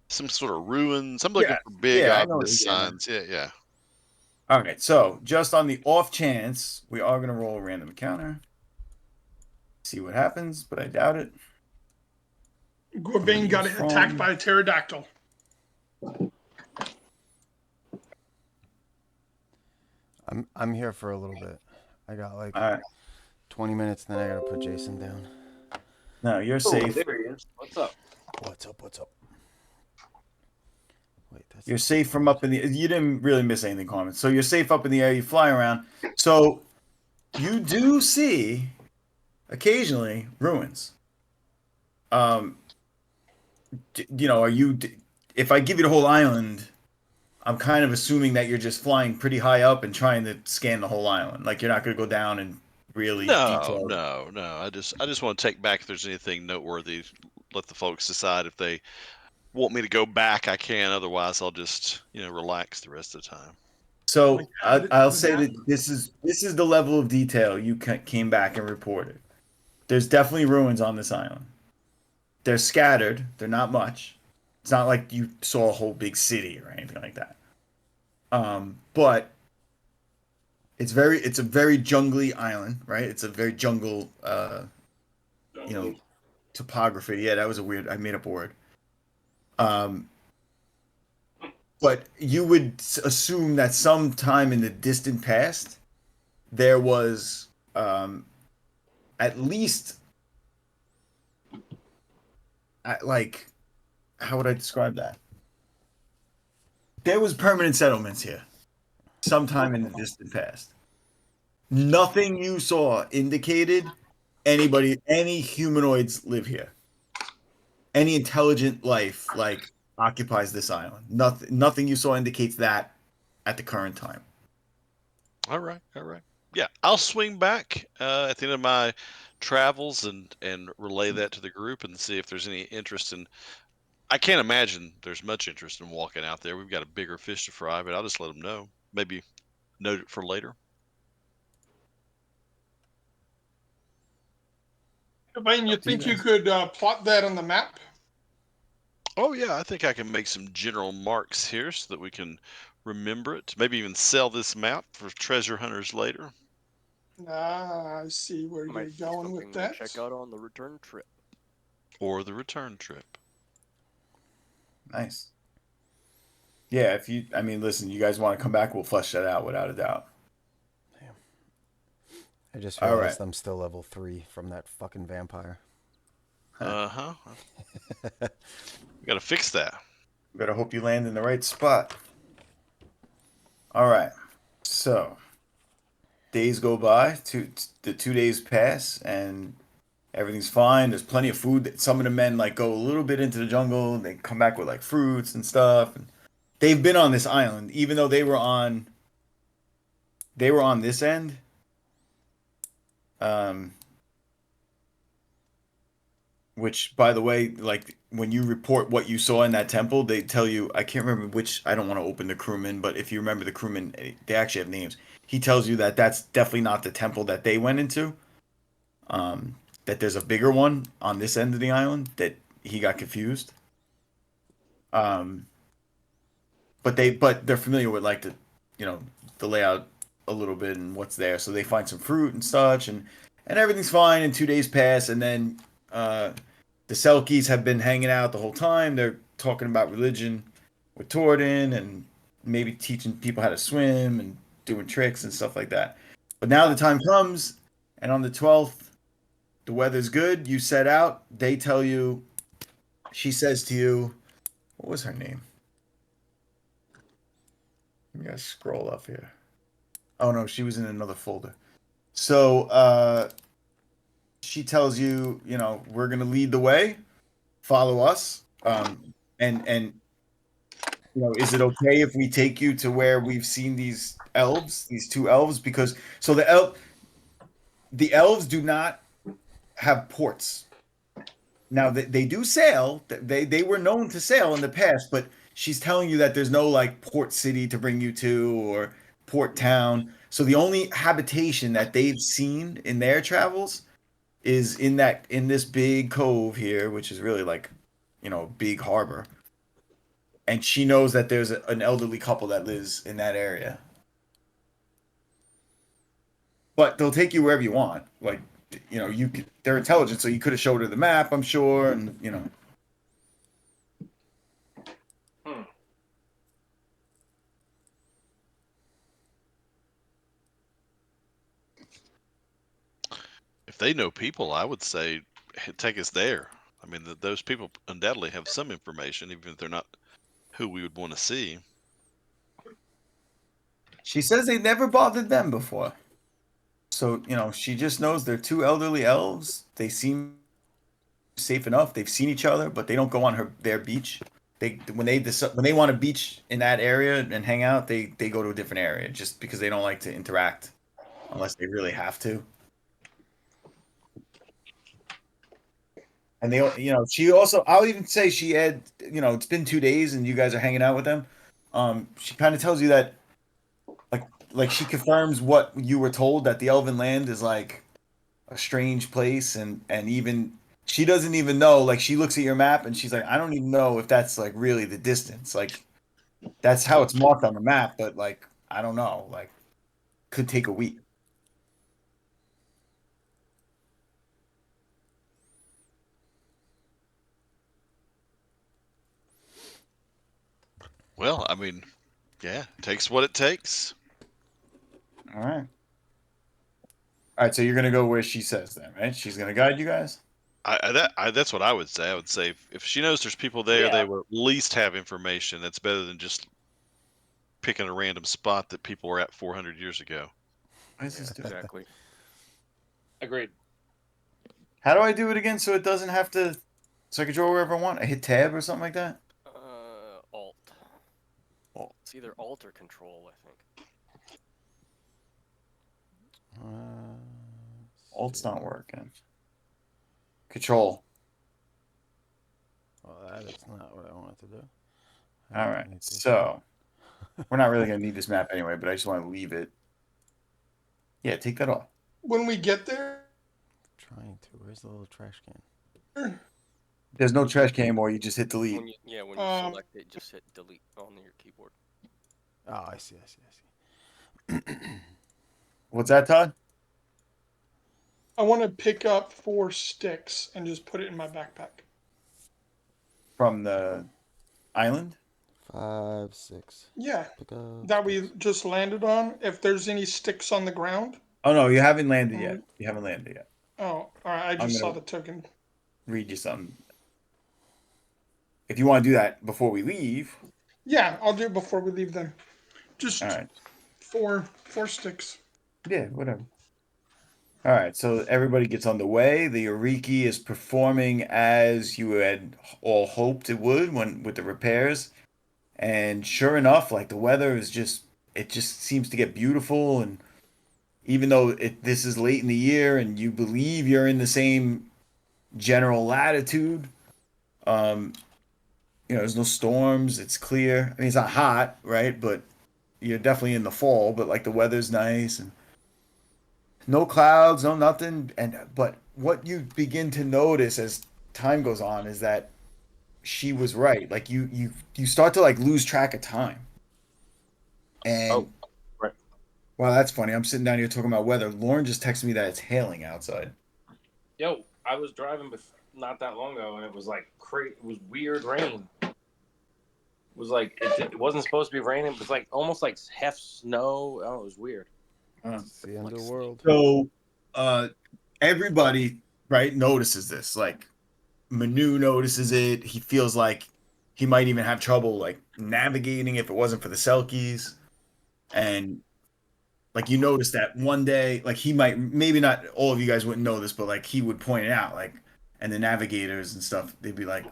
Some sort of ruins. I'm looking Yeah, for big, yeah, I know what obvious you're getting at. signs. Yeah, yeah. Okay, so just on the off chance, we are gonna roll a random encounter. See what happens, but I doubt it. Gorbane Somebody got is attacked from. by a pterodactyl. I'm here for a little bit. I got like All right. 20 minutes, then I gotta put Jason down. No, you're Oh, safe. there he is. What's up? What's up? What's up? Wait, that's You're safe from up in the. You didn't really miss anything, Carmen. So you're safe up in the air. You fly around. So you do see occasionally ruins. Um, are you? If I give you the whole island, I'm kind of assuming that you're just flying pretty high up and trying to scan the whole island. Like you're not going to go down and really No, detail. no, no. I just want to take back if there's anything noteworthy. Let the folks decide if they want me to go back. I can. Otherwise, I'll just relax the rest of the time. So I'll The say map. that this is the level of detail you came back and reported. There's definitely ruins on this island. They're scattered. They're not much. It's not like you saw a whole big city or anything like that. But it's a very jungly island, right? It's a very jungle, topography. Yeah, that was a weird. I made up a word. Um, but you would assume that sometime in the distant past there was at least like how would I describe that? There was permanent settlements here sometime in the distant past. Nothing you saw indicated any humanoids live here. Any intelligent life like occupies this island. Nothing you saw indicates that at the current time. All right, all right. Yeah, I'll swing back at the end of my travels and relay that to the group and see if there's any interest in. I can't imagine there's much interest in walking out there. We've got a bigger fish to fry, but I'll just let them know. Maybe note it for later. Gorbane, you Up to you think you guys. could plot that on the map? Oh yeah, I think I can make some general marks here so that we can remember it. Maybe even sell this map for treasure hunters later. Ah, I see where you're Might be going with something to that. check out on the return trip. Or the return trip. Nice. Yeah, I mean, listen, you guys want to come back, we'll flesh that out without a doubt. Damn. I just All right. realized I'm still level 3 from that fucking vampire. Uh-huh. We gotta fix that. Better hope you land in the right spot. All right. So, days go by, the 2 days pass, and everything's fine. There's plenty of food. Some of the men like go a little bit into the jungle. And they come back with like fruits and stuff. And they've been on this island, even though they were on this end. Um, which, by the way, like when you report what you saw in that temple, they tell you. I can't remember which. I don't want to open the crewman, but if you remember the crewman, they actually have names. He tells you that that's definitely not the temple that they went into. Um, that there's a bigger one on this end of the island that he got confused. Um, but they're familiar with like you know, the layout a little bit and what's there, so they find some fruit and such, and everything's fine. And 2 days pass, and then the Selkies have been hanging out the whole time. They're talking about religion with Torden and maybe teaching people how to swim and doing tricks and stuff like that. But now the time comes, and on the 12th, the weather's good. You set out. They tell you. She says to you, "What was her name?" We gotta scroll up here. Oh no, she was in another folder. So she tells you, we're gonna lead the way. Follow us. And is it okay if we take you to where we've seen these elves, these two elves? Because so the elves do not have ports. Now they do sail. They were known to sail in the past, but she's telling you that there's no like port city to bring you to or port town. So the only habitation that they've seen in their travels is in this big cove here, which is really like, big harbor. and she knows that there's an elderly couple that lives in that area. But they'll take you wherever you want. Like, you know, they're intelligent, so you could have showed her the map, I'm sure, and you know. If they know people, I would say take us there. I mean, those people undoubtedly have some information, even if they're not who we would want to see. She says they never bothered them before. So, you know, she just knows they're two elderly elves. They seem safe enough. They've seen each other, but they don't go on their beach. When they want a beach in that area and hang out, they go to a different area just because they don't like to interact unless they really have to. And they, you know, she also, I'll even say she had, you know, it's been 2 days and you guys are hanging out with them. She kind of tells you that, like she confirms what you were told, that the Elven Land is like a strange place, and even she doesn't even know. Like she looks at your map and she's like, I don't even know if that's like really the distance. Like that's how it's marked on the map, but like I don't know. Like could take a week. Well, I mean, yeah, it takes what it takes. All right. All right, so you're gonna go where she says then, right? She's gonna guide you guys. That's what I would say. I would say if she knows there's people there, Yeah. they will at least have information. That's better than just picking a random spot that people were at 400 years ago. Why is this doing that? Exactly. Agreed. How do I do it again so it doesn't have to? So I can draw wherever I want. I hit tab or something like that. Alt. Alt. It's either Alt or Control, I think. Alt's not working. Control. Well, that is not what I wanted to do. All right. So we're not really gonna need this map anyway, but I just want to leave it. Yeah, take that off. When we get there, Trying to. Where's the little trash can? There's no trash can anymore. You just hit delete. When you select it, just hit delete on your keyboard. Oh, I see. I see. What's that, Todd? I want to pick up 4 sticks and just put it in my backpack. From the island? 5, 6. Yeah, Pick up. that we just landed on. If there's any sticks on the ground. Oh no, you haven't landed yet. You haven't landed yet. Oh, all right. I just saw the token. Read you something. If you want to do that before we leave. Yeah, I'll do it before we leave then. Just All right. 4 sticks. Yeah, whatever. All right, so everybody gets on the way. The Eureki is performing as you had all hoped it would with the repairs. And sure enough, like the weather is just seems to get beautiful, and even though this is late in the year and you believe you're in the same general latitude, you know, there's no storms, it's clear. I mean, it's not hot, right? But you're definitely in the fall, but like the weather's nice and no clouds, no nothing. But what you begin to notice as time goes on is that she was right. Like you start to like lose track of time. And right. Wow, that's funny. I'm sitting down here talking about weather. Lauren just texted me that it's hailing outside. Yo, I was driving not that long ago, and it was like it was weird rain. It was like it wasn't supposed to be raining. It was like almost like half snow. Oh, it was weird. It's the end of the world. So, everybody right notices this. Like Manu notices it. He feels like he might even have trouble like navigating if it wasn't for the Selkies. And like you notice that one day, like he might, maybe not all of you guys wouldn't know this, but like he would point it out, like, and the navigators and stuff, they'd be like,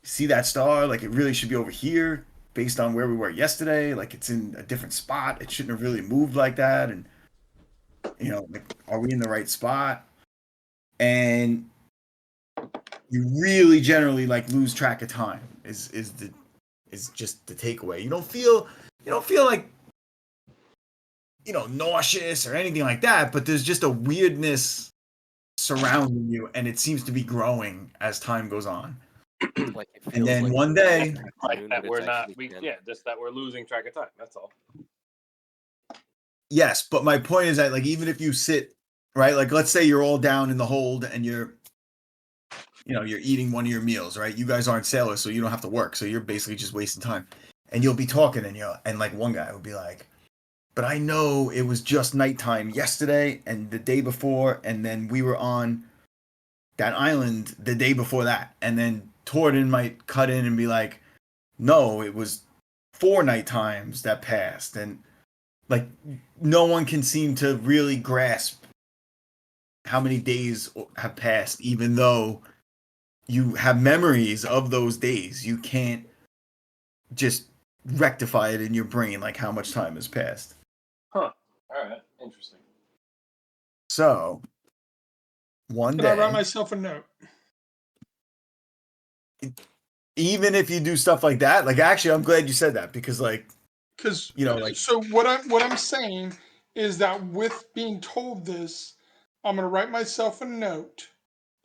see that star? Like it really should be over here based on where we were yesterday. Like it's in a different spot. It shouldn't have really moved like that. And you know, like, are we in the right spot? And you really generally like lose track of time is just the takeaway. You don't feel like, you know, nauseous or anything like that, but there's just a weirdness surrounding you, and it seems to be growing as time goes on. Like it And feels then like one day, Like afternoon, that but we're it's not. actually 10. Just that we're losing track of time. That's all. yes, but my point is that like even if you sit, right, like let's say you're all down in the hold and you're eating one of your meals, right? You guys aren't sailors, so you don't have to work, so you're basically just wasting time. And you'll be talking and like one guy will be like, but I know it was just nighttime yesterday and the day before, and then we were on that island the day before that. And then Torden might cut in and be like, no, it was 4 night times that passed. And like no one can seem to really grasp how many days have passed, even though you have memories of those days. You can't just rectify it in your brain like how much time has passed. Huh. All right. Interesting. So one Can I write day, myself a note? even if you do stuff like that, like actually I'm glad you said that because like Because like so what I'm saying is that with being told this, I'm gonna write myself a note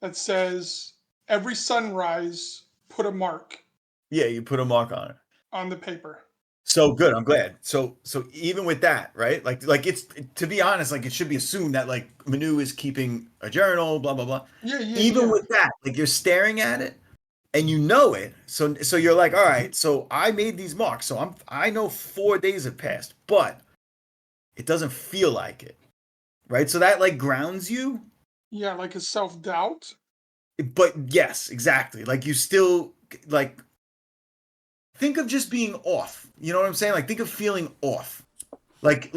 that says every sunrise put a mark yeah, you put a mark on it. on the paper. So good, I'm glad. So even with that, right? Like it's, to be honest, like it should be assumed that like Manu is keeping a journal, blah blah blah. Yeah, Even yeah. with that, like you're staring at it and you know it. So you're like, all right, so I made these marks. So I know 4 days have passed, but it doesn't feel like it. Right? So that like grounds you. Yeah, like a self-doubt. But yes, exactly. Like you still like think of just being off. You know what I'm saying? Like think of feeling off. Like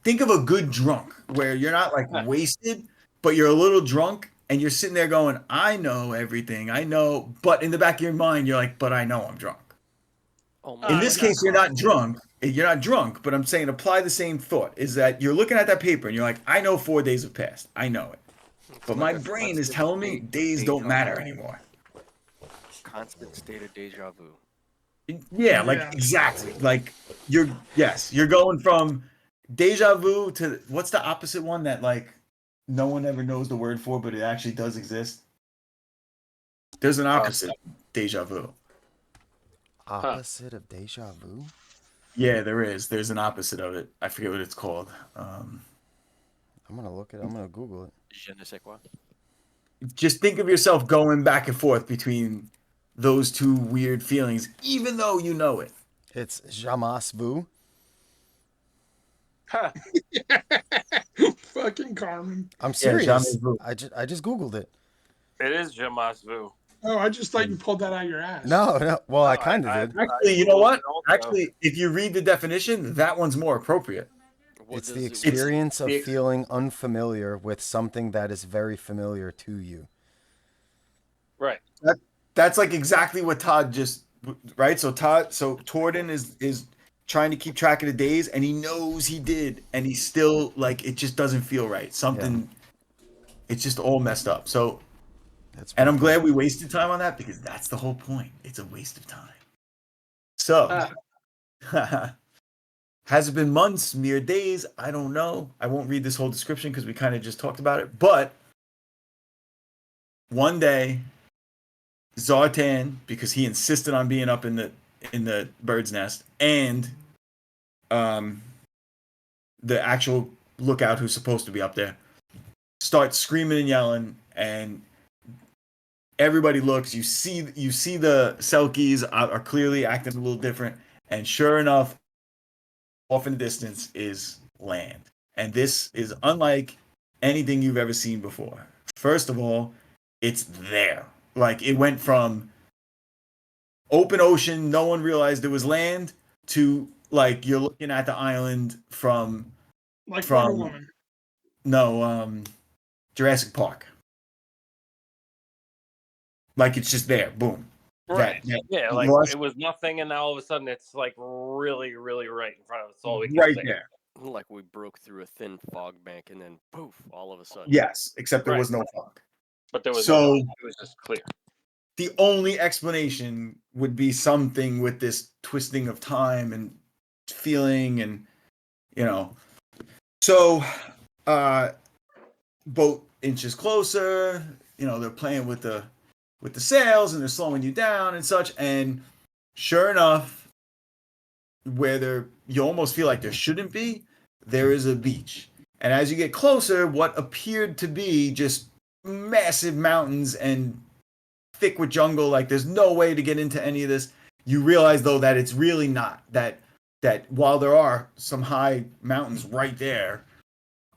think of a good drunk where you're not like wasted, but you're a little drunk and you're sitting there going, I know everything. I know, but in the back of your mind you're like, but I know I'm drunk. Almost In I this like got case you're not drunk. You're not drunk, but I'm saying apply the same thought. Is that you're looking at that paper and you're like, I know 4 days have passed. I know it. it's But like my a brain is constant telling me state of days don't deja matter vu. anymore. Constant state of deja vu. Yeah, like Yeah. exactly. Like you're going from deja vu to what's the opposite one that like no one ever knows the word for, but it actually does exist? There's an opposite deja vu. Opposite of deja vu? Yeah, there is. There's an opposite of it. I forget what it's called. I'm gonna look it. I'm gonna Google it. Je ne sais quoi. Just think of yourself going back and forth between those two weird feelings, even though you know it. It's jamais vu. Huh. Fucking Carmen. I'm Yeah, jamais serious. vu. I just Googled it. It is Jamas Vu. Oh, I just thought you pulled that out of your ass. No, no. Well, I No, kind of did. Actually, you know Googled what? it also. Actually, if you read the definition, that one's more appropriate. What It's does the it? experience of the ex- feeling unfamiliar with something that is very familiar to you. right. That's like exactly what Todd just right. So Torden is trying to keep track of the days, and he knows he did, and he's still like it just doesn't feel right. Something, it's just all messed up. So, That's and I'm pretty glad we wasted time on that because that's the whole point. It's a waste of time. So, has it been months, mere days? I don't know. I won't read this whole description because we kind of just talked about it. But one day, Zartan, because he insisted on being up in the bird's nest, and the actual lookout who's supposed to be up there, starts screaming and yelling, and everybody looks. You see the Selkies are clearly acting a little different, and sure enough, off in the distance is land, and this is unlike anything you've ever seen before. First of all, it's there. Like it went from open ocean, no one realized it was land, to like you're looking at the island from Like Wonder from Woman. no Jurassic Park. Like it's just there, boom. Right. That Yeah, like lost it was nothing, and now all of a sudden it's like really, really right in front of us. That's all we can right say. there. Like we broke through a thin fog bank and then poof, all of a sudden. Yes, except there Right. was no fog. But there was So it was just clear. the only explanation would be something with this twisting of time and feeling and so boat inches closer, they're playing with the with the sails, and they're slowing you down and such. And sure enough, you almost feel like there shouldn't be, there is a beach. And as you get closer, what appeared to be just massive mountains and thick with jungle, like there's no way to get into any of this. You realize though that it's really not. That while there are some high mountains right there,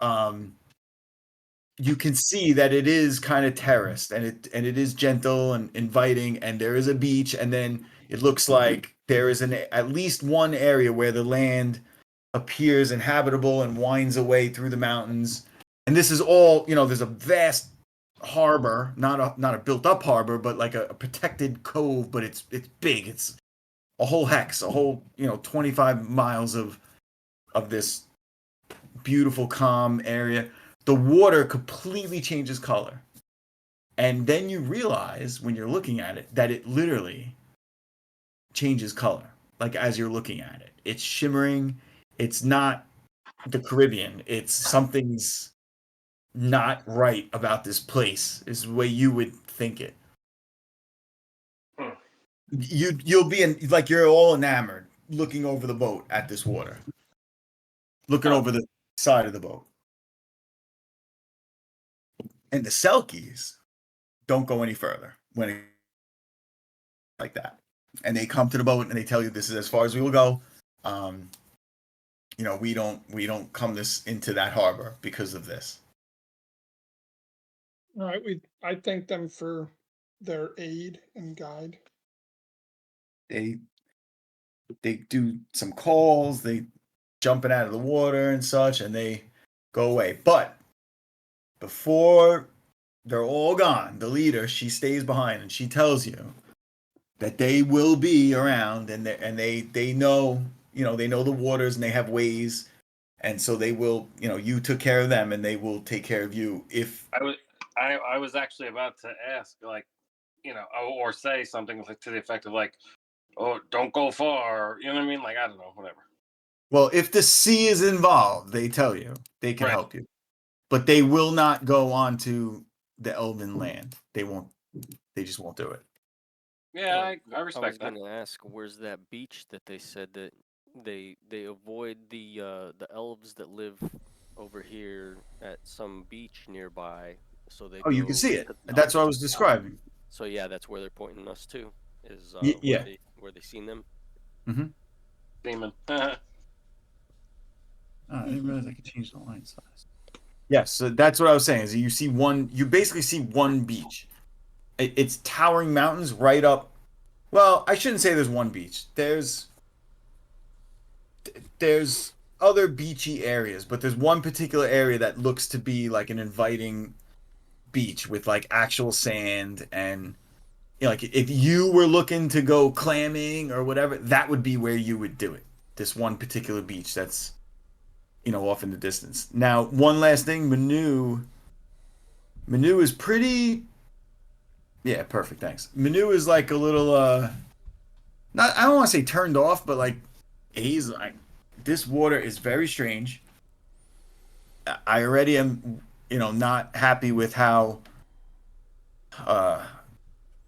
you can see that it is kind of terraced, and it is gentle and inviting, and there is a beach, and then it looks like there is at least one area where the land appears inhabitable and winds away through the mountains. And this is all, there's a vast harbor, not a built up harbor, but like a protected cove, but it's big. It's a whole 25 miles of this beautiful calm area. The water completely changes color. And then you realize when you're looking at it that it literally changes color. Like as you're looking at it, it's shimmering. It's not the Caribbean. It's something's not right about this place, is the way you would think it. You'll be like you're all enamored looking over the boat at this water. Looking over the side of the boat. And the Selkies don't go any further when it like that. And they come to the boat and they tell you this is as far as we will go. We don't come into that harbor because of this. All right, I thank them for their aid and guide. They do some calls, they jumping out of the water and such, and they go away. But before they're all gone, the leader, she stays behind and she tells you that they will be around, and they know, they know the waters and they have ways, and so they will, you took care of them and they will take care of you. If I was actually about to ask, like, or say something to the effect of like, oh, don't go far, you know what I mean? Like, I don't know, whatever. Well, if the sea is involved, they tell you they can help you, but they will not go onto the Elven land. They won't. They just won't do it. Yeah, I respect that. I was going to ask, where's that beach that they said that they avoid the elves that live over here at some beach nearby, so they Oh, you can go see it. to the That's what I was opposite side. describing. So yeah, that's where they're pointing us to, is Yeah. where they seen them. Mm-hmm. Demon. I didn't realize I could change the line size. Yes, so that's what I was saying. Is you basically see one beach. It's towering mountains right up. Well, I shouldn't say there's one beach. There's other beachy areas, but there's one particular area that looks to be like an inviting beach with like actual sand, and like if you were looking to go clamming or whatever, that would be where you would do it. This one particular beach that's off in the distance. Now, one last thing, Manu is pretty. Yeah, perfect. Thanks. Manu is like a little not. I don't want to say turned off, but like he's like, this water is very strange. I already am, not happy with how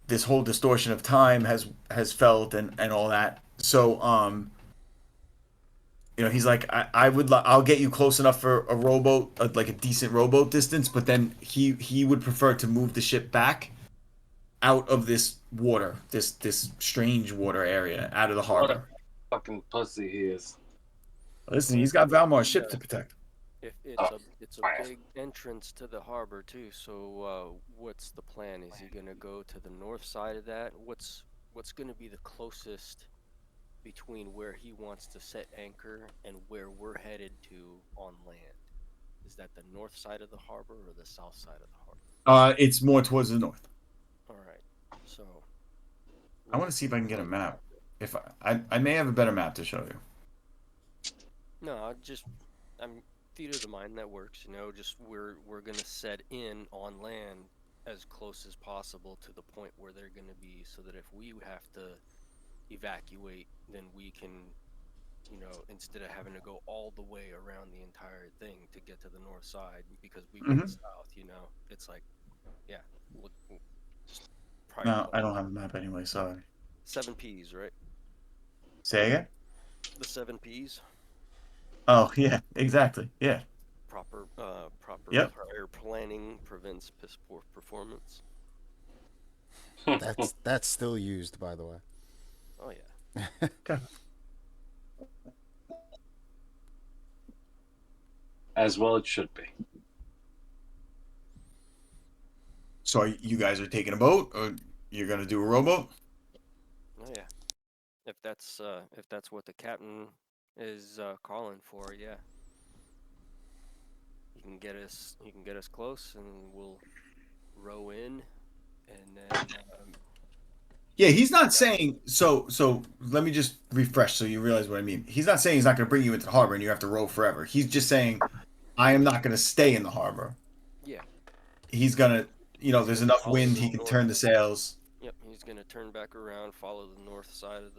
this whole distortion of time has felt and all that. So he's like, I'll get you close enough for a rowboat, like a decent rowboat distance, but then he would prefer to move the ship back out of this water, this strange water area, out of the What harbor. a fucking pussy he is. Listen, he's got Valmar's ship to protect. If it's a big entrance to the harbor too, so what's the plan? Is he gonna go to the north side of that? What's gonna be the closest between where he wants to set anchor and where we're headed to on land? Is that the north side of the harbor or the south side of the harbor? It's more towards the north. All right, so I want to see if I can get a map. If I may have a better map to show you. No, I'm theater of the mind, that works. Just we're gonna set in on land as close as possible to the point where they're gonna be, so that if we have to evacuate, then we can, instead of having to go all the way around the entire thing to get to the north side, because we went south. It's like, yeah, we'll just Probably No, I don't have a map anyway. Sorry. 7 Ps, right? Say again. The 7 Ps. Oh yeah, exactly. Yeah. Proper Yep. prior planning prevents piss poor performance. That's still used, by the way. Oh yeah. Okay. As well, it should be. So you guys are taking a boat, or you're gonna do a rowboat? Oh yeah. If that's what the captain is calling for, yeah. He can get us close, and we'll row in, and then Yeah, he's not saying so. So let me just refresh so you realize what I mean. He's not saying he's not going to bring you into the harbor and you have to row forever. He's just saying, I am not going to stay in the harbor. yeah, He's gonna, there's gonna enough follow wind. the He can north. turn the sails. Yep, he's gonna turn back around, follow the north side of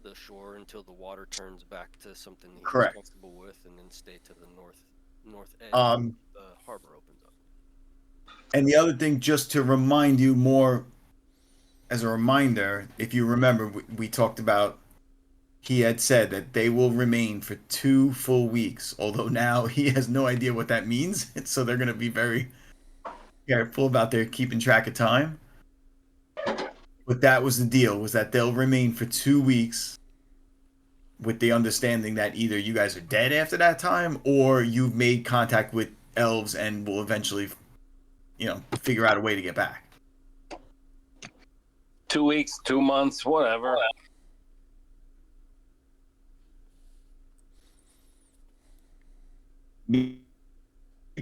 the shore until the water turns back to something he's Correct. comfortable with, and then stay to the north edge. Um, The harbor opens up. and the other thing, just to remind you more, as a reminder, if you remember, we talked about. He had said that they will remain for 2 full weeks. Although now he has no idea what that means, so they're going to be very careful about their keeping track of time. But that was the deal, was that they'll remain for 2 weeks with the understanding that either you guys are dead after that time or you've made contact with elves and will eventually, figure out a way to get back. 2 weeks, 2 months, whatever. Me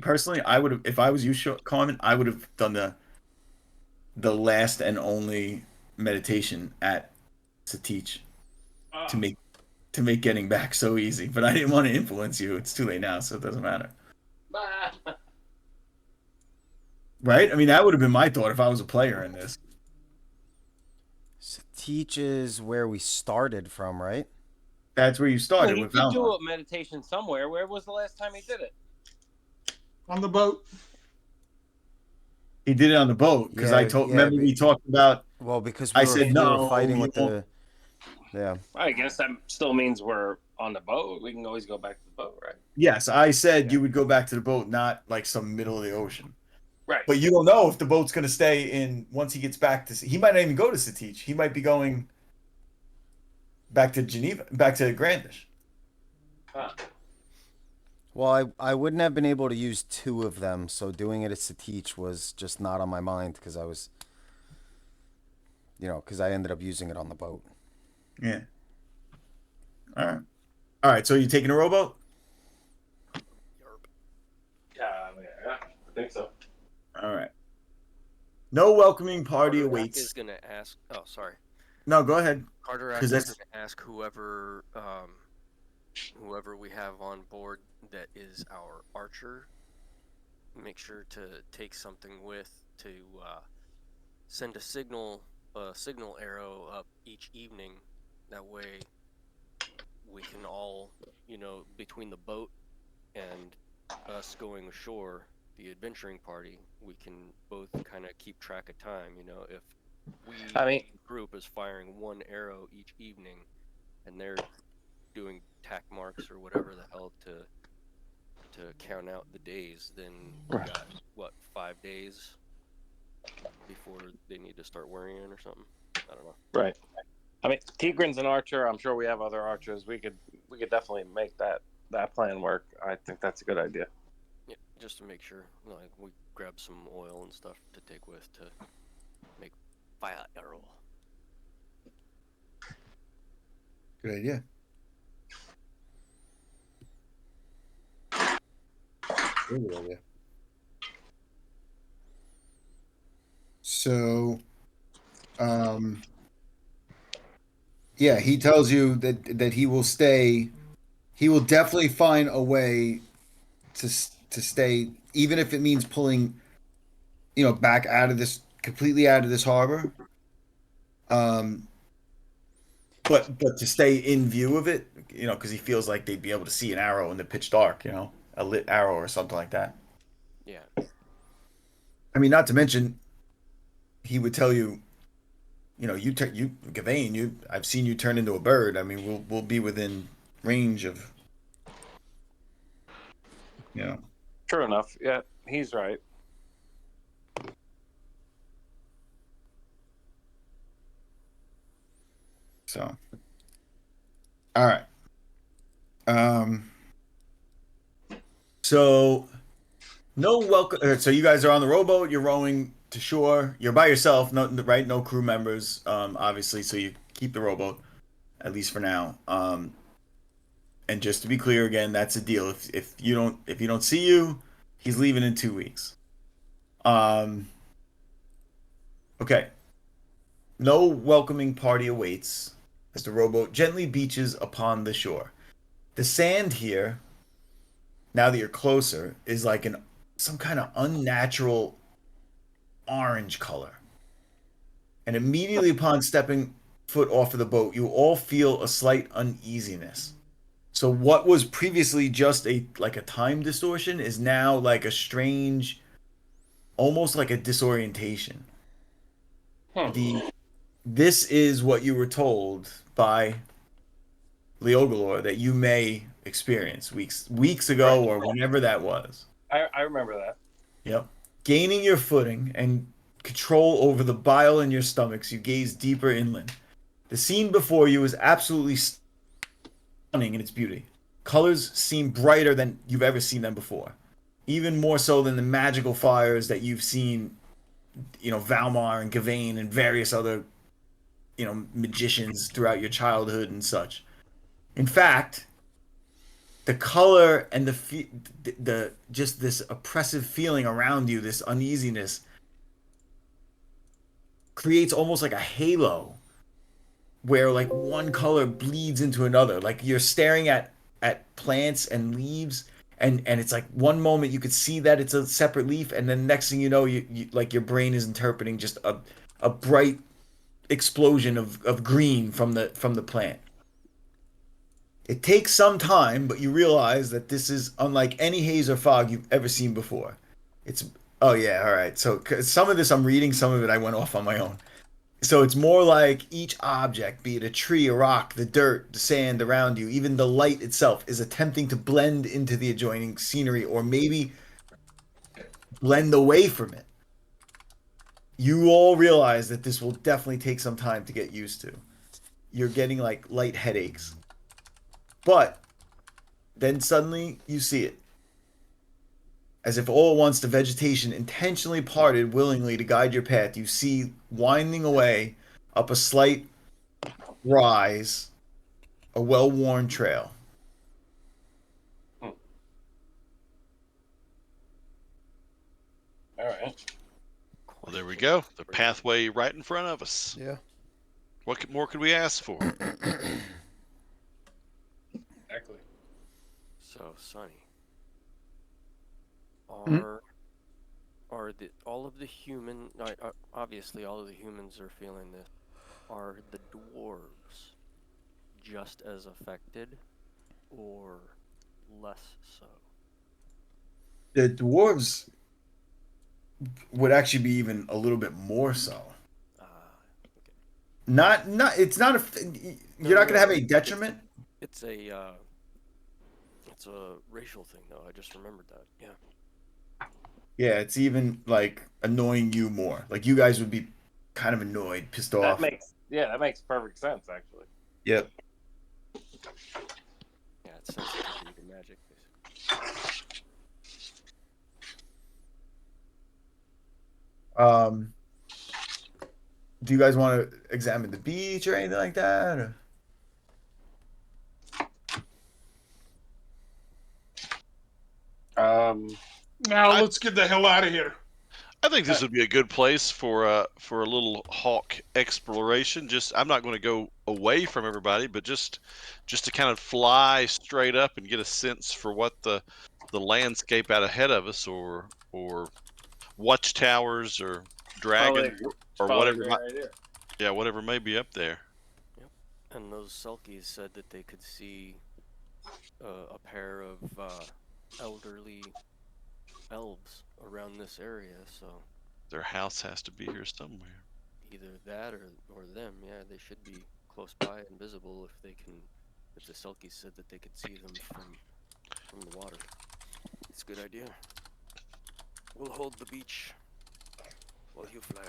personally, I would have, if I was you, Carmen, I would have done the last and only meditation at Satich to make getting back so easy. But I didn't want to influence you. It's too late now, so it doesn't matter. Right? I mean, that would have been my thought if I was a player in this. Teach is where we started from, right? That's where you Well, started he with did do Valmont. a meditation somewhere. Where was the last time he did it? On the boat. He did it on the boat because remember we talked about. Well, because I we said, were no, fighting you with won't. yeah. I guess that still means we're on the boat. We can always go back to the boat, right? Yes, I said Yeah. you would go back to the boat, not like some middle of the ocean. Right. But you don't know if the boat's going to stay in once he gets back to. He might not even go to Satich. He might be going back to Geneva, back to Grandish. Huh. Well, I wouldn't have been able to use 2 of them, so doing it at Satich was just not on my mind because I was, because I ended up using it on the boat. Yeah. All right. All right. So you taking a rowboat? Yeah, I think so. All right. No welcoming party Carterac awaits. is gonna ask. Oh, sorry. No, go ahead. Carterac 'Cause is that's- gonna ask whoever we have on board that is our archer. Make sure to take something with to send a signal arrow up each evening. That way, we can all, between the boat and us going ashore, the adventuring party, we can both kind of keep track of time. If the group is firing 1 arrow each evening, and they're doing tack marks or whatever the hell to count out the days, then we got 5 days before they need to start worrying or something. I don't know. Right. I mean, Tigran's an archer. I'm sure we have other archers. We could definitely make that plan work. I think that's a good idea. Yeah, just to make sure, we grab some oil and stuff to take with to make fire arrow. Good idea. Good idea. So, yeah, he tells you that he will stay. He will definitely find a way to stay, even if it means pulling, back out of this completely out of this harbor. But to stay in view of it, because he feels like they'd be able to see an arrow in the pitch dark, a lit arrow or something like that. Yeah. I mean, not to mention, he would tell you Gavain, I've seen you turn into a bird. I mean, we'll be within range of, you know. True enough. Yeah, he's right. So, all right. So no welcome. So you guys are on the rowboat. You're rowing to shore. You're by yourself. No, right? No crew members. Obviously. So you keep the rowboat at least for now. And just to be clear again, that's a deal. If you don't see you, he's leaving in 2 weeks. Um. Okay. No welcoming party awaits as the rowboat gently beaches upon the shore. The sand here, now that you're closer, is like some kind of unnatural orange color. And immediately upon stepping foot off of the boat, you all feel a slight uneasiness. So what was previously just a time distortion is now like a strange, almost like a disorientation. The This is what you were told by Leogalor that you may experience weeks ago or whenever that was. I remember that. Yep. Gaining your footing and control over the bile in your stomachs, you gaze deeper inland. The scene before you is absolutely stunning in its beauty. Colors seem brighter than you've ever seen them before. Even more so than the magical fires that you've seen, Valmar and Gavain and various other, magicians throughout your childhood and such. In fact, the color and the just this oppressive feeling around you, this uneasiness, creates almost like a halo where like one color bleeds into another. Like you're staring at plants and leaves, and it's like one moment you could see that it's a separate leaf, and then next thing you know, you like your brain is interpreting just a bright explosion of green from the plant. It takes some time, but you realize that this is unlike any haze or fog you've ever seen before. It's Oh yeah, all right. So some of this I'm reading, some of it I went off on my own. So it's more like each object, be it a tree, a rock, the dirt, the sand around you, even the light itself, is attempting to blend into the adjoining scenery or maybe blend away from it. You all realize that this will definitely take some time to get used to. You're getting like light headaches. But then suddenly you see it. As if all at once the vegetation intentionally parted willingly to guide your path, you see winding away up a slight rise, a well-worn trail. All right. Well, there we go. The pathway right in front of us. Yeah. What more could we ask for? Exactly. So, Sonny, Hmm? are all of the obviously all of the humans are feeling this. Are the dwarves just as affected, or less so? The dwarves would actually be even a little bit more so. Okay. Not it's not a you're not going to have a detriment. It's a racial thing, though. I just remembered that. Yeah. Yeah, it's even like annoying you more. Like you guys would be kind of annoyed, pissed off. That makes perfect sense actually. Yep. Yeah, it's sensitivity to magic, Um, do you guys want to examine the beach or anything like that? Or? Now I, let's get the hell out of here. I think this would be a good place for a little hawk exploration. Just I'm not going to go away from everybody, but just to kind of fly straight up and get a sense for what the landscape out ahead of us, or watchtowers or dragons or whatever. Whatever may be up there. Yep. And those Selkies said that they could see a pair of elderly elves around this area, so Their house has to be here somewhere. Either that or them. Yeah, they should be close by and visible if they can. If the Selkies said that they could see them from the water. It's a good idea. We'll hold the beach while you fly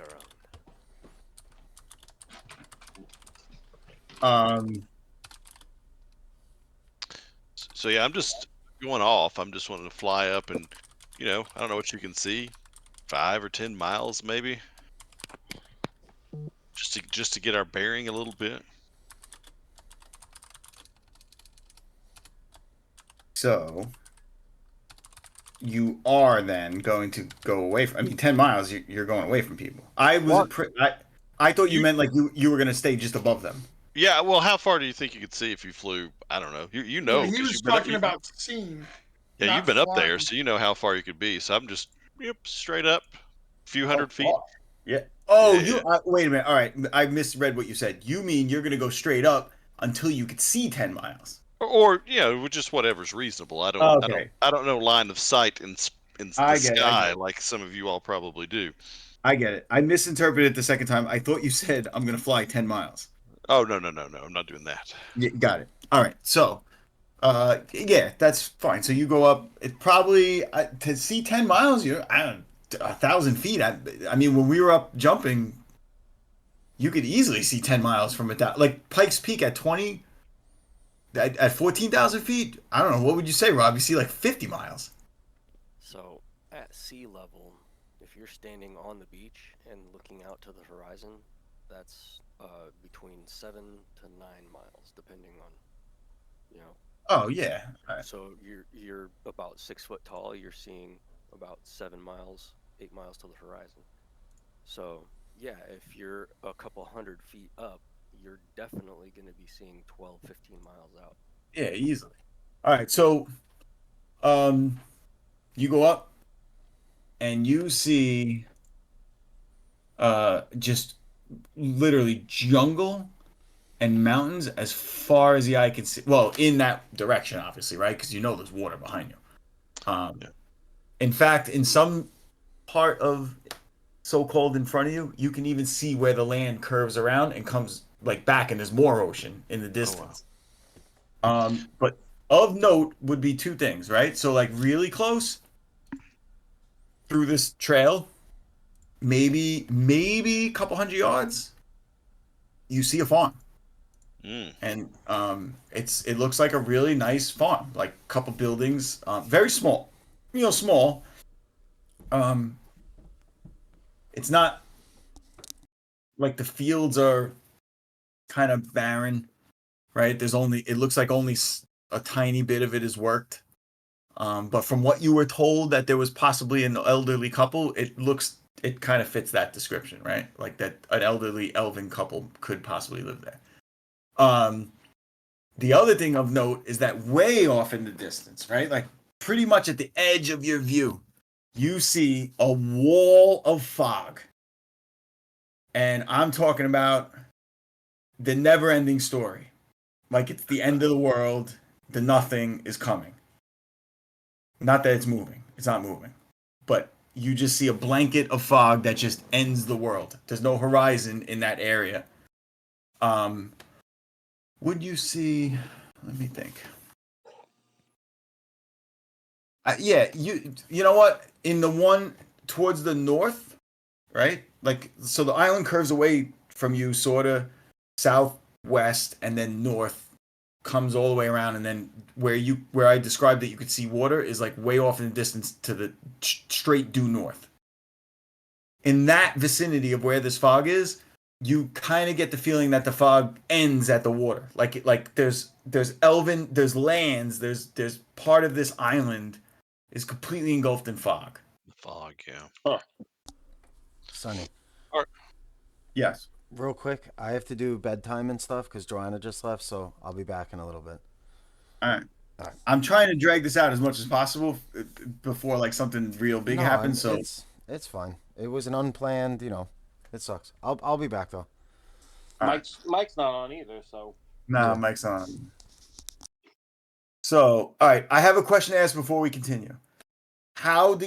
around. So yeah, I'm just going off. I'm just wanting to fly up and, I don't know what you can see, 5 or 10 miles maybe, just to get our bearing a little bit. So you are then going to go away from. I mean, 10 miles. You're going away from people. What? I thought you You, meant like you were gonna stay just above them. yeah. Well, how far do you think you could see if you flew? I don't know. You Well, know he because was you've been talking about seeing, yeah, you've not been up there, flying. so you know how far you could be. So I'm just straight up, few Oh, 100 feet. yeah. Oh, Yeah, yeah. wait a minute. All right, I misread what you said. You mean you're gonna go straight up until you could see 10 miles? Or just whatever's reasonable. Okay, I don't know line of sight in the I get it. I get sky it. like some of you all probably do. I get it. I misinterpreted it the second time. I thought you said I'm gonna fly 10 miles. Oh no, no, no, no! I'm not doing that. Yeah, got it. All right. So, yeah, that's fine. So you go up. It probably to see 10 miles. I don't 1,000 feet. I mean, when we were up jumping, you could easily see 10 miles from it. Like Pikes Peak at 20, at 14,000 feet. I don't know. What would you say, Rob? You see like 50 miles. So at sea level, if you're standing on the beach and looking out to the horizon, that's between 7 to 9 miles, depending on, you know. Oh yeah. All right. So you're about 6 foot tall. You're seeing about 7 miles, 8 miles to the horizon. So yeah, if you're a couple 100 feet up, you're definitely going to be seeing 12, 15 miles out. Yeah, easily. All right. So, um, you go up and you see just literally jungle and mountains as far as the eye can see. Well, in that direction, obviously, right? Because you know there's water behind you. Yeah. In fact, in some part of so-called in front of you, you can even see where the land curves around and comes like back, and there's more ocean in the Oh wow. distance. But of note would be two things, right? So like really close through this trail, maybe a couple hundred yards, you see a farm. Mm. And it looks like a really nice farm, like a couple buildings, very small, small. Um, it's not like the fields are kind of barren, right? It looks like only a tiny bit of it is worked. But from what you were told that there was possibly an elderly couple, it kind of fits that description, right? Like that an elderly elven couple could possibly live there. The other thing of note is that way off in the distance, right? Like pretty much at the edge of your view, you see a wall of fog. And I'm talking about the never ending story. Like it's the end of the world, the nothing is coming. Not that it's moving, it's not moving. But you just see a blanket of fog that just ends the world. There's no horizon in that area. Would you see? Let me think. Yeah, you know what? In the one towards the north, right? Like so, the island curves away from you, sort of southwest, and then north comes all the way around, and then where I described that you could see water is like way off in the distance to the straight due north. In that vicinity of where this fog is, you kind of get the feeling that the fog ends at the water. Like there's lands, there's part of this island is completely engulfed in fog. The fog, yeah. Huh. Sonny, Yes. real quick, I have to do bedtime and stuff because Joanna just left, so I'll be back in a little bit. All right. All right. I'm trying to drag this out as much as possible before like something real big No, happens. So it's fine. It was an unplanned, it sucks. I'll be back though. All right. Mike's not on either, so No, Yeah. Mike's on. So, all right, I have a question to ask before we continue. All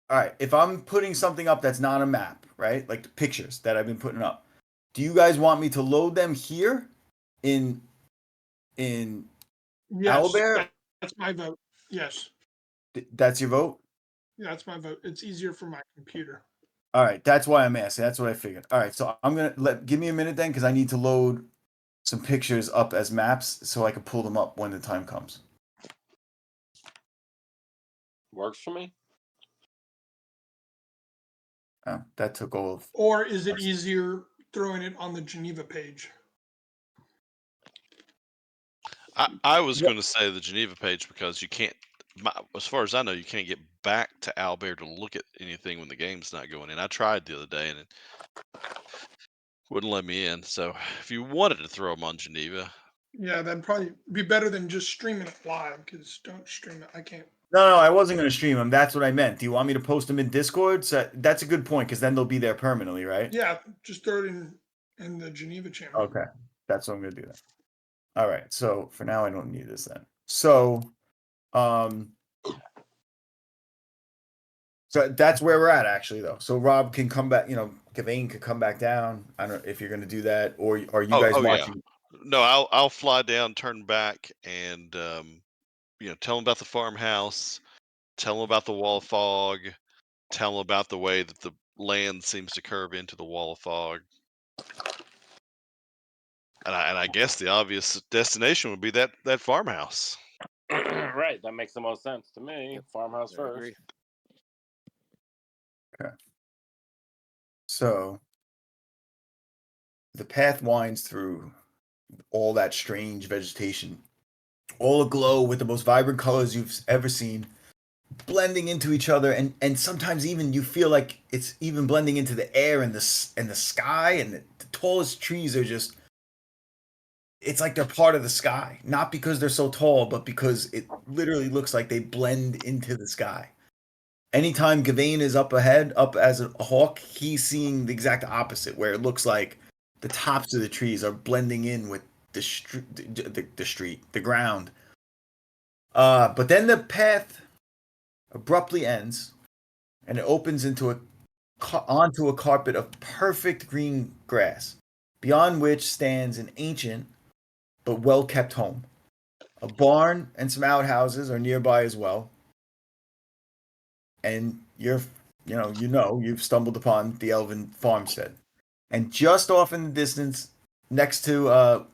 right, if I'm putting something up that's not a map, right? Like the pictures that I've been putting up, do you guys want me to load them here in Yes, Owlbear? that's my vote. Yes, That's your vote? yeah, that's my vote. It's easier for my computer. All right, that's why I'm asking. That's what I figured. All right, so I'm gonna give me a minute then, because I need to load some pictures up as maps so I can pull them up when the time comes. Works for me. That took all of. Or is it easier throwing it on the Geneva page? I was going to say the Geneva page because you can't, as far as I know, you can't get back to Owlbear to look at anything when the game's not going in. I tried the other day and it wouldn't let me in. So if you wanted to throw them on Geneva, Yeah, that'd probably be better than just streaming it live. Because don't stream it. I can't. No, I wasn't gonna stream them. That's what I meant. Do you want me to post them in Discord? So that's a good point, because then they'll be there permanently, right? Yeah, just throw it in the Geneva channel. Okay, that's what I'm gonna do then. All right. So for now, I don't need this then. So, so that's where we're at actually, though. So Rob can come back. Gavain could come back down. I don't know if you're gonna do that, or are you guys yeah. watching? No, I'll fly down, turn back, and tell them about the farmhouse, tell them about the wall of fog, tell them about the way that the land seems to curve into the wall of fog. And I guess the obvious destination would be that farmhouse. Right, that makes the most sense to me. Yep. Farmhouse I first. agree. Okay. So the path winds through all that strange vegetation, all aglow with the most vibrant colors you've ever seen, blending into each other, and sometimes even you feel like it's even blending into the air and the sky, and the tallest trees are just, it's like they're part of the sky, not because they're so tall, but because it literally looks like they blend into the sky. Anytime Gavain is up ahead, up as a hawk, he's seeing the exact opposite, where it looks like the tops of the trees are blending in with the street, the ground. But then the path abruptly ends, and it opens onto a carpet of perfect green grass, beyond which stands an ancient but well-kept home. A barn and some outhouses are nearby as well. And you've stumbled upon the Elven farmstead. And just off in the distance, next to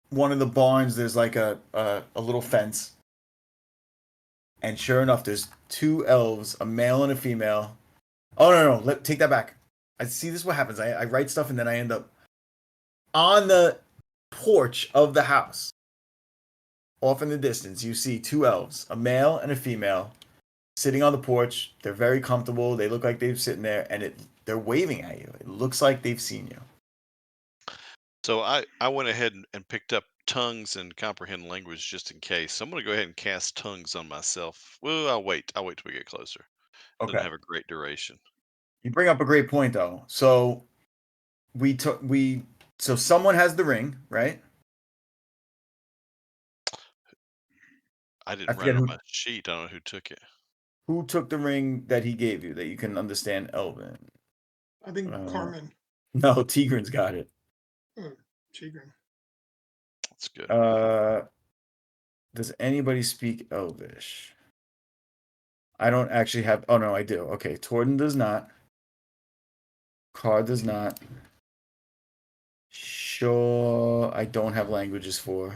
one of the barns, there's like a little fence. And sure enough, there's two elves, a male and a female. Oh no, take that back. I see, this is what happens. I write stuff and then I end up on the porch of the house. Off in the distance, you see two elves, a male and a female, sitting on the porch. They're very comfortable. They look like they're sitting there, and they're waving at you. It looks like they've seen you. So I went ahead and picked up tongues and comprehend language just in case. So I'm going to go ahead and cast tongues on myself. Well, I'll wait till we get closer. Doesn't Okay. have a great duration. You bring up a great point, though. So so someone has the ring, right? I I didn't write forget it on who my sheet. I don't know who took it. who took the ring that he gave you that you can understand Elven. I think Carmen. No, Tigran's got it. Oh, Chigrin. That's good. Does anybody speak Elvish? I don't actually have. Oh no, I do. Okay, Torden does not. Carr does not. Sure, I don't have languages for.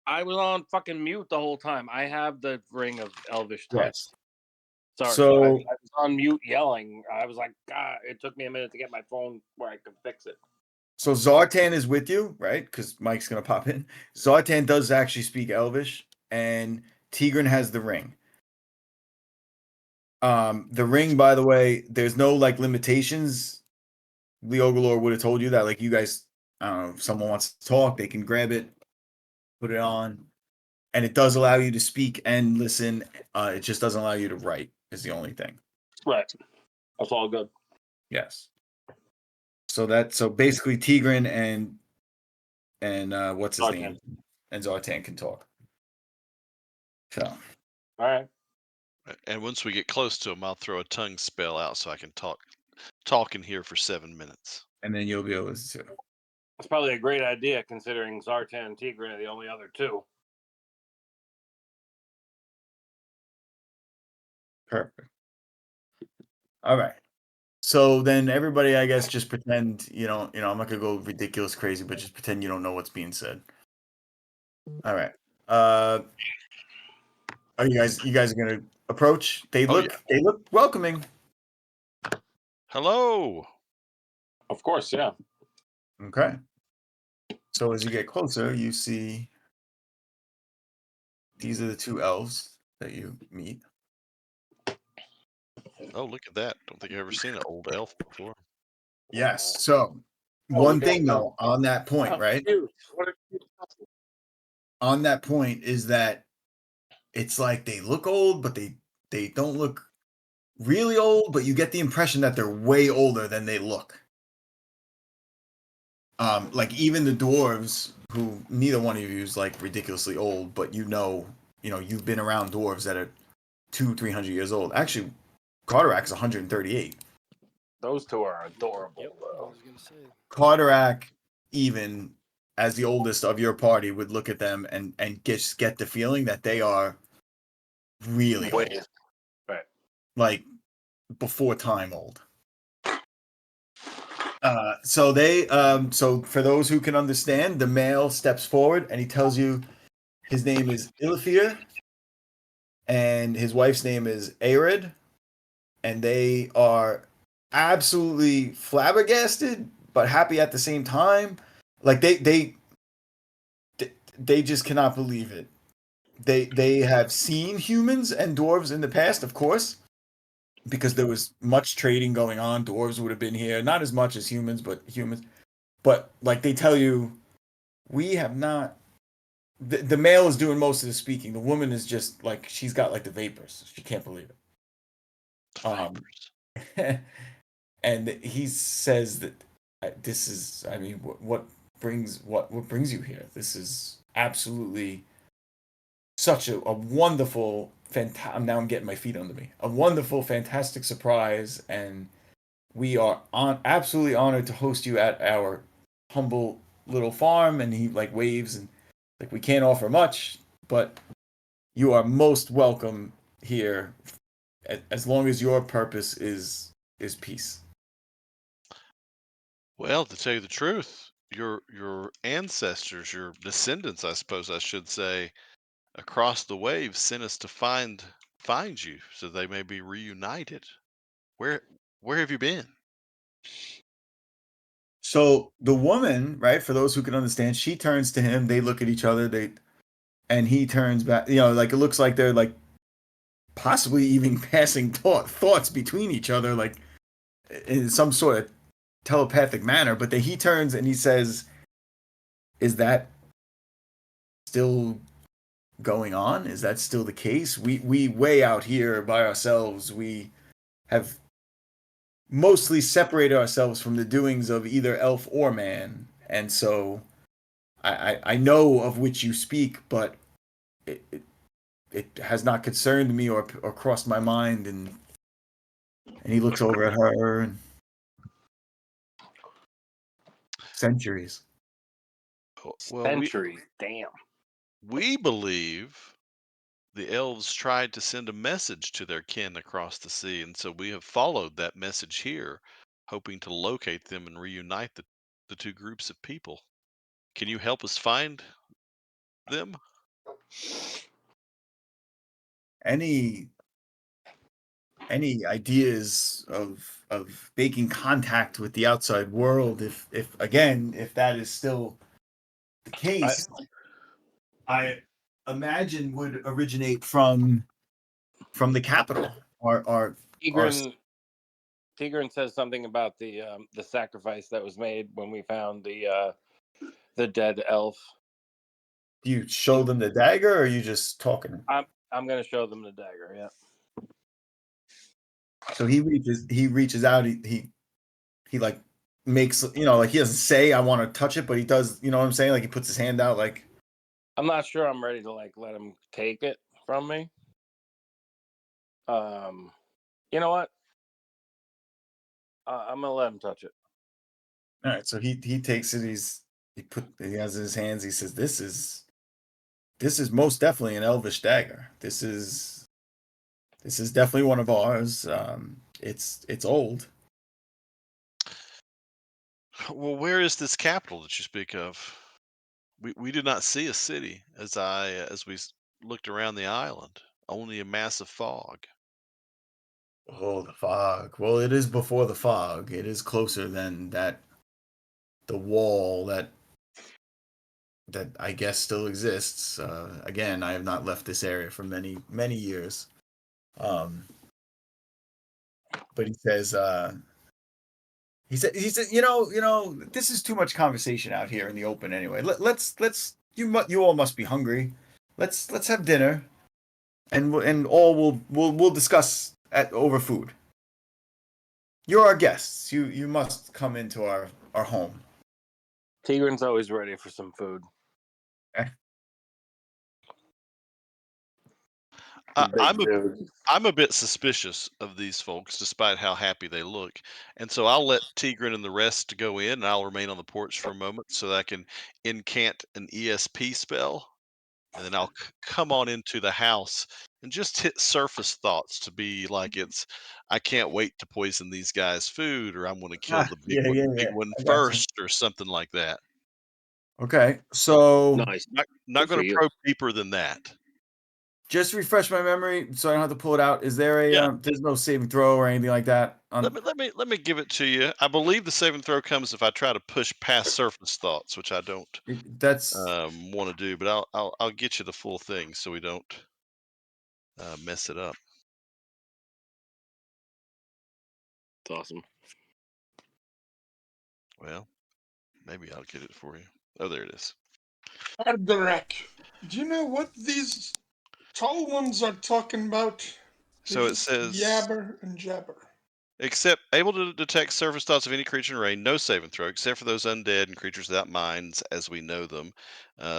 I was on fucking mute the whole time. I have the ring of Elvish tongue. Yes. Sorry. So I was on mute yelling. I was like, God, it took me a minute to get my phone where I could fix it. So Zartan is with you, right? Because Mike's gonna pop in. Zartan does actually speak Elvish, and Tigran has the ring. The ring, by the way, there's no like limitations. Leogalor would have told you that, like, you guys, I don't know, if someone wants to talk, they can grab it, put it on, and it does allow you to speak and listen. It just doesn't allow you to write, is the only thing. Right. That's all good. Yes. So basically Tigran and what's his Zartan. name? And Zartan can talk. So All right. And once we get close to him, I'll throw a tongue spell out so I can talk in here for 7 minutes. and then you'll be able to. It's probably a great idea considering Zartan and Tigran are the only other two. Perfect. All right. So then everybody, I guess, just pretend I'm not gonna go ridiculous crazy, but just pretend you don't know what's being said. All right. Are you guys are gonna approach? They Oh, look welcoming. Hello. Of course, yeah. Okay. So as you get closer, you see these are the two elves that you meet. Oh, look at that. Don't think I've ever seen an old elf before. Yes. So Oh, one look at thing that. though, on that point, Oh, right? cute. What a cute couple. On that point is that it's like they look old, but they don't look really old, but you get the impression that they're way older than they look. Like even the dwarves, who neither one of you is like ridiculously old, but you've been around dwarves that are 200-300 years old. Actually, Carterak's 138. Those two are adorable, Yep, I though. was gonna say. Carterak, even as the oldest of your party, would look at them and get the feeling that they are really Wait, old, right. like before time old. So for those who can understand, the male steps forward and he tells you his name is Ilithir and his wife's name is Arid, and they are absolutely flabbergasted but happy at the same time. Like they just cannot believe it. They have seen humans and dwarves in the past, of course, because there was much trading going on. Dwarves would have been here, not as much as humans, but humans. But like they tell you, we have not. The male is doing most of the speaking. The woman is just like she's got like the vapors. She can't believe it. And he says that this is. I mean, what brings you here? This is absolutely such a wonderful, now I'm getting my feet under me. A wonderful, fantastic surprise, and we are absolutely honored to host you at our humble little farm. And he like waves and like we can't offer much, but you are most welcome here, as long as your purpose is peace. Well, to tell you the truth, your ancestors, your descendants, I suppose I should say, across the waves sent us to find you so they may be reunited. Where where have you been? So the woman, right, for those who can understand, she turns to him. They look at each other. And he turns back. Like it looks like they're like possibly even passing thoughts between each other, like in some sort of telepathic manner. But then he turns and he says, "Is that still going on? Is that still the case? We way out here by ourselves. We have mostly separated ourselves from the doings of either elf or man, and so I know of which you speak, but it has not concerned me or crossed my mind." And he looks over at her and centuries. Well, Centuries. Damn. we believe the elves tried to send a message to their kin across the sea, and so we have followed that message here, hoping to locate them and reunite the two groups of people. Can you help us find them? Any ideas of making contact with the outside world, if that is still the I, case, I imagine would originate from the capital or Tigran says something about the sacrifice that was made when we found the dead elf. do you show them the dagger or are you just talking? I'm gonna show them the dagger. Yeah. So he reaches out, he like makes, like he doesn't say I want to touch it, but he does, you know what I'm saying? Like he puts his hand out like. I'm not sure I'm ready to like let him take it from me. You know what? I'm gonna let him touch it. All right, so he takes it. He has it in his hands. He says, this is most definitely an elvish dagger. This is definitely one of ours. It's old. Well, where is this capital that you speak of? We did not see a city as we looked around the island. Only a massive fog. Oh, the fog. Well, it is before the fog. It is closer than that. The wall that I guess still exists. Again, I have not left this area for many years. Um, but he said, this is too much conversation out here in the open anyway. Let's you all must be hungry. Let's have dinner, and all we'll discuss over food. You're our guests. You must come into our home. Tigran's always ready for some food. I, Big I'm a dude. I'm a bit suspicious of these folks, despite how happy they look, and so I'll let Tigran and the rest go in, and I'll remain on the porch for a moment so that I can incant an ESP spell, and then I'll come on into the house and just hit surface thoughts to be like I can't wait to poison these guys' food, or I'm going to kill the Yeah, yeah, big yeah. one I got you. first, or something like that. Okay, so Nice. Not Good for going to you. probe deeper than that. just refresh my memory so I don't have to pull it out. Is there a Yeah. there's no saving throw or anything like that? Let me give it to you. I believe the saving throw comes if I try to push past surface thoughts, which I don't That's want to do. But I'll get you the full thing so we don't mess it up. It's awesome. Well, maybe I'll get it for you. Oh, there it is. Arderek, do you know what these tall ones are talking about? They So it just says, yabber and jabber. except able to detect surface thoughts of any creature in range, no saving throw, except for those undead and creatures without minds as we know them.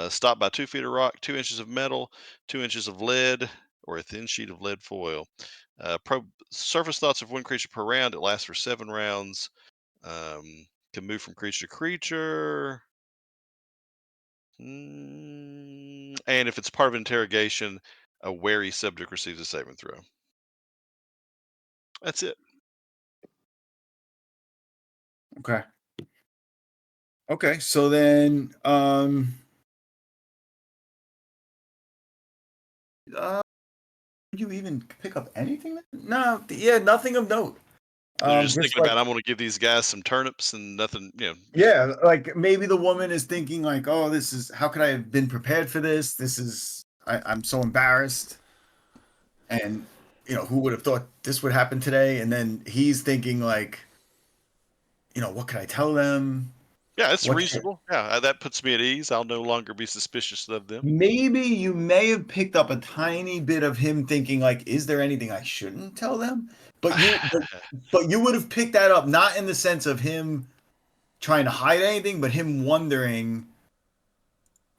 Stopped by 2 feet of rock, 2 inches of metal, 2 inches of lead, or a thin sheet of lead foil. Surface thoughts of one creature per round. It lasts for 7 rounds. Can move from creature to creature. And if it's part of interrogation, a wary subject receives a saving throw. That's it. okay. Okay, so then did you even pick up anything? No, yeah, nothing of note. You're just Just thinking like about I'm going to give these guys some turnips and nothing. yeah, like maybe the woman is thinking like, oh, this is how could I have been prepared for this? I'm so embarrassed, and who would have thought this would happen today? And then he's thinking like, what can I tell them? Yeah, it's What reasonable. Yeah, that puts me at ease. I'll no longer be suspicious of them. maybe you may have picked up a tiny bit of him thinking like, is there anything I shouldn't tell them? But you would have picked that up not in the sense of him trying to hide anything, but him wondering,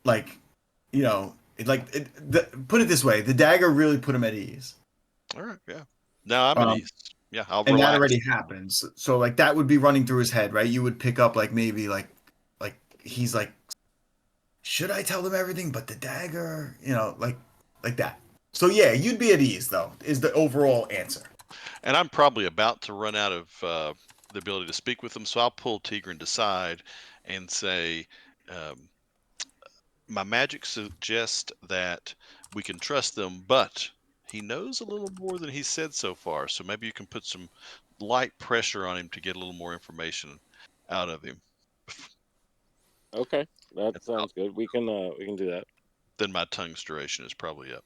like, put it this way, the dagger really put him at ease. All right, yeah. Now I'm at Um, ease. Yeah, I'll and that relax. already happens. So like that would be running through his head, right? You would pick up like maybe like he's like, should I tell them everything but the dagger? Like that. So yeah, you'd be at ease though, is the overall answer. And I'm probably about to run out of the ability to speak with them, so I'll pull Tigran aside and say, um, my magic suggests that we can trust them, but he knows a little more than he said so far. So maybe you can put some light pressure on him to get a little more information out of him. Okay, that And sounds good. We can do that. then my tongue's duration is probably up.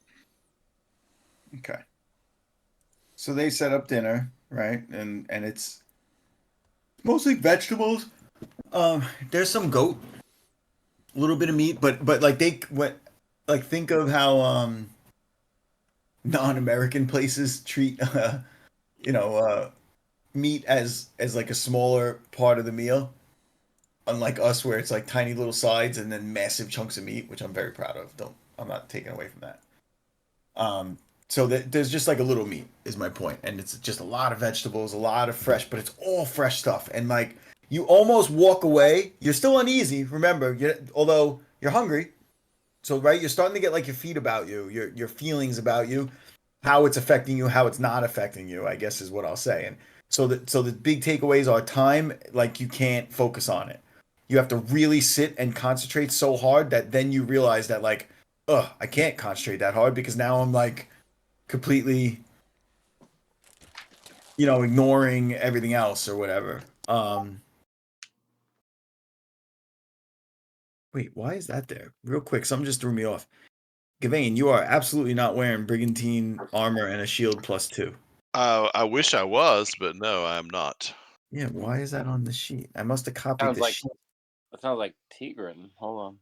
Okay. So they set up dinner, right? And it's mostly vegetables. There's some goat, a little bit of meat, but like think of how non-American places treat you know uh meat as like a smaller part of the meal, unlike us where it's like tiny little sides and then massive chunks of meat, which I'm very proud of. Don't I'm not taking away from that. So there's just like a little meat is my point, and it's just a lot of vegetables, a lot of fresh, but it's all fresh stuff, and like You almost walk away. You're still uneasy. Remember, although you're hungry. So right, you're starting to get like your feet about you, your feelings about you, how it's affecting you, how it's not affecting you, I guess is what I'll say. And so the big takeaways are time, like you can't focus on it. You have to really sit and concentrate so hard that then you realize that like, I can't concentrate that hard because now I'm like completely, ignoring everything else or whatever. Wait, why is that there? Real quick, something just threw me off. Gavain, you are absolutely not wearing brigantine armor and a shield +2. I wish I was, but no, I'm not. Yeah, why is that on the sheet? I must have copied Sounds the like sheet. it sounds like Tigran. Hold on.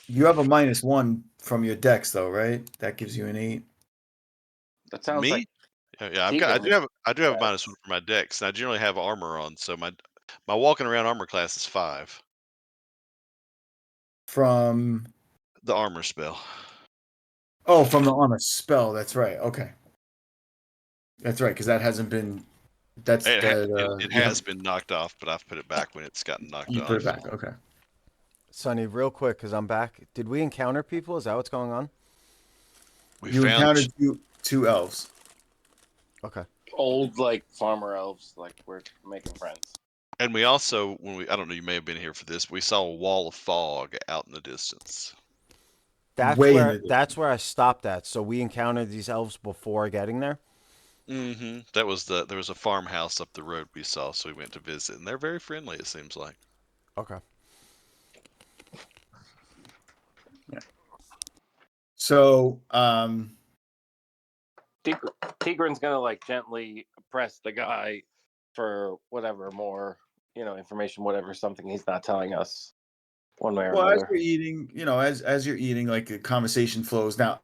You have a -1 from your dex, though, right? That gives you an 8. That sounds like Me? Yeah, Tigran. I do have a Yeah. -1 for my dex, and I generally have armor on, so my walking around armor class is 5. From The armor spell. from the armor spell. That's right. Okay, that's right, because that hasn't been. That's It you has have been knocked off, but I've put it back when it's gotten knocked you put it off. back. Okay. Sonny, real quick, because I'm back. Did we encounter people? Is that what's going on? We You found encountered two elves. Okay. Old like farmer elves. Like we're making friends. and we also I don't know, you may have been here for this, we saw a wall of fog out in the distance. That's Way in where the that's where I stopped at. So we encountered these elves before getting there. There was a farmhouse up the road we saw, so we went to visit, and they're very friendly. It seems like. Okay. Yeah. So, Tigran's gonna like gently press the guy for whatever more, information, whatever something he's not telling us, one way or well, as another. you're eating, as you're eating, like the conversation flows. Now,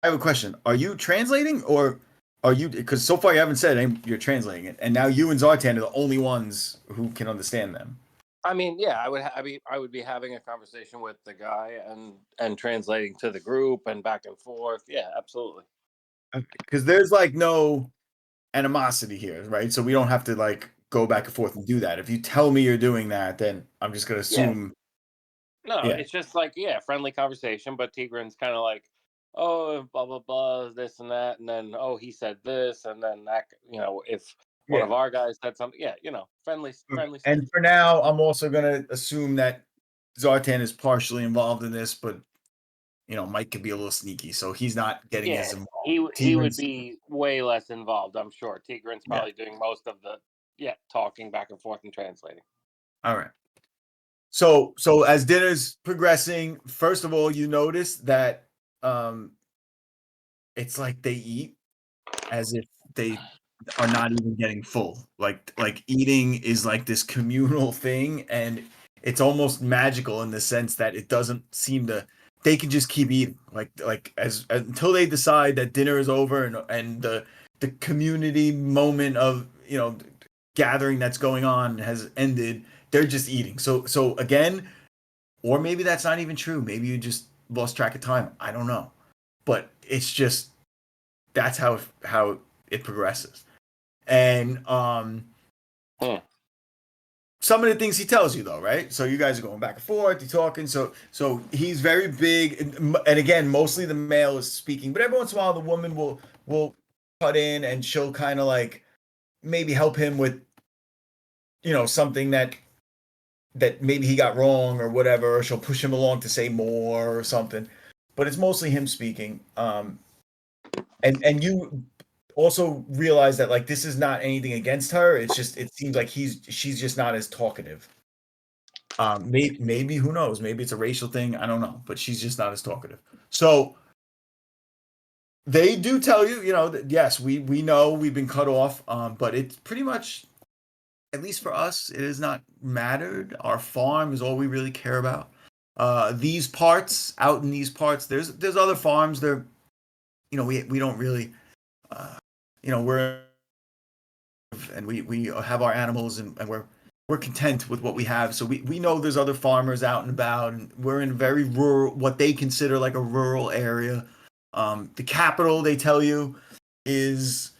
I have a question. Are you translating or are you, because so far you haven't said you're translating it, and now you and Zartan are the only ones who can understand them. I mean, yeah, I would be having a conversation with the guy and translating to the group and back and forth. Yeah, absolutely. Because there's like no animosity here, right? So we don't have to like go back and forth and do that. If you tell me you're doing that, then I'm just gonna Yeah. assume. No, Yeah. it's just like, yeah, friendly conversation, but Tigran's kind of like, oh, blah blah blah, this and that, and then oh, he said this, and then that, if one Yeah. of our guys said something, yeah, friendly stuff. And for now, I'm also gonna assume that Zartan is partially involved in this, but Mike could be a little sneaky, so he's not getting Yeah, as involved. he would be way less involved, I'm sure. Tigran's Yeah. probably doing most of the talking back and forth and translating. All right. So as dinner's progressing, first of all, you notice that it's like they eat as if they are not even getting full. Like eating is like this communal thing, and it's almost magical in the sense that it doesn't seem to. They can just keep eating, like as until they decide that dinner is over and the community moment of gathering that's going on has ended. They're just eating. So again, or maybe that's not even true. Maybe you just lost track of time. I don't know, but it's just that's how it progresses. And some of the things he tells you though, right? So you guys are going back and forth, you're talking. So he's very big, and again, mostly the male is speaking, but every once in a while the woman will cut in and she'll kind of like maybe help him with something that maybe he got wrong or whatever, or she'll push him along to say more or something. But it's mostly him speaking. And you also realize that like this is not anything against her. It's just it seems like she's just not as talkative. Maybe who knows? Maybe it's a racial thing. I don't know, but she's just not as talkative. So they do tell you, that yes, we know we've been cut off. But it's pretty much, at least for us, it has not mattered. Our farm is all we really care about. These parts, out in these parts, there's other farms. They're, we don't really, we're and we have our animals and we're content with what we have. So we know there's other farmers out and about, and we're in very rural, what they consider like a rural area. The capital, they tell you, is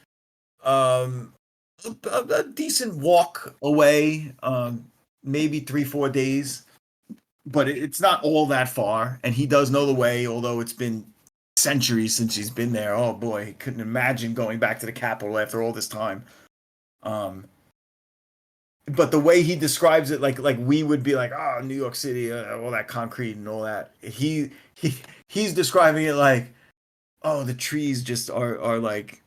a decent walk away, maybe 3-4 days, but it's not all that far. And he does know the way, although it's been centuries since he's been there. Oh boy, he couldn't imagine going back to the capital after all this time. Um, but the way he describes it, like we would be like, oh, New York City, all that concrete and all that. He's describing it like, oh, the trees just are like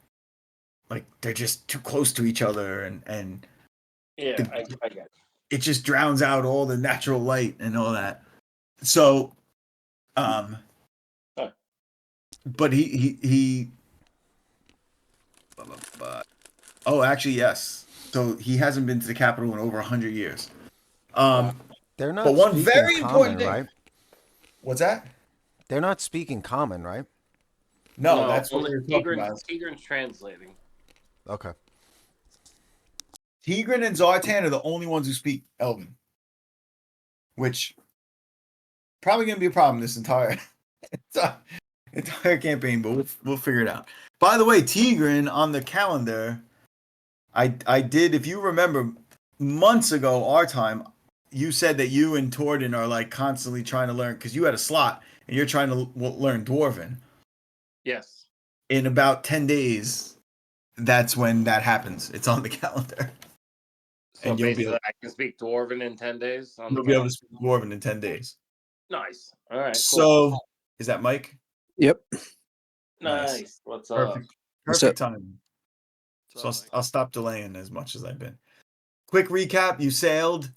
they're just too close to each other, and Yeah, the, I get it. it just drowns out all the natural light and all that. So, um, Huh. but he oh, actually, yes. So he hasn't been to the capital in over 100 years. Um, They're but not one speaking very common, important thing. right? What's that? They're not speaking common, right? No, that's what only we were talking about. Tigran's translating. Okay. Tigran and Zartan are the only ones who speak Elven, which probably going to be a problem this entire campaign, but we'll figure it out. By the way, Tigran on the calendar, I did, if you remember, months ago, our time, you said that you and Torden are like constantly trying to learn, because you had a slot and you're trying to learn Dwarven. Yes. In about 10 days, that's when that happens. It's on the calendar. So And you'll basically, I can speak Dwarven in 10 days. You'll be able to speak Dwarven in 10 days. Nice. All right. Cool. So, is that Mike? Yep. Nice. What's up? Perfect. What's Perfect up? time. So So I'll stop delaying as much as I've been. Quick recap: you sailed,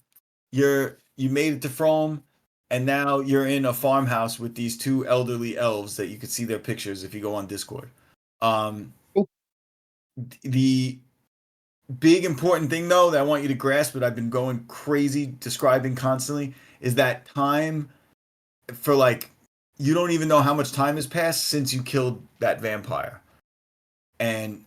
you made it to Frome, and now you're in a farmhouse with these two elderly elves that you can see their pictures if you go on Discord. Cool. The big important thing though that I want you to grasp, that I've been going crazy describing constantly, is that time for like, you don't even know how much time has passed since you killed that vampire. And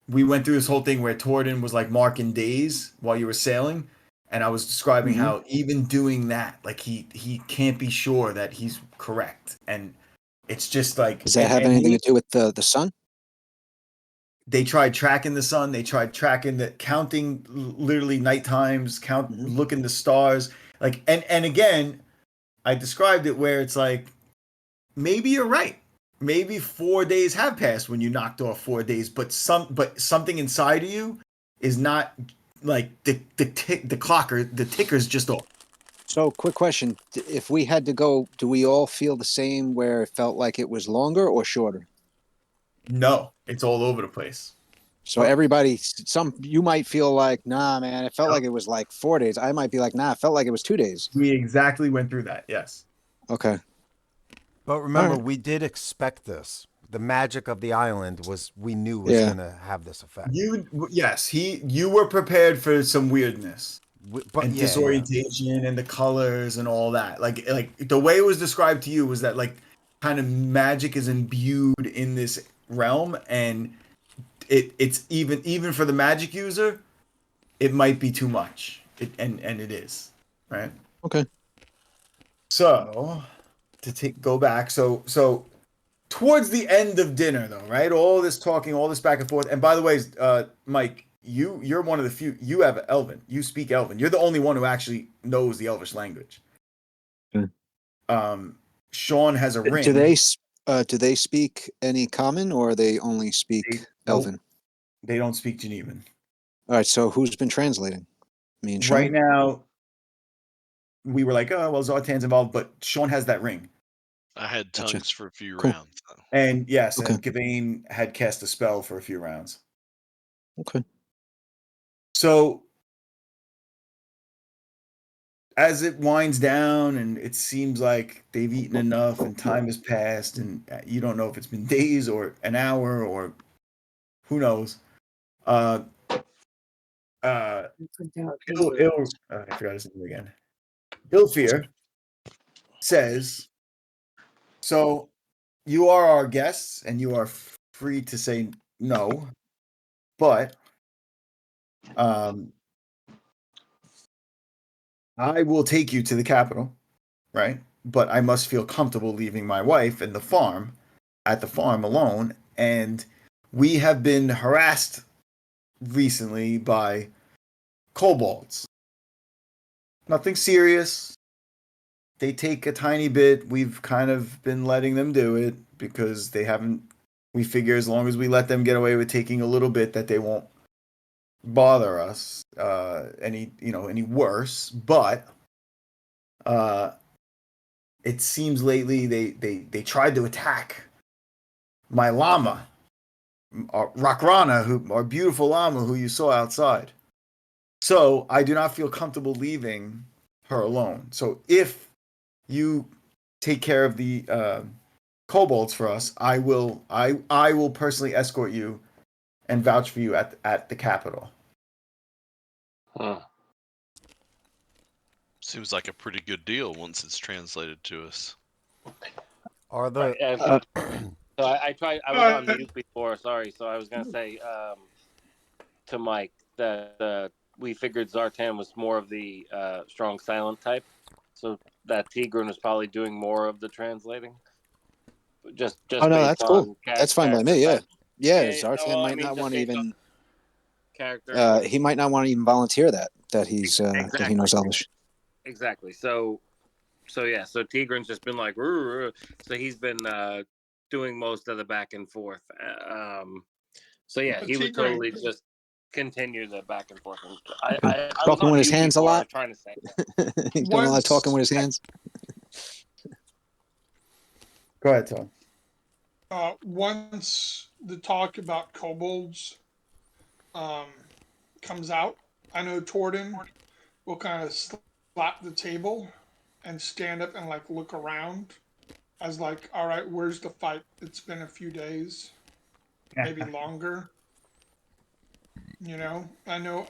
we went through this whole thing where Torden was like marking days while you were sailing, and I was describing how even doing that, like he can't be sure that he's correct, and it's just like, Does that have anything to do with the sun? they tried tracking the sun, they tried tracking the counting, literally night times, looking the stars, like, and again, I described it where it's like, maybe you're right. Maybe 4 days have passed when you knocked off 4 days, but something inside of you is not, like, the ticker's just off. So, quick question: if we had to go, do we all feel the same? Where it felt like it was longer or shorter? No, it's all over the place. So everybody, you might feel like, nah, man, it felt like it was like 4 days. I might be like, nah, it felt like it was 2 days. We exactly went through that. Yes. Okay. But remember, Alright. we did expect this. The magic of the island we knew was going to have this effect. You were prepared for some weirdness. And disorientation and the colors and all that. Like the way it was described to you was that like kind of magic is imbued in this realm, and it's even for the magic user, it might be too much. And it is, right? Okay. So go back. So towards the end of dinner though, right? All this talking, all this back and forth. And by the way, Mike, you're one of the few. You have Elven. You speak Elven. You're the only one who actually knows the Elvish language. Sean has a ring. Do they speak any common, or they only speak Elven? They don't speak Genevan. All right. So who's been translating? Me and Sean? Right now, we were like, oh well, Zartan's involved, but Sean has that ring. I had tongues for a few Cool. rounds. Though. And yes, Okay. and Gawain had cast a spell for a few rounds. Okay. So as it winds down and it seems like they've eaten enough and time has passed and you don't know if it's been days or an hour or who knows. I forgot his name again. Ilfir says, so you are our guests and you are free to say no, but I will take you to the capital, right? But I must feel comfortable leaving my wife and at the farm alone. And we have been harassed recently by kobolds. Nothing serious. They take a tiny bit. We've kind of been letting them do it because they haven't. We figure as long as we let them get away with taking a little bit, that they won't bother us any worse. But uh, it seems lately they tried to attack my llama, Rakrana, our beautiful llama who you saw outside. So I do not feel comfortable leaving her alone. So if you take care of the kobolds for us, I will personally escort you and vouch for you at the capital. Huh. Seems like a pretty good deal once it's translated to us. Are Right. the So I tried. I was on mute before. Sorry. So I was gonna say to Mike that we figured Zartan was more of the strong silent type, so that Tigran was probably doing more of the translating. Just Oh no, based that's cool. on That's fine by character me. Yeah, type. yeah. Yeah. Zartan Well, I might mean, not just want to based on even. character. He might not want to even volunteer that he knows Exactly. Elvish. Exactly. So yeah. So Tigran's just been like, "Roo, roo." So he's been doing most of the back and forth. So yeah, he would Tigran, totally just continue the back and forth. I was Talking on with his mute hands a before. I was lot. trying to say. He's doing a lot of talking once with his hands. Go ahead, Tom. once the talk about kobolds um, comes out, I know Torden will kind of slap the table and stand up and like look around as like, all right, where's the fight? It's been a few days, maybe longer. I know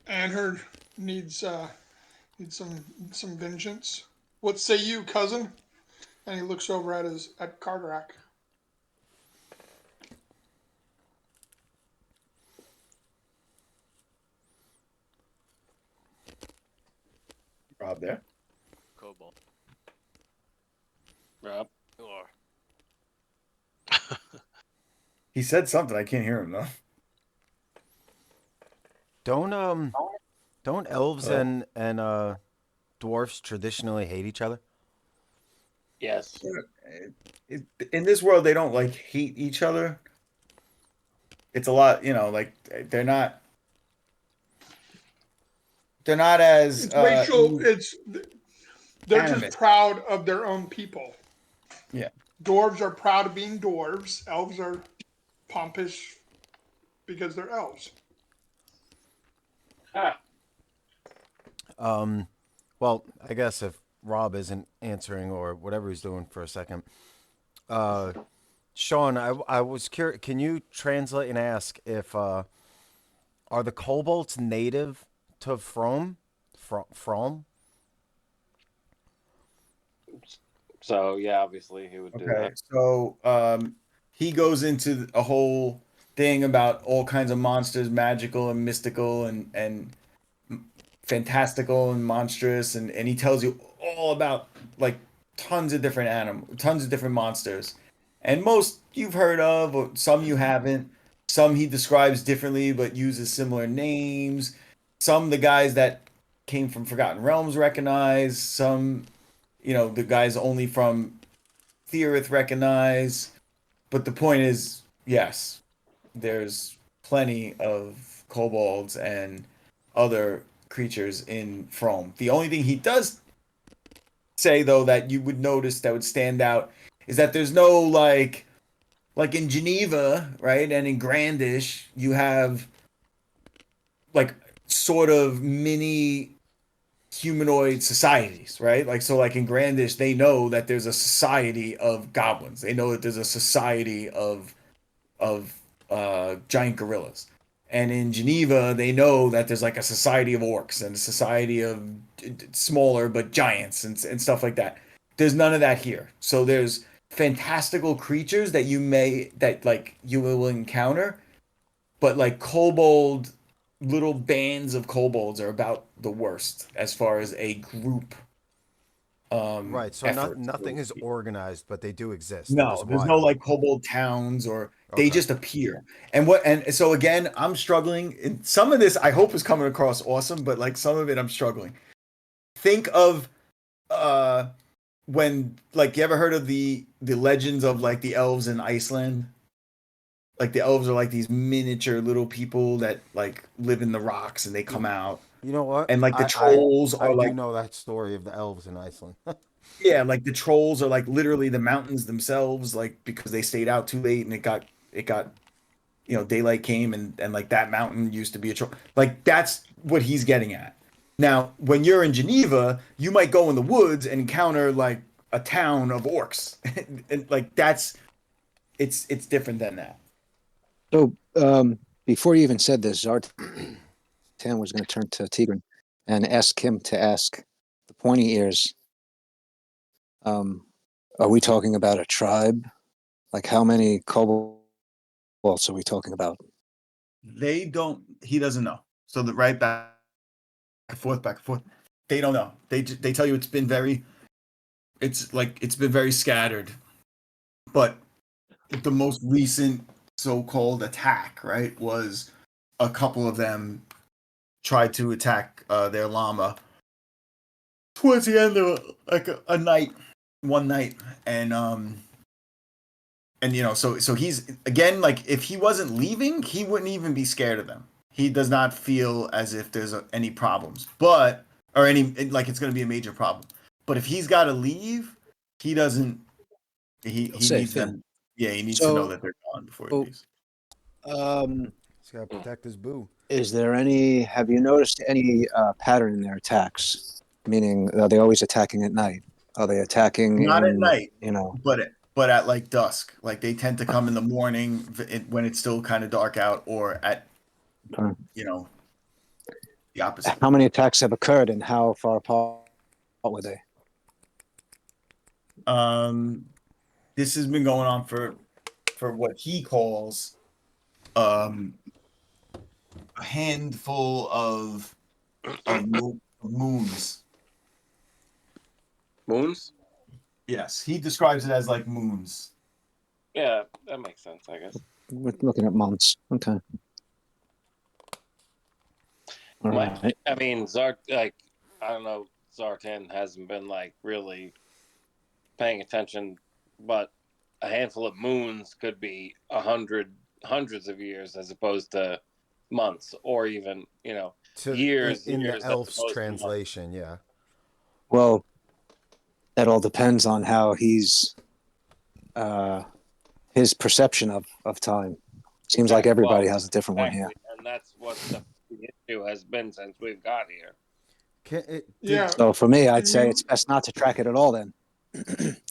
Anherd needs needs some vengeance. What say you, cousin? And he looks over at Carterac. Rob there. Cobalt. Rob. You are. He said something. I can't hear him though. don't elves Hello? and dwarfs traditionally hate each other? Yes. In this world, they don't like hate each other. It's a lot, like they're not as It's racial. They're just animate. proud of their own people. Yeah. Dwarves are proud of being dwarves. Elves are pompous because they're elves. Ah. Well, I guess if Rob isn't answering or whatever he's doing for a second, uh, Sean, I was curious. Can you translate and ask if are the kobolds native to From? So yeah, obviously he would do Okay. that. So he goes into a whole thing about all kinds of monsters, magical and mystical and fantastical and monstrous, and he tells you all about like tons of different monsters, and most you've heard of, or some you haven't. Some he describes differently but uses similar names. Some the guys that came from Forgotten Realms recognize. Some, the guys only from Theorith recognize. But the point is, yes, there's plenty of kobolds and other creatures in Frome. The only thing he does say, though, that you would notice that would stand out is that there's no like in Geneva, right, and in Grandish, you have like sort of mini humanoid societies, right? Like so, like in Grandish, they know that there's a society of goblins. They know that there's a society of giant gorillas. And in Geneva, they know that there's like a society of orcs and a society of smaller but giants and stuff like that. There's none of that here. So there's fantastical creatures that like you will encounter, but like kobold little bands of kobolds are about the worst as far as a group Right. So effort. nothing is organized, but they do exist. They're No, just there's no wild. like kobold towns or they Okay. just appear. And so again, I'm struggling. And some of this I hope is coming across awesome, but like some of it I'm struggling. Think of uh when like you ever heard of the legends of like the elves in Iceland? Like the elves are like these miniature little people that like live in the rocks and they come out. You know what? And like the trolls I are do like know that story of the elves in Iceland. yeah, like the trolls are like literally the mountains themselves, like because they stayed out too late and it got daylight came and like that mountain used to be a troll. Like that's what he's getting at. Now, when you're in Geneva, you might go in the woods and encounter like a town of orcs. And like that's it's different than that. So before you even said this, Zartan was going to turn to Tigran and ask him to ask the pointy ears. Are we talking about a tribe? Like how many kobolds are we talking about? He doesn't know. So the right back and forth. They don't know. They tell you it's been very scattered. But the most recent so-called attack, right, was a couple of them tried to attack their llama towards the end of like a night, one night, and so he's again like if he wasn't leaving, he wouldn't even be scared of them. He does not feel as if there's any problems, but or any like it's going to be a major problem. But if he's got to leave, he doesn't. Feel He needs safe, yeah. them. Yeah, he needs to know So, that they're gone before he leaves. um, He's got to protect his boo. is there any? Have you noticed any pattern in their attacks? Meaning, are they always attacking at night? Are they attacking Not at in? night, You know, but at like dusk. Like they tend to come in the morning when it's still kind of dark out, or at uh, you know the opposite. how many attacks have occurred, and how far apart were they? Um, this has been going on for what he calls um a handful of moons. Moons? Yes, he describes it as like moons. Yeah, that makes sense, I guess. We're looking at months. Okay. All right. I mean, I don't know, Zartan hasn't been like really paying attention, but a handful of moons could be hundreds of years as opposed to months, or even years, In the years as elf's opposed to months. translation, yeah. Well, that all depends on how uh, his perception of time. Seems like Right. everybody Well, has a different one here. exactly, and that's what the issue has been since we've got here. Yeah. So for me, I'd Can say you it's best not to track it at all. Then,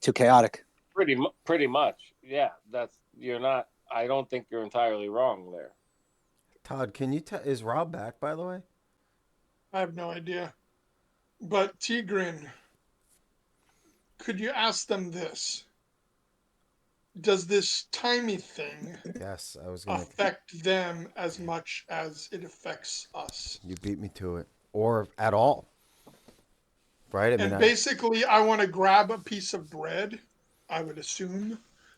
too chaotic. Pretty much, yeah. That's you're not. I don't think you're entirely wrong there. Todd, can you tell? Is Rob back, by the way? I have no idea. But Tigrin, could you ask them this? Does this timey thing Yes, I was gonna. affect them as much as it affects us? You beat me to it, or at all, right? I mean, And basically, I want to grab a piece of bread. I would assume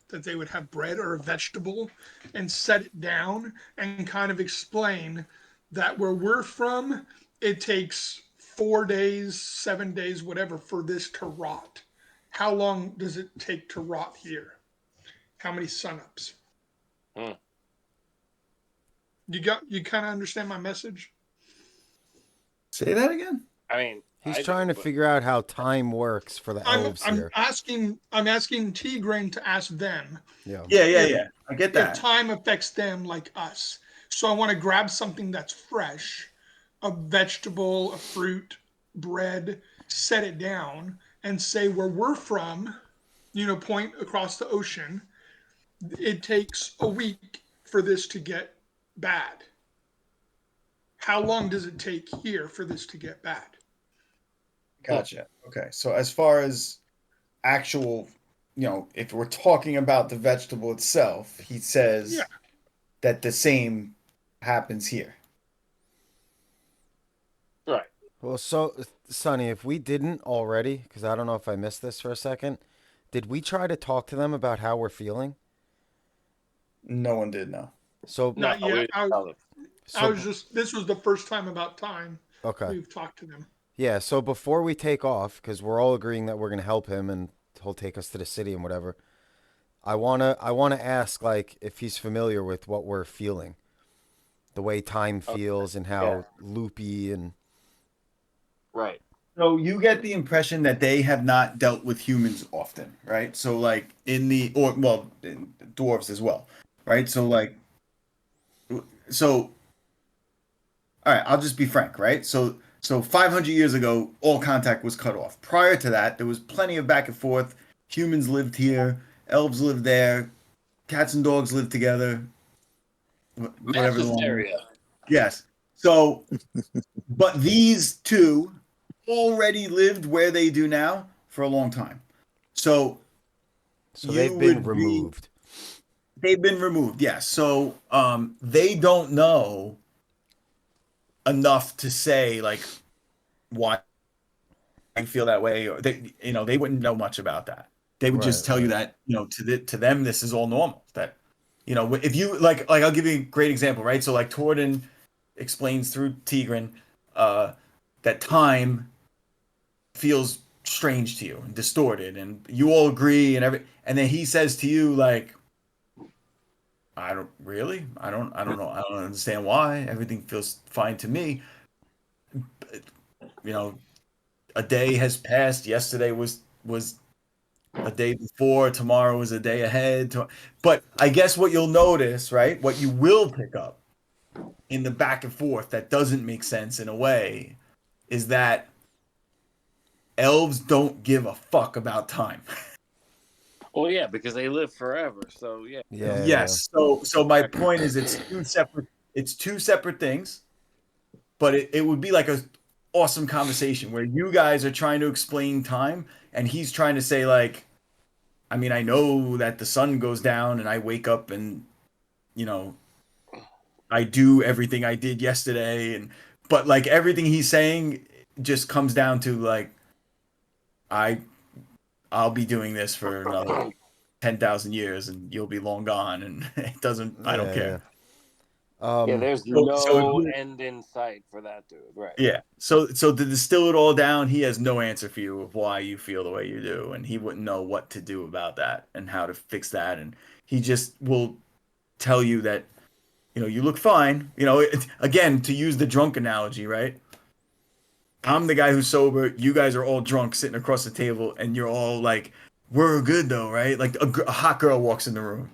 that they would have bread or a vegetable and set it down and kind of explain that where we're from, it takes 4 days, 7 days, whatever, for this to rot. How long does it take to rot here? How many sunups? Hmm. You kind of understand my message? Say that again. I mean, he's I trying do, to but figure out how time works for the elves here. I'm asking Tigran to ask them Yeah. if Yeah. I get if that. time affects them like us. So I want to grab something that's fresh, a vegetable, a fruit, bread, set it down, and say where we're from, point across the ocean, it takes a week for this to get bad. How long does it take here for this to get bad? Gotcha. Okay. So as far as actual, if we're talking about the vegetable itself, he Yeah. says that the same happens here. right. Well, so Sonny, if we didn't already, because I don't know if I missed this for a second, did we try to talk to them about how we're feeling? No one did know. So, No, Not we yet. didn't tell them. I so was just. This was the first time about time okay, we've talked to them. yeah. So before we take off, because we're all agreeing that we're gonna help him and he'll take us to the city and whatever. I wanna ask like if he's familiar with what we're feeling, the way time Okay. feels and Yeah. how loopy and Right. So you get the impression that they have not dealt with humans often, right? So like in the or well, in dwarves as well, right? So like so all right, I'll just be frank, right? So 500 years ago, all contact was cut off. Prior to that, there was plenty of back and forth. Humans lived here, elves lived there, cats and dogs lived together, whatever the Mass one. hysteria. Yes. So, but these two already lived where they do now for a long time. So so you they've been would be removed. they've been removed, yes. So they don't know enough to say like why I feel that way, or they wouldn't know much about that. They would Right, just tell you right. that to them this is all normal. That if you like I'll give you a great example, right? So like Torden explains through Tigran that time feels strange to you and distorted, and you all agree, and then he says to you like, I don't really, I don't know, I don't understand why everything feels fine to me. You know, a day has passed. Yesterday was a day before. Tomorrow is a day ahead. But I guess what you'll notice, right? What you will pick up in the back and forth that doesn't make sense in a way is that elves don't give a fuck about time. Well, yeah, because they live forever. So yeah, they don't Yeah, give yeah. Yes. So my a point is it's two separate things, but it would be like a awesome conversation where you guys are trying to explain time and he's trying to say like, I mean, I know that the sun goes down and I wake up and you know, I do everything I did yesterday but like everything he's saying just comes down to like I I'll be doing this for another 10,000 years and you'll be long gone and I don't Yeah, yeah. care. Yeah, Um, there's So if no you end in sight for that dude. Right. yeah. So to distill it all down, he has no answer for you of why you feel the way you do, and he wouldn't know what to do about that and how to fix that, and he just will tell you that you look fine. Again, to use the drunk analogy, right? I'm the guy who's sober. You guys are all drunk, sitting across the table, and you're all like, "We're good though, right?" Like a hot girl walks in the room,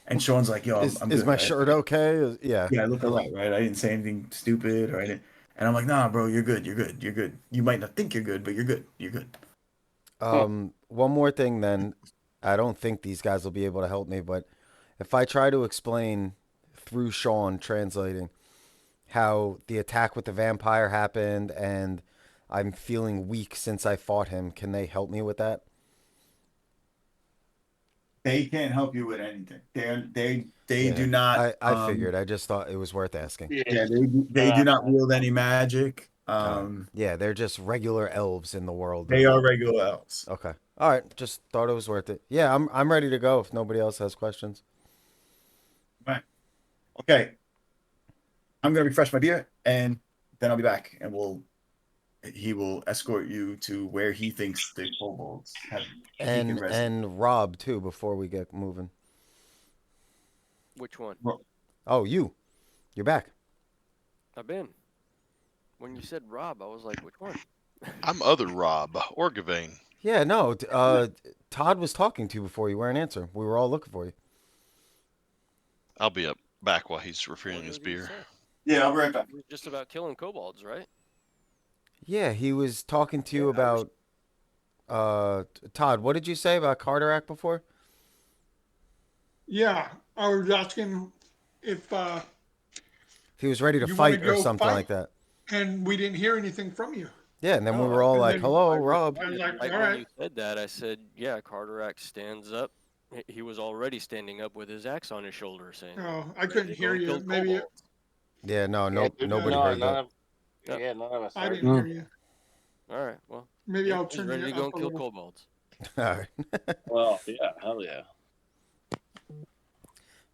and Sean's like, "Yo, I'm, is I'm is good, my right? shirt okay? Yeah. Yeah, I look alright, right? I didn't say anything stupid, or I didn't." And I'm like, "Nah, bro, you're good. You're good. You're good. You might not think you're good, but you're good. You're good." One more thing then. I don't think these guys will be able to help me, but if I try to explain through Sean translating how the attack with the vampire happened and I'm feeling weak since I fought him, can they help me with that? They can't help you with anything. They Yeah. do not. I figured. I just thought it was worth asking. Yeah. Yeah, they do not wield any magic. All right. Yeah, they're just regular elves in the world They of. are regular elves. Okay. All right. Just thought it was worth it. Yeah, I'm ready to go if nobody else has questions. Right. Okay. I'm gonna refresh my beer, and then I'll be back, and he will escort you to where he thinks the kobolds have taken And residence. and Rob too before we get moving. Which one? Oh, you're back. I've been. When you said Rob, I was like, which one? I'm other Rob Orgavain. Yeah, no. Todd was talking to you before you weren't answering. We were all looking for you. I'll be up back while he's What refilling his did he beer. say? Yeah, I'll be right back. It was just about killing kobolds, right? Yeah, he was talking to you Yeah, about. Todd, what did you say about Carteract before? Yeah, I was asking if If he was ready to you want to fight or go something fight, like that. and we didn't hear anything from you. Yeah, and then we No, were all And like, then "Hello, I Rob." I was responded like, right all when right. you said that. I said, yeah, Carteract stands up. He was already standing up with his axe on his shoulder saying, No, I ready couldn't to hear go you. kill Maybe kobolds. Yeah, no, Yeah, nobody heard that. Yep. Yeah, none of us I heard didn't you. hear you. All right. Well, Maybe yeah, I'll he's turn ready you to go up and a kill little. kobolds. All right. Well, yeah, hell yeah.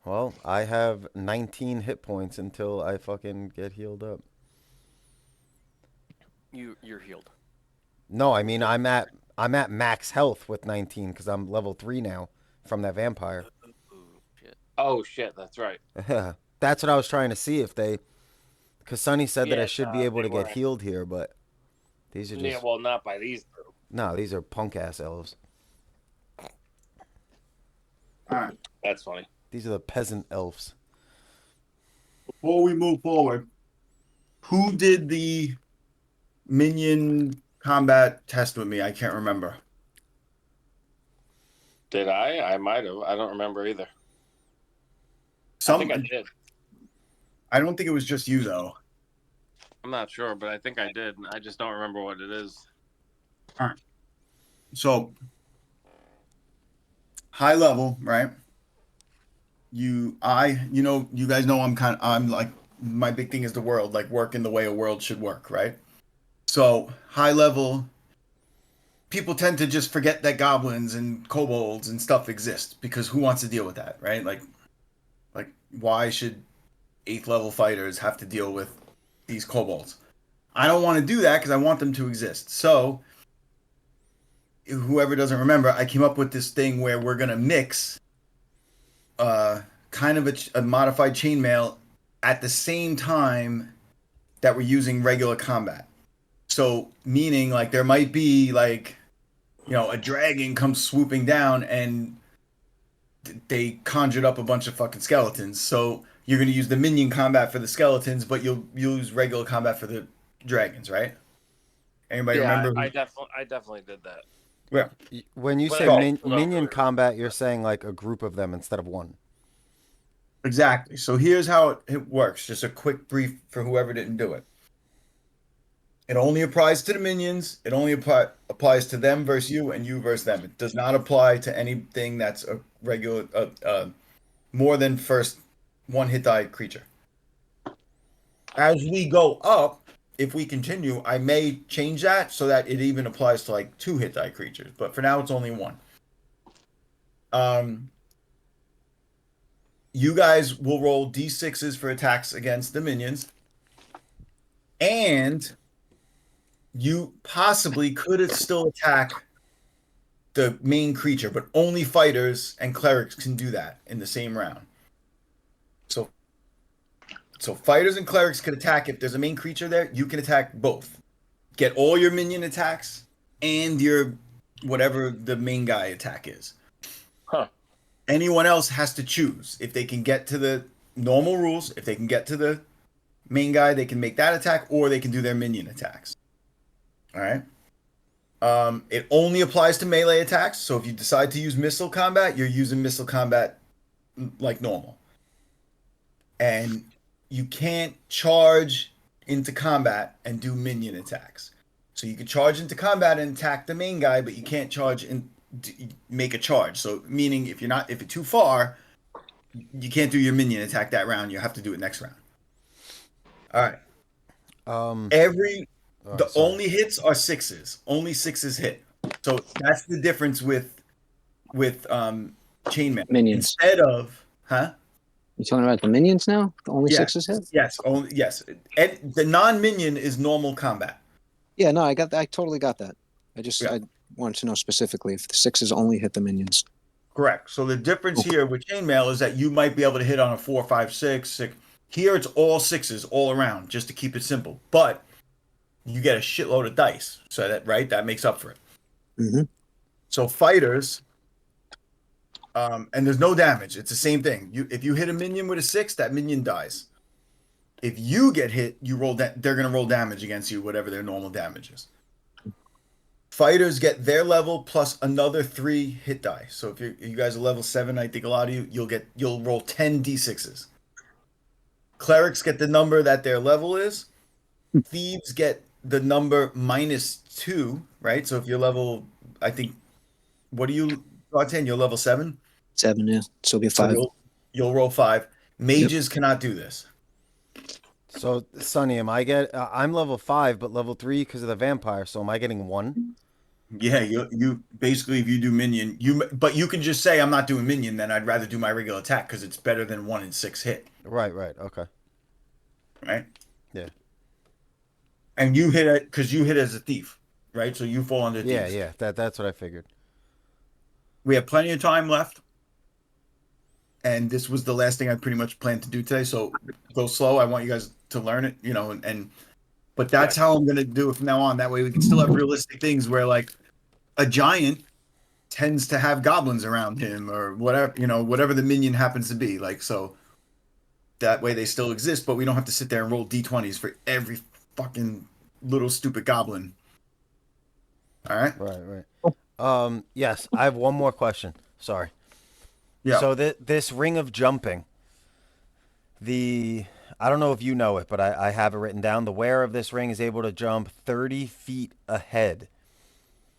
Well, I have 19 hit points until I fucking get healed up. You're healed. No, I mean I'm at max health with 19 because I'm level 3 now from that vampire. Ooh, shit. Oh shit, that's right. That's what I was trying to see if they, because Sonny said that I Yeah, should be able they to get weren't. healed here, but these are Yeah, just well, not by these two. no, these are punk ass elves. All right. That's funny. These are the peasant elves. Before we move forward, who did the minion combat test with me? I can't remember. Did I? I might have. I don't remember either. I think I did. I don't think it was just you though. I'm not sure, but I think I did. I just don't remember what it is. All right. So high level, right? You guys know I'm like, my big thing is the world, like working the way a world should work, right? So high level, people tend to just forget that goblins and kobolds and stuff exist because who wants to deal with that, right? Like why should 8th level fighters have to deal with these kobolds? I don't want to do that because I want them to exist. So whoever doesn't remember, I came up with this thing where we're gonna mix kind of a modified chainmail at the same time that we're using regular combat. So meaning like there might be like, a dragon comes swooping down and they conjured up a bunch of fucking skeletons. So you're going to use the minion combat for the skeletons, but you'll use regular combat for the dragons, right? Anybody Yeah, remember? I definitely did that. Yeah. When you But say I don't minion remember. combat, you're saying like a group of them instead of one. Exactly. So here's how it works. Just a quick brief for whoever didn't do it. It only applies to the minions. It only applies to them versus you and you versus them. It does not apply to anything that's a regular, more than first one hit die creature. As we go up, if we continue, I may change that so that it even applies to like 2 hit die creatures. But for now, it's only 1. You guys will roll d6s for attacks against the minions, and you possibly could still attack the main creature, but only fighters and clerics can do that in the same round. So fighters and clerics can attack. If there's a main creature there, you can attack both. Get all your minion attacks and your whatever the main guy attack is. Huh. Anyone else has to choose. If they can get to the normal rules, if they can get to the main guy, they can make that attack, or they can do their minion attacks. All right. It only applies to melee attacks. So if you decide to use missile combat, you're using missile combat like normal. And you can't charge into combat and do minion attacks. So you can charge into combat and attack the main guy, but you can't charge and make a charge. So meaning if you're too far, you can't do your minion attack that round. You have to do it next round. All right. Only hits are 6s. Only 6s hit. So that's the difference with chainmail. Minions. Instead of You talking about the minions now? Only 6s hit? Yes, only yes. And the non-minion is normal combat. Yeah, no, I totally got that. I wanted to know specifically if the 6s only hit the minions. Correct. So the difference here with chainmail is that you might be able to hit on a 4, 5, 6. Here it's all 6s all around, just to keep it simple. But you get a shitload of dice, so that makes up for it. Mm-hmm. So fighters, and there's no damage. It's the same thing. If you hit a minion with a 6, that minion dies. If you get hit, you roll that. They're gonna roll damage against you, whatever their normal damage is. Fighters get their level plus another 3 hit die. So if you guys are level 7, I think a lot of you'll roll 10 d6s. Clerics get the number that their level is. Thieves get the number -2, right? So if you're level, I think, what do you, 10? You're level 7? 7, yeah. So it'll be 5. So you'll roll 5. Mages cannot do this. So, Sonny, I'm level 5, but level 3 because of the vampire. So, am I getting 1? Yeah, you basically if you do minion, but you can just say I'm not doing minion, then I'd rather do my regular attack because it's better than 1 in 6 hit, Right, right. Okay. right? Yeah. And you hit it because you hit as a thief, right? So you fall under Yeah, thieves. yeah. That's what I figured. We have plenty of time left, and this was the last thing I pretty much planned to do today. So go slow. I want you guys to learn it, and but that's how I'm gonna do it from now on. That way we can still have realistic things where like a giant tends to have goblins around him or whatever, whatever the minion happens to be. Like so that way they still exist, but we don't have to sit there and roll D20s for every fucking little stupid goblin. All right? Right, right. Yes, I have one more question. Sorry. Yeah. So this ring of jumping, the I don't know if you know it, but I have it written down. The wearer of this ring is able to jump 30 feet ahead.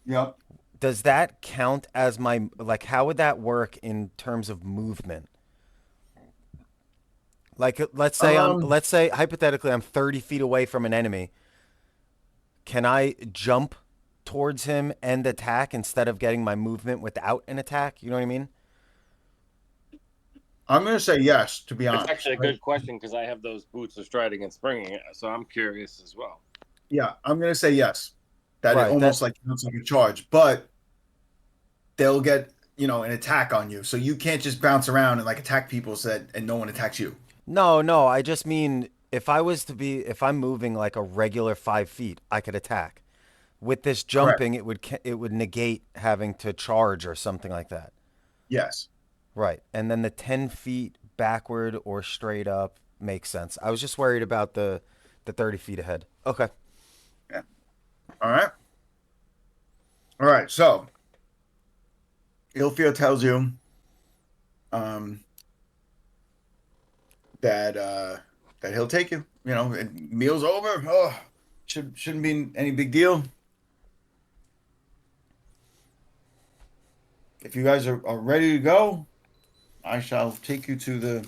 Yep. Does that count as my like? How would that work in terms of movement? Like, Um, let's say hypothetically I'm 30 feet away from an enemy. Can I jump towards him and attack instead of getting my movement without an attack? You know what I mean? I'm gonna say yes, to be It's honest. actually a Right? good question because I have those boots of striding and springing, so I'm curious as well. Yeah, I'm gonna say yes. That it Right. That almost like counts like a charge, but they'll get, an attack on you. So you can't just bounce around and like attack people said and no one attacks you. No, no. I just mean if I'm moving like a regular 5 feet, I could attack. With this Correct. jumping, it would negate having to charge or something like that. Yes. Right. And then the 10 feet backward or straight up makes sense. I was just worried about the 30 feet ahead. Okay. Yeah. All right. All right. So Ilfia tells you um that he'll take you. And meal's over. Oh, shouldn't be any big deal. If you guys are ready to go, I shall take you to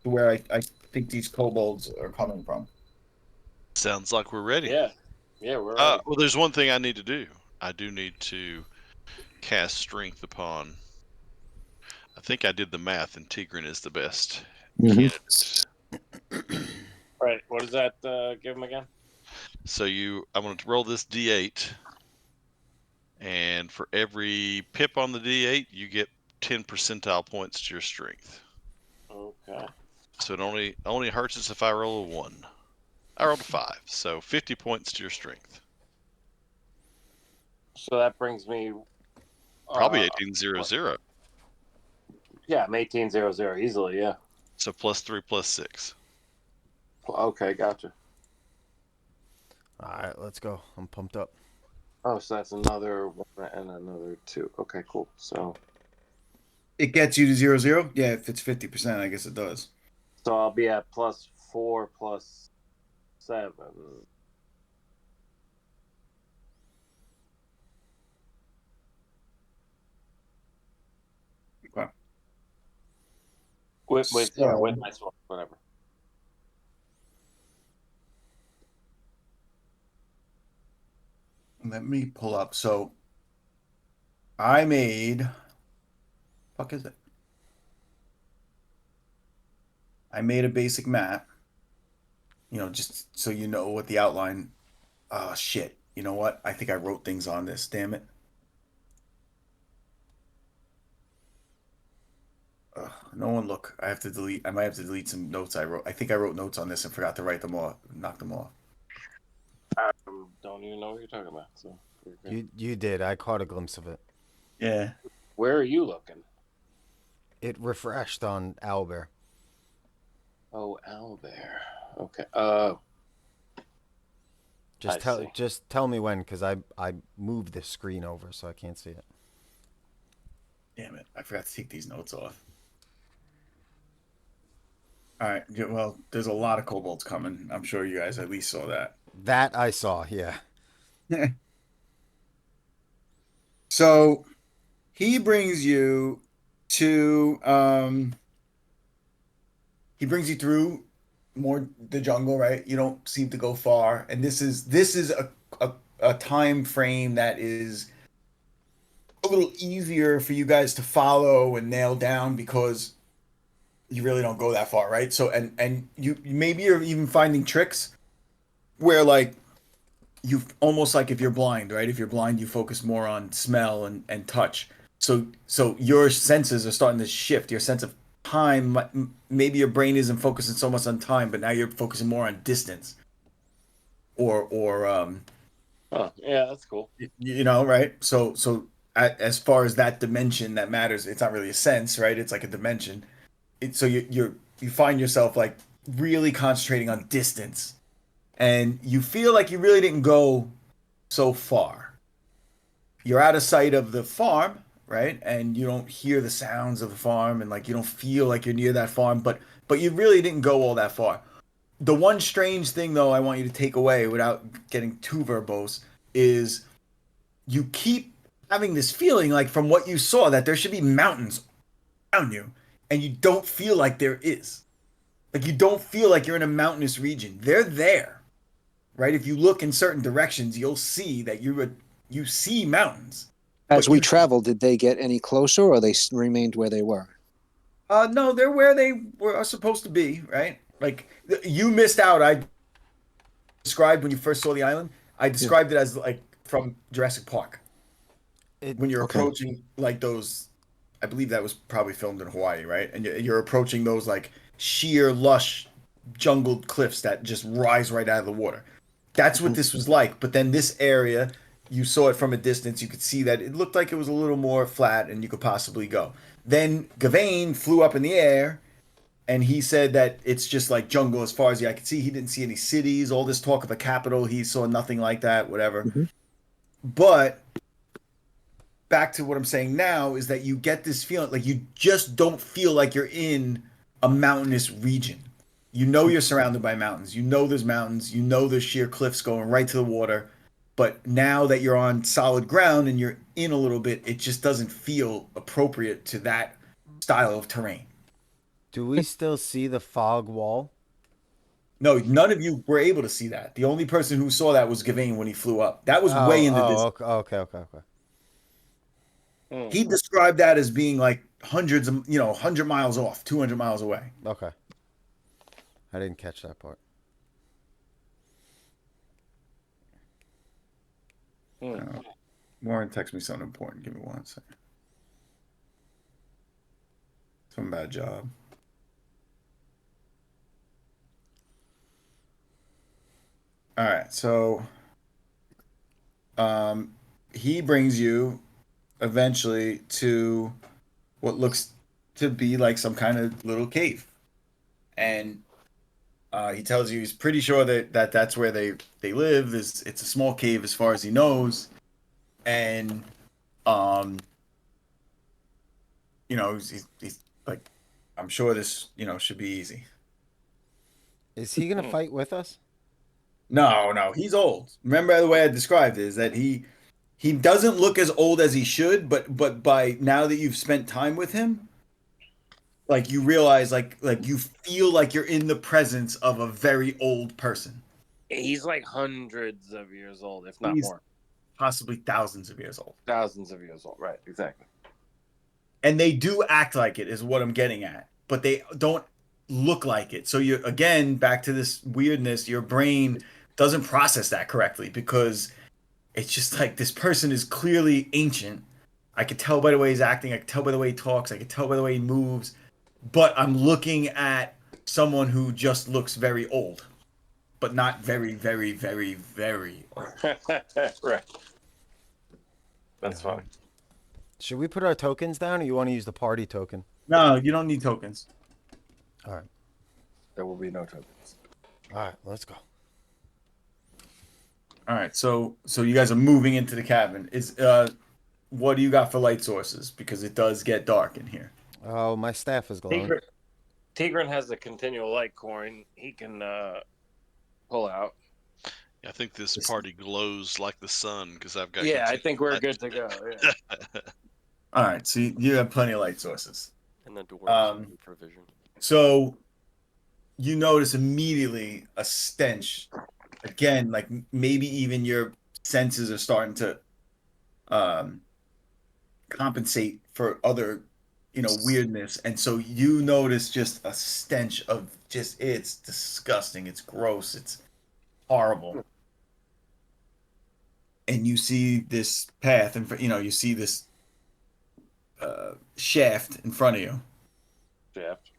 where I think these kobolds are coming from. Sounds like we're ready. Yeah, yeah, we're ready. Well, there's one thing I need to do. I do need to cast strength upon. I think I did the math, and Tigran is the best Mhm. candidate. All right, what does that give him again? So I'm going to roll this D8, and for every pip on the D8, you get 10 percentile points to your strength. Okay. So it only hurts us if I roll a 1. I rolled a 5, so 50 points to your strength. So that brings me. Probably Uh, 1800. yeah, I'm 1800 easily. Yeah. So +3 +6. Okay, gotcha. All right, let's go. I'm pumped up. Oh, so that's another 1 and another 2. Okay, cool. So It gets you to 0-0. Yeah, if it's 50%, I guess it does. I'll be at +4 +7. Okay. With So- with my sword, whatever. Let me pull up. So I made. Fuck is it? I made a basic map. Just so you know what the outline. Oh shit! You know what? I think I wrote things on this. Damn it. Ugh, no one look. I have to delete. I might have to delete some notes I wrote. I think I wrote notes on this and forgot to write them off. Knock them off. Don't even know what you're talking about. So you're good. You did. I caught a glimpse of it. Yeah. Where are you looking? It refreshed on Owlbear. Oh, Owlbear. Okay. I see. Just tell me when, because I moved the screen over so I can't see it. Damn it! I forgot to take these notes off. All right. Yeah, well, there's a lot of kobolds coming. I'm sure you guys at least saw that. That I saw. Yeah. So he brings you to he brings you through more the jungle, right? You don't seem to go far, and this is a time frame that is a little easier for you guys to follow and nail down because you really don't go that far, right? So and you maybe you're even finding tricks where like you almost like if you're blind, right? If you're blind, you focus more on smell and touch. So your senses are starting to shift. Your sense of time, maybe your brain isn't focusing so much on time, but now you're focusing more on distance or Oh, yeah, that's cool. you know, right? So as far as that dimension that matters, it's not really a sense, right? It's like a dimension. So you find yourself like really concentrating on distance, and you feel like you really didn't go so far. You're out of sight of the farm, right? And you don't hear the sounds of the farm, and like you don't feel like you're near that farm, but you really didn't go all that far. The one strange thing though I want you to take away without getting too verbose is you keep having this feeling like from what you saw that there should be mountains around you, and you don't feel like there is. Like you don't feel like you're in a mountainous region. They're there, right? If you look in certain directions, you'll see that you see mountains. As But we you traveled, did they get any closer, or they remained where they were? no, they're where they were are supposed to be, right? Like you missed out. I described when you first saw the island. I described it as like from Jurassic Park when you're Okay. approaching like those. I believe that was probably filmed in Hawaii, right? And you're approaching those like sheer, lush, jungled cliffs that just rise right out of the water. That's what this was like. But then this area, you saw it from a distance. You could see that it looked like it was a little more flat, and you could possibly go. Then Gavain flew up in the air, and he said that it's just like jungle as far as the eye could see. He didn't see any cities. All this talk of a capital, he saw nothing like that. Whatever. Mhm. But back to what I'm saying now is that you get this feeling like you just don't feel like you're in a mountainous region. You know you're surrounded by mountains. You know there's mountains. You know there's sheer cliffs going right to the water. But now that you're on solid ground and you're in a little bit, it just doesn't feel appropriate to that style of terrain. Do we still see the fog wall? No, none of you were able to see that. The only person who saw that was Gavain when he flew up. That was way in the distance. Okay. He described that as being like hundreds of, 100 miles off, 200 miles away. Okay. I didn't catch that part. Warren text me something important. Give me 1 second. Some bad job. All right, so he brings you eventually to what looks to be like some kind of little cave, and he tells you he's pretty sure that that's where they live. It's a small cave as far as he knows, and um, he's like, I'm sure this should be easy. Is he gonna fight with us? No, he's old. Remember the way I described it is that he doesn't look as old as he should, but by now that you've spent time with him, like you realize like you feel like you're in the presence of a very old person. He's like hundreds of years old, if not He's more. possibly thousands of years old. Thousands of years old, right? Exactly. And they do act like it is what I'm getting at, but they don't look like it. So you're again back to this weirdness. Your brain doesn't process that correctly because it's just like this person is clearly ancient. I could tell by the way he's acting. I could tell by the way he talks. I could tell by the way he moves. But I'm looking at someone who just looks very old, but not very, very, very, very old. Right. That's fine. Should we put our tokens down, or you want to use the party token? No, you don't need tokens. All right. There will be no tokens. All right. Let's go. All right, so you guys are moving into the cabin. What do you got for light sources? Because it does get dark in here. Oh, my staff is glowing. Tigran has a continual light coin he can pull out. I think this party glows like the sun because I've got. Yeah, I think we're good to go. Yeah. All right, so you have plenty of light sources. And the dwarves provision. So you notice immediately a stench. Again, like maybe even your senses are starting to um, compensate for other, weirdness, and so you notice just a stench of just it's disgusting. It's gross. It's horrible. And you see this path, and you see this shaft in front of you. Shaft.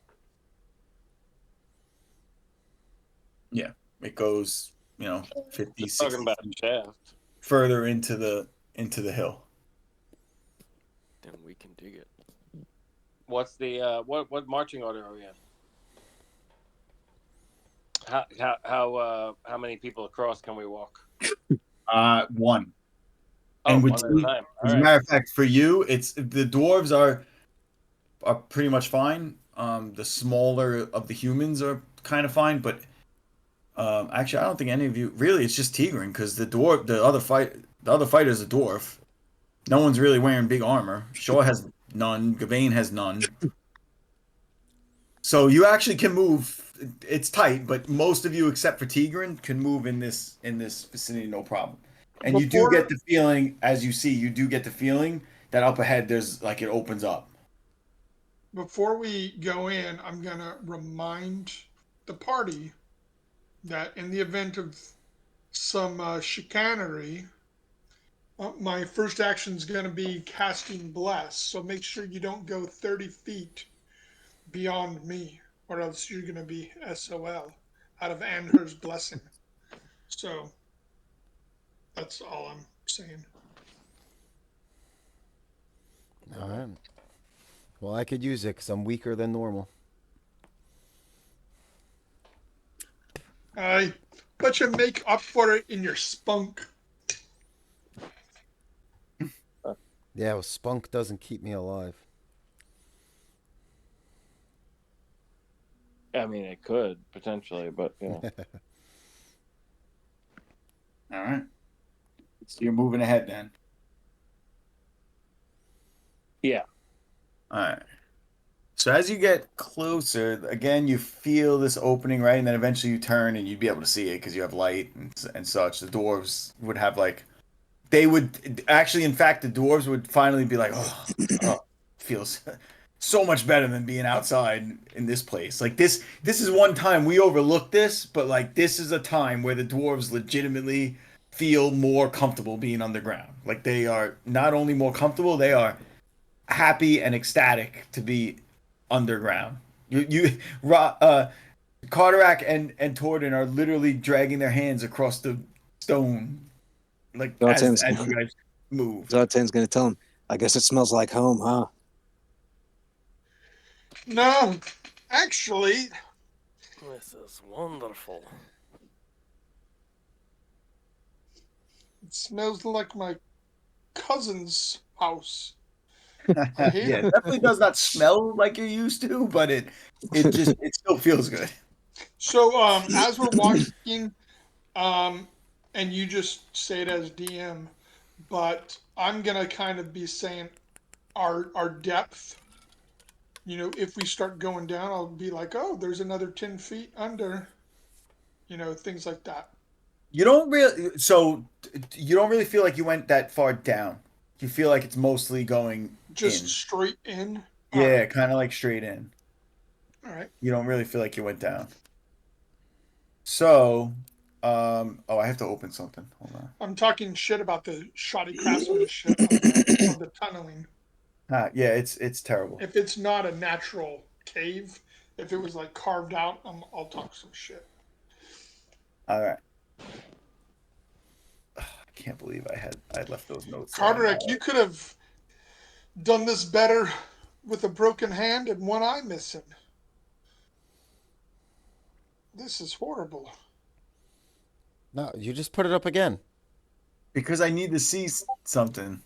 Yeah, it goes, 50, Just talking 60 about feet shaft. further into the hill. Then we can dig it. What's the what marching order are we in? How many people across can we walk? One. Oh, And with one at a time. All as a right. matter of fact, for you, it's the dwarves are pretty much fine. The smaller of the humans are kind of fine, but actually, I don't think any of you really. It's just Tigran because the other fighter's a dwarf. No one's really wearing big armor. Shaw has none. Gawain has none. So you actually can move. It's tight, but most of you, except for Tigran, can move in this vicinity, no problem. And you do Before get the feeling, as you see, you do get the feeling that up ahead there's like it opens up. before we go in, I'm gonna remind the party that in the event of some chicanery, my first action is going to be casting bless. So make sure you don't go 30 feet beyond me, or else you're going to be SOL out of Anher's blessing. So that's all I'm saying. All right. Well, I could use it because I'm weaker than normal. I bet you make up for it in your spunk. Yeah, well, spunk doesn't keep me alive. I mean, it could potentially, but All right. So you're moving ahead then. yeah. All right. So as you get closer, again, you feel this opening, right? And then eventually you turn and you'd be able to see it because you have light and such. The dwarves would have they would actually, in fact, the dwarves would finally be like, oh, feels so much better than being outside in this place. Like this is one time we overlooked this, but like this is a time where the dwarves legitimately feel more comfortable being underground. Like they are not only more comfortable, they are happy and ecstatic to be underground. Carterac and Torden are literally dragging their hands across the stone, like as Zartan's, you guys move. Zartan's going to tell him, I guess it smells like home, huh? No, actually, This is wonderful. it smells like my cousin's house. I hate Yeah, it. it definitely does not smell like you're used to, but it still feels good. So as we're walking, um, and you just say it as DM, but I'm gonna kind of be saying our depth. You know, if we start going down, I'll be like, oh, there's another 10 feet under. You know, things like that. You don't really feel like you went that far down. You feel like it's mostly going Just in. straight in. All Yeah, right, kind of like straight in. all right. You don't really feel like you went down. So, oh, I have to open something. Hold on. I'm talking shit about the shoddy craftsmanship of the tunneling. Yeah, it's terrible. If it's not a natural cave, if it was like carved out, I'll talk some shit. All right. I can't believe I left those notes there. Carterack, you could have done this better with a broken hand and one eye missing. This is horrible. No, you just put it up again. Because I need to see something.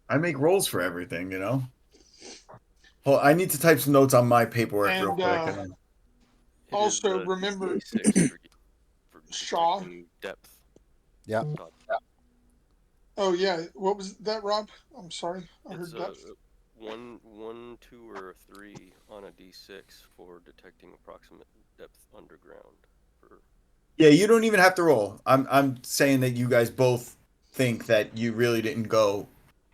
I make rolls for everything, you know. Well, I need to type some notes on my paperwork real And quick. It is also the remember D6 for Shaw. detecting depth. Yeah. Oh yeah, what was that, Rob? I'm sorry, I It's heard a depth. 1, 2, or a 3 on a D6 for detecting approximate depth underground. For Yeah, you don't even have to roll. I'm saying that you guys both think that you really didn't go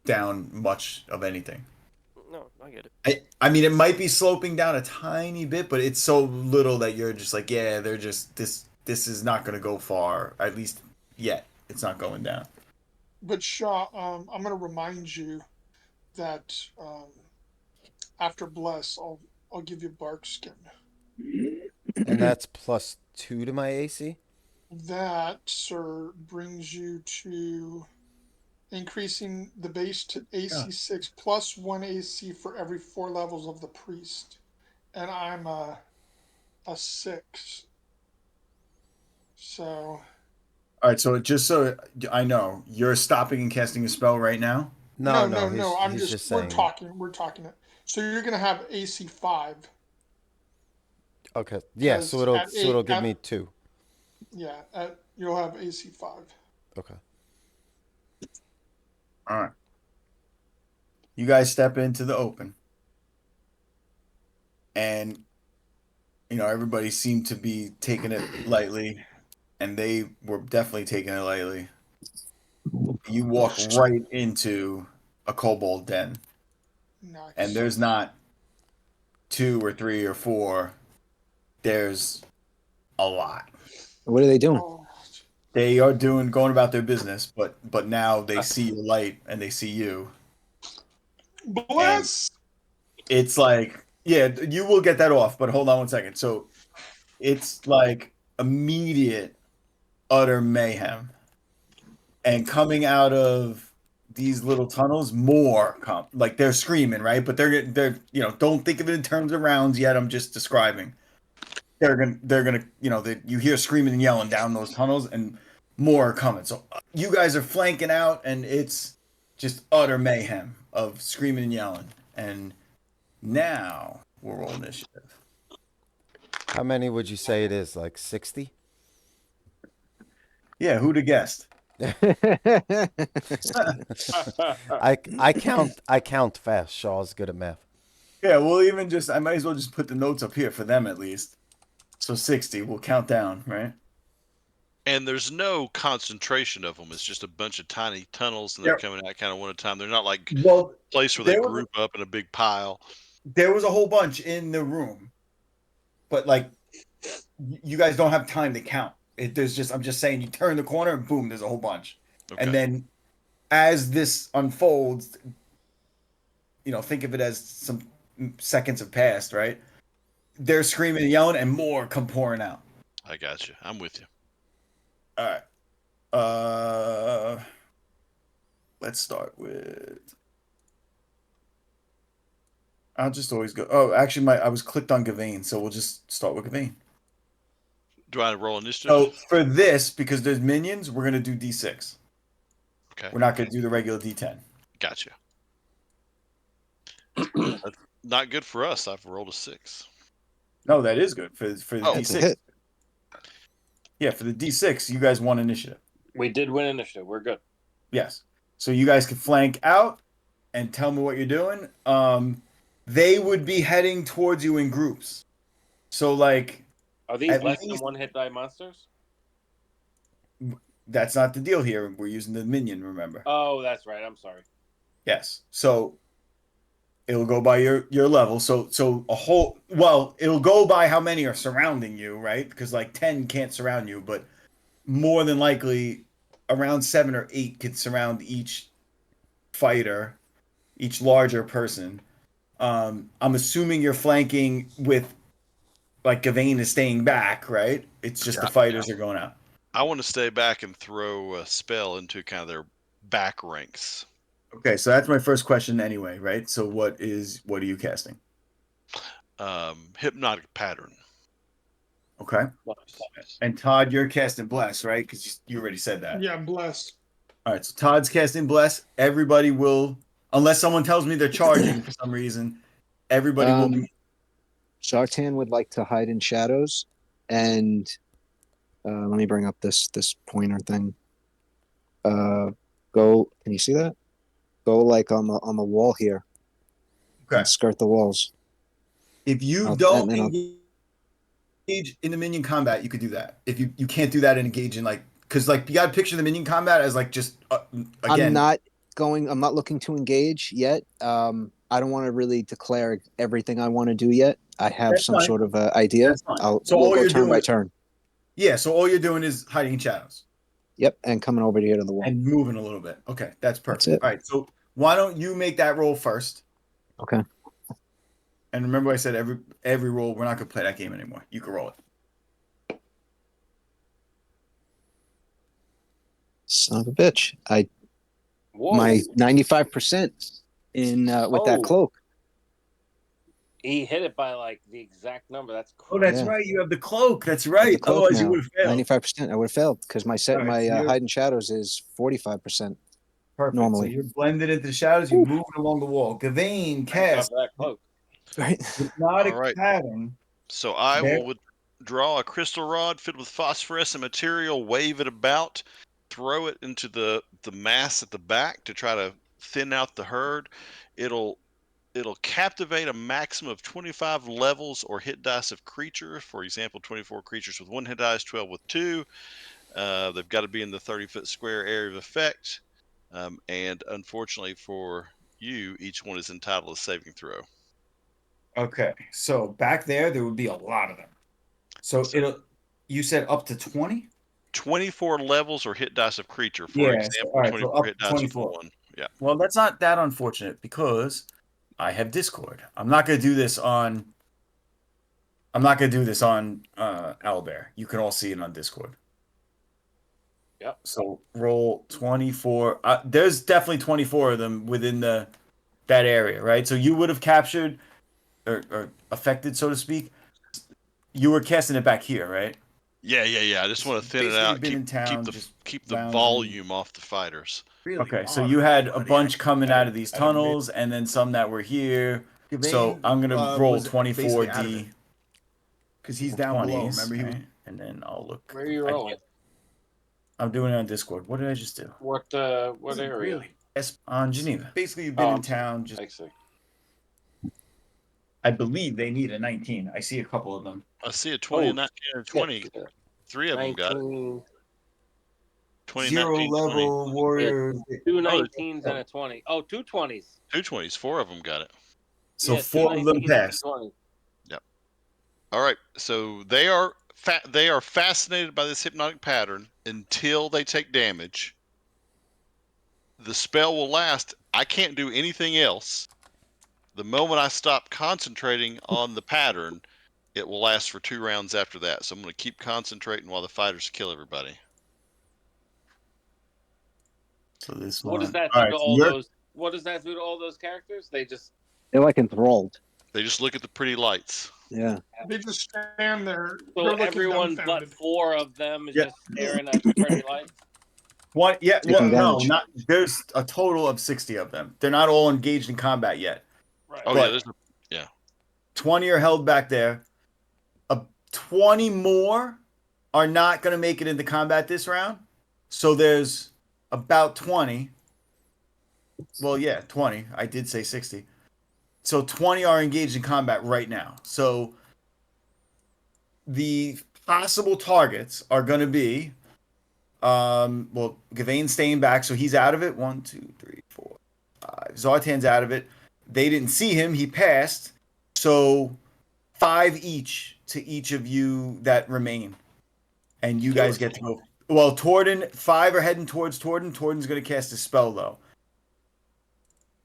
down much of anything. no, I get it. I mean, it might be sloping down a tiny bit, but it's so little that you're just like, yeah, they're just this is not going to go far. At least yet, it's not going down. But Shaw, I'm gonna remind you that after bless, I'll give you bark skin. And that's +2 to my AC. That, sir, brings you to increasing the base to Yeah. AC 6 plus 1 AC for every 4 levels of the priest, and I'm a 6. So All right, so just so I know, you're stopping and casting a spell right now. No, no, no, no, no. I'm he's just just we're saying. talking. We're talking it. So you're gonna have AC 5 Okay, yeah. So because it'll at so it'll 8 give at me 2. yeah you'll have AC 5. Okay. All right, you guys step into the open, and everybody seemed to be taking it lightly, and they were definitely taking it lightly. You walk right into a kobold den, and Nice. there's not two or three or four. There's a lot. What are they doing? Oh, They are going about their business, but now they see your light and they see you, and bless. it's like, yeah, you will get that off, but hold on one second. So it's like immediate, utter mayhem, and coming out of these little tunnels, more come. Like they're screaming, right? But they're don't think of it in terms of rounds yet. I'm just describing. They're gonna you hear screaming and yelling down those tunnels, and more are coming. So you guys are flanking out, and it's just utter mayhem of screaming and yelling. And now we'll roll initiative. How many would you say it is? Like 60? Yeah, who'd have guessed? I count fast. Shaw's good at math. Yeah, we'll even just I might as well just put the notes up here for them at least. So 60, we'll count down, right? And there's no concentration of them. It's just a bunch of tiny tunnels, and they're Yep. coming out kind of one at a time. They're not like Well, a place where they there was group up in a big pile. a whole bunch in the room, but like you guys don't have time to count. I'm just saying you turn the corner and boom, there's a whole bunch. Okay. And then as this unfolds, think of it as some seconds have passed, right? They're screaming and yelling, and more come pouring out. I got you. I'm with you. All right. Let's start with. I'll just always go. Oh, actually, I was clicked on Gavain, so we'll just start with Gavain. Do I roll initiative? So for this, because there's minions, we're gonna do D6. Okay. We're not gonna do the regular D10. Gotcha. That's not good for us. I've rolled a 6. No, that is good for the Oh. That's a D6. hit. Yeah, for the D6, you guys won initiative. We did win initiative. We're good. Yes. So you guys can flank out and tell me what you're doing. They would be heading towards you in groups. So like, Are these at less than least 1 hit die monsters? that's not the deal here. We're using the minion, remember? Oh, that's right. I'm sorry. Yes. So it'll go by your level. So it'll go by how many are surrounding you, right? Because like 10 can't surround you, but more than likely around 7 or 8 could surround each fighter, each larger person. I'm assuming you're flanking with like Gavain is staying back, right? It's just the fighters are going out. I want to stay back and throw a spell into kind of their back ranks. Okay, so that's my first question anyway, right? So what are you casting? Hypnotic pattern. Okay. And Todd, you're casting Bless, right? Because you already said that. Yeah, blessed. All right, so Todd's casting Bless. Everybody will, unless someone tells me they're charging for some reason, everybody will be. Zartan would like to hide in shadows, and let me bring up this pointer thing. Go Can you see that? Go like on the wall here Okay. and skirt the walls. If you don't engage in the minion combat, you could do that. If you can't do that and engage in like, because like you got to picture the minion combat as like just again. I'm not looking to engage yet. I don't want to really declare everything I want to do yet. I have That's some fine. sort of idea. That's fine. We'll go turn by turn. Yeah, so all you're doing is hiding in shadows. Yep, and coming over here to the wall. And moving a little bit. Okay, that's perfect. That's it. All right, so why don't you make that roll first? Okay. And remember I said every roll, we're not going to play that game anymore. You can roll it. Son of a bitch. Whoa. My 95% in with that cloak. He hit it by like the exact number. That's Oh, crazy. that's right. You have the cloak. That's right. The cloak Otherwise, now, you would have failed. 95%. I would have failed because my All right, so hide in shadows is 45%. Perfect. Normally. So you're blended into the shadows. You're moving along the wall. Gavain cast That cloak. Right. hypnotic All right. pattern. So I There- will draw a crystal rod filled with phosphorescent material, wave it about, throw it into the mass at the back to try to thin out the herd. It'll captivate a maximum of 25 levels or hit dice of creatures. For example, 24 creatures with 1 hit dice, 12 with 2. They've got to be in the 30-foot square area of effect. And unfortunately for you, each one is entitled to a saving throw. Okay, so back there would be a lot of them. So you said up to 20? 24 levels or hit dice of creature. For Yeah, so, example, all right, 24 so up hit to dice 24. with 1. Yeah. Well, that's not that unfortunate because I have Discord. I'm not going to do this on Owlbear. You can all see it on Discord. Yep. So roll 24. There's definitely 24 of them within that area, right? So you would have captured or affected, so to speak. You were casting it back here, right? Yeah. I just want to thin it Basically out. been in town, Keep the lounging. volume off the fighters. Really okay, so you had a bunch coming out of these tunnels, and then some that were here. So I'm gonna roll 24d because he's down below. Remember, and then I'll look. Where are you rolling? I'm doing it on Discord. What did I just do? What area? Really? On Geneva. Basically, you've been in town. I see. I believe they need a 19. I see a couple of them. I see a 20, 19, and 20. 3 of them got it. 20, 0 19, level 20. warriors. 2 19s and a 20. Oh, 2 20s. 2 20s. 4 of them got it. So 4 of them passed. Yep. All right. So they are fascinated by this hypnotic pattern until they take damage. The spell will last. I can't do anything else. The moment I stop concentrating on the pattern, it will last for 2 rounds after that. So I'm going to keep concentrating while the fighters kill everybody. So this What one. does that do to all those? What does that do to all those characters? They're like enthralled. They just look at the pretty lights. Yeah. They just stand there. So they're looking everyone but dumbfounded. 4 of them is just staring at the pretty lights. What? Yeah. Taking Well, no, damage. not. There's a total of 60 of them. They're not all engaged in combat yet. Right. Oh But- yeah, 20 are held back there. 20 more are not going to make it into combat this round. So there's about 20. Well, yeah, 20. I did say 60. So 20 are engaged in combat right now. So the possible targets are going to be, well, Gavain's staying back, so he's out of it. 1, 2, 3, 4, 5. Zartan's out of it. They didn't see him. He passed. So 5 each to each of you that remain. And you guys get to go. Well, Torden, 5 are heading towards Torden. Torden's going to cast a spell, though.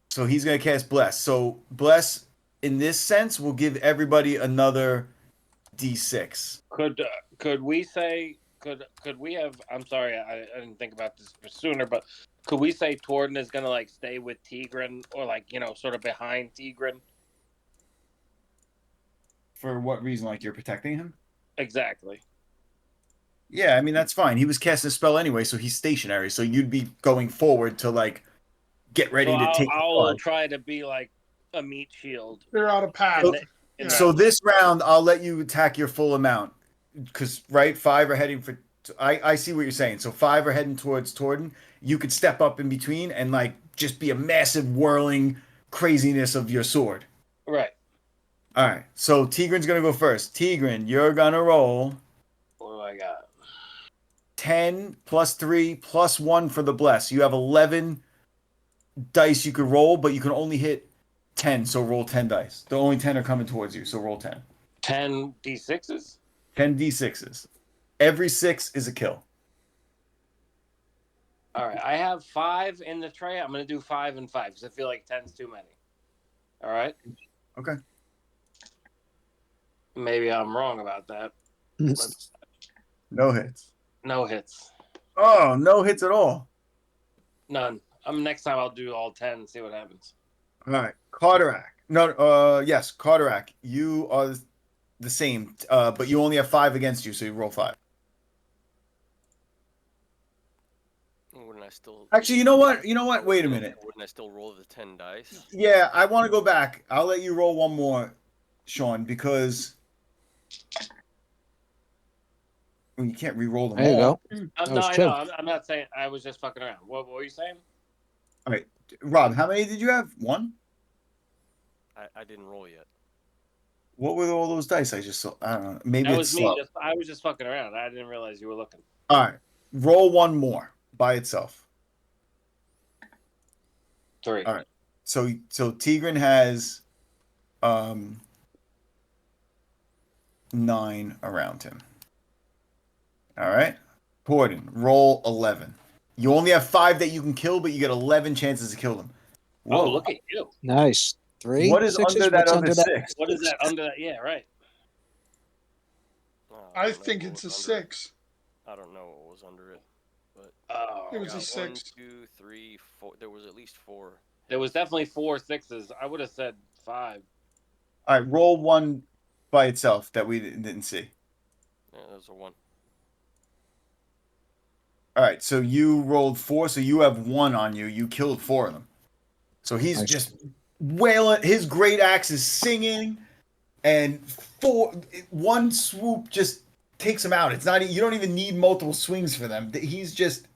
So he's going to cast Bless. So Bless, in this sense, will give everybody another D6. Could we say could we have? I'm sorry, I didn't think about this sooner, but could we say Torden is gonna like stay with Tigran or like sort of behind Tigran? For what reason? Like you're protecting him? Exactly. Yeah, I mean, that's fine. He was casting a spell anyway, so he's stationary. So you'd be going forward to, like, get ready to take the I'll charge. try to be like a meat shield. They're out of path. So this round, I'll let you attack your full amount. Because, right, 5 are heading for... I see what you're saying. So 5 are heading towards Torden, you could step up in between and like just be a massive whirling craziness of your sword. Right. All right, so Tigran's gonna go first. Tigran, you're gonna roll What do I got? 10 plus 3 plus 1 for the bless. You have 11 dice you could roll, but you can only hit 10, so roll 10 dice. The only 10 are coming towards you, so roll 10. 10 d6s. 10 d6s. Every 6 is a kill. All right. I have 5 in the tray. I'm gonna do 5 and 5 because I feel like 10's too many. All right. Okay. Maybe I'm wrong about that. Let's, No hits. no hits. Oh, no hits at all. None. Next time I'll do all 10 and see what happens. All right. Carterac. Yes, Carterac. You are the same, but you only have 5 against you, so you roll 5. Wouldn't I still? Actually, you know what? Wait a minute. Wouldn't I still roll the 10 dice? Yeah, I want to go back. I'll let you roll one more, Sean, because you can't re-roll them There you all. go. No, That was I two. know. I'm not saying. I was just fucking around. What were you saying? All right, Rob, how many did you have? 1? I didn't roll yet. What were all those dice I just saw? I don't know. Maybe That it's was me. slow. I was just fucking around. I didn't realize you were looking. All right, roll one more by itself. 3. All right. So Tigran has 9 around him. All right. Gordon, roll 11. You only have 5 that you can kill, but you get 11 chances to kill them. Whoa. Oh, look at you. Nice. 3 What is sixes? under that What's other under that? 6? What is that under that? Yeah, right. Oh, I don't know think what it's a was under it. 6. I don't know what was under it, but Oh, It was got a 6. 1, 2, 3, 4. There was at least 4. there was definitely 4 6s. I would have said 5. All right, roll one by itself that we didn't see. Yeah, there's a 1. All right, so you rolled 4, so you have 1 on you. You killed 4 of them. So he's Nice. just wailing. His great axe is singing, and 1 swoop just takes him out. It's not. You don't even need multiple swings for them. He's just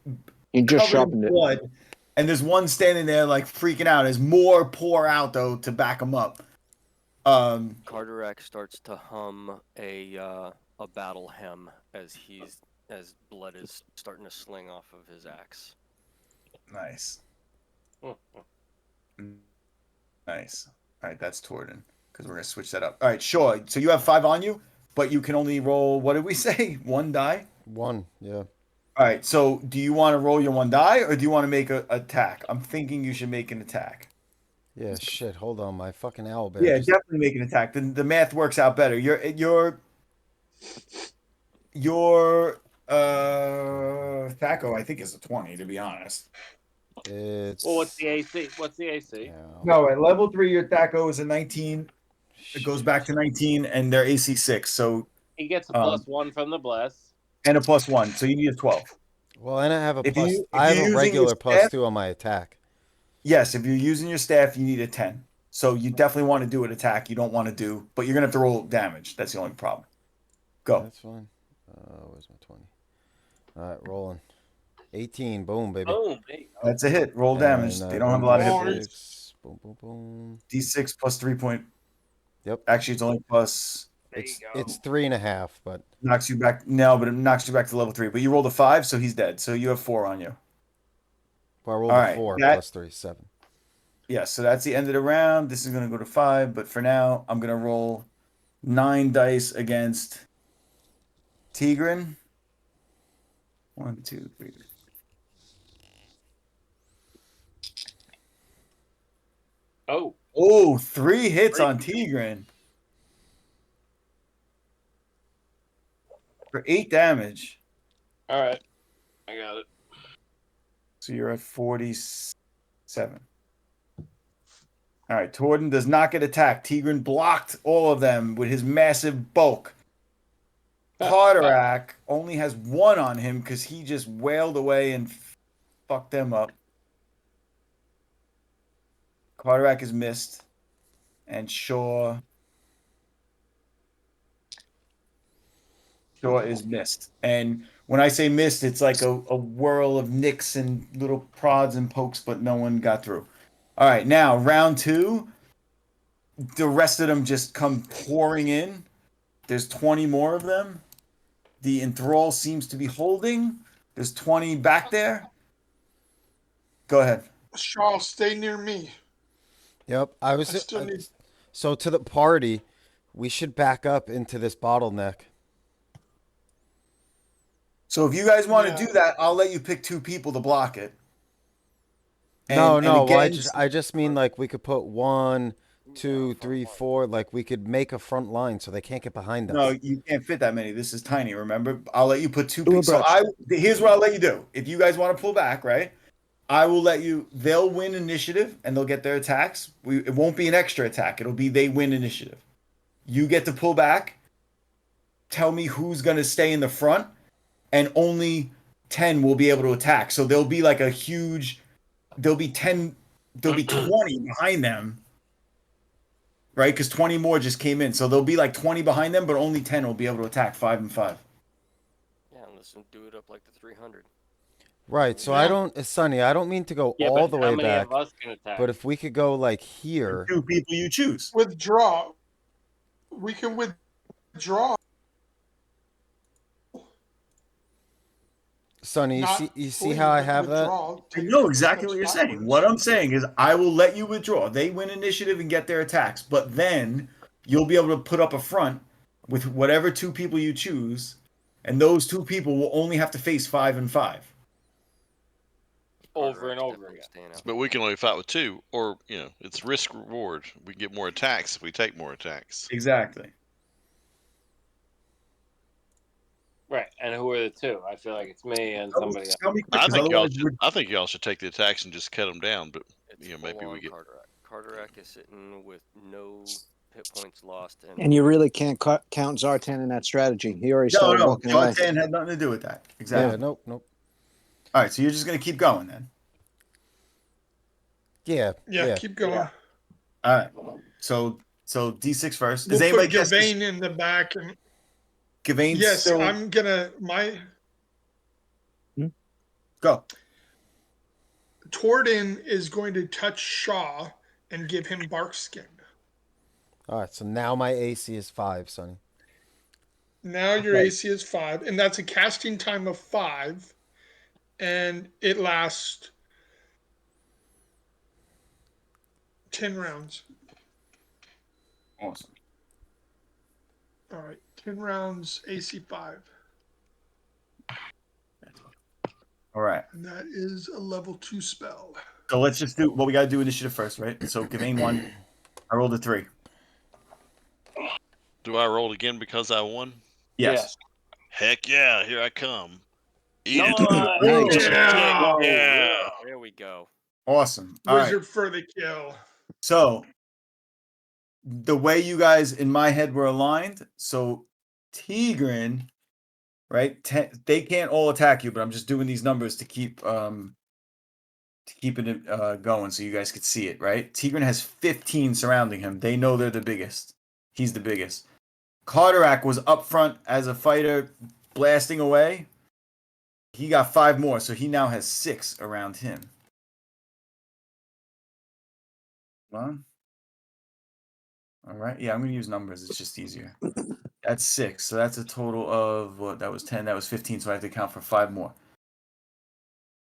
You just covered in sharpened it. blood, and there's one standing there like freaking out. As more pour out though to back him up. Carterac starts to hum a battle hymn as blood is starting to sling off of his axe. Nice. Nice. All right, that's Torden because we're gonna switch that up. All right, sure. So you have 5 on you, but you can only roll. What did we say? 1 die. 1, yeah. All right. So do you want to roll your 1 die, or do you want to make an attack? I'm thinking you should make an attack. Yeah, shit. Hold on. My fucking owlbear. Yeah, just- definitely make an attack. The math works out better. Your Thaco, I think, is a 20, to be honest. It's. Well, what's the AC? What's the AC? Yeah. No, at level 3, your Thaco is a 19. It goes back to 19, and they're AC 6. So He gets a +1 from the bless. and a +1, so you need a 12. Well, and I have a If plus. you- if I have you're a using regular your plus staff- 2 on my attack. Yes, if you're using your staff, you need a 10. So you definitely want to do an attack. You don't want to do, but you're gonna have to roll damage. That's the only problem. Go. That's fine. Where's my 20? All right, rolling. 18. Boom, baby. Boom. There you go. That's a hit. Roll damage. And, They don't have a lot of hit boom, points. Boom, boom, boom. D6 plus 3 point. Yep. Actually, it's only plus. There It's you go. it's 3.5, but Knocks you back. No, but it knocks you back to level 3. But you rolled a 5, so he's dead. So you have 4 on you. I rolled All a right, 4 that- plus 3, 7. Yeah, so that's the end of the round. This is going to go to 5, but for now, I'm going to roll 9 dice against Tigran. 1, 2, 3. Oh, Oh, 3 hits on Tigran. For 8 damage. all right. I got it. So you're at 47. All right, Torden does not get attacked. Tigran blocked all of them with his massive bulk. Carterac only has 1 on him because he just wailed away and fucked them up. Carterac is missed. And Shaw is missed. And When I say missed, it's like a whirl of nicks and little prods and pokes, but no one got through. All right, now round 2. The rest of them just come pouring in. There's 20 more of them. The enthrall seems to be holding. There's 20 back there. Go ahead. Shaw, stay near me. Yep. I still need. So to the party, we should back up into this bottleneck. So if you guys want to Yeah. do that, I'll let you pick 2 people to block it. No, And no. Well, again, I just mean like we could put 1, 2, 3, 4. Like we could make a front line so they can't get behind no, us. you can't fit that many. This is tiny. Remember, I'll let you put 2 Do people. a So brush. here's what I'll let you do. If you guys want to pull back, right? I will let you. They'll win initiative and they'll get their attacks. It won't be an extra attack. It'll be they win initiative. You get to pull back. Tell me who's gonna stay in the front, and only 10 will be able to attack. So there'll be like a huge. There'll be 10. There'll be 20 behind them. Right, because 20 more just came in, so there'll be like 20 behind them, but only 10 will be able to attack 5 and 5. Yeah, let's do it up like the 300. Right. So Yeah. I don't, Sonny, I don't mean to go Yeah, all but the how way many back, of us can attack? but if we could go like And here. 2 people you choose. Withdraw. We can withdraw. Sonny, Not you see flee, how I but have that? withdraw. I Take know 50 exactly what steps you're saying. backwards. What I'm saying is, I will let you withdraw. They win initiative and get their attacks, but then you'll be able to put up a front with whatever 2 people you choose, and those 2 people will only have to face 5 and 5. Over and Carterak's over definitely again. staying out. But we can only fight with 2, or it's risk reward. We get more attacks if we take more attacks. Exactly. Right. And who are the 2? I feel like it's me and somebody else. Tell me quick, I 'cause think y'all otherwise should. I think y'all should take the attacks and just cut them down. But It's maybe full we on get. Carterac. Carterac is sitting with no hit points lost, And you really can't count Zartan in that strategy. He already No, started no, walking away. Zartan had nothing to do with that. Yeah. Exactly. Nope. Nope. All right, so you're just gonna keep going then. Yeah. Yeah, Yeah. keep going. Yeah. All right. So D6 first. Does We'll anybody put guess? Gavain in the back. And Gavain's yes, still I'm gonna. go. Torden is going to touch Shaw and give him bark skin. All right. So now my AC is 5, Sonny. Now your Okay. AC is 5, and that's a casting time of 5, and it lasts 10 rounds. Awesome. All right, 10 rounds, AC 5. All right. And that is a level 2 spell. So let's just do what we gotta do initiative first, right? So Gavain won. I rolled a 3. Do I roll again because I won? Yes. Heck yeah! Here I come. Eat No. it. Nice. Yeah! Yeah. There we go. Awesome. All right. Wizard for the kill. So the way you guys in my head were aligned, so Tigran, right? They can't all attack you, but I'm just doing these numbers to keep it going so you guys could see it, right? Tigran has 15 surrounding him. They know they're the biggest. He's the biggest. Carterac was up front as a fighter blasting away. He got 5 more, so he now has 6 around him. One. All right. Yeah, I'm going to use numbers. It's just easier. That's 6. So that's a total of what? That was 10. That was 15. So I have to count for 5 more.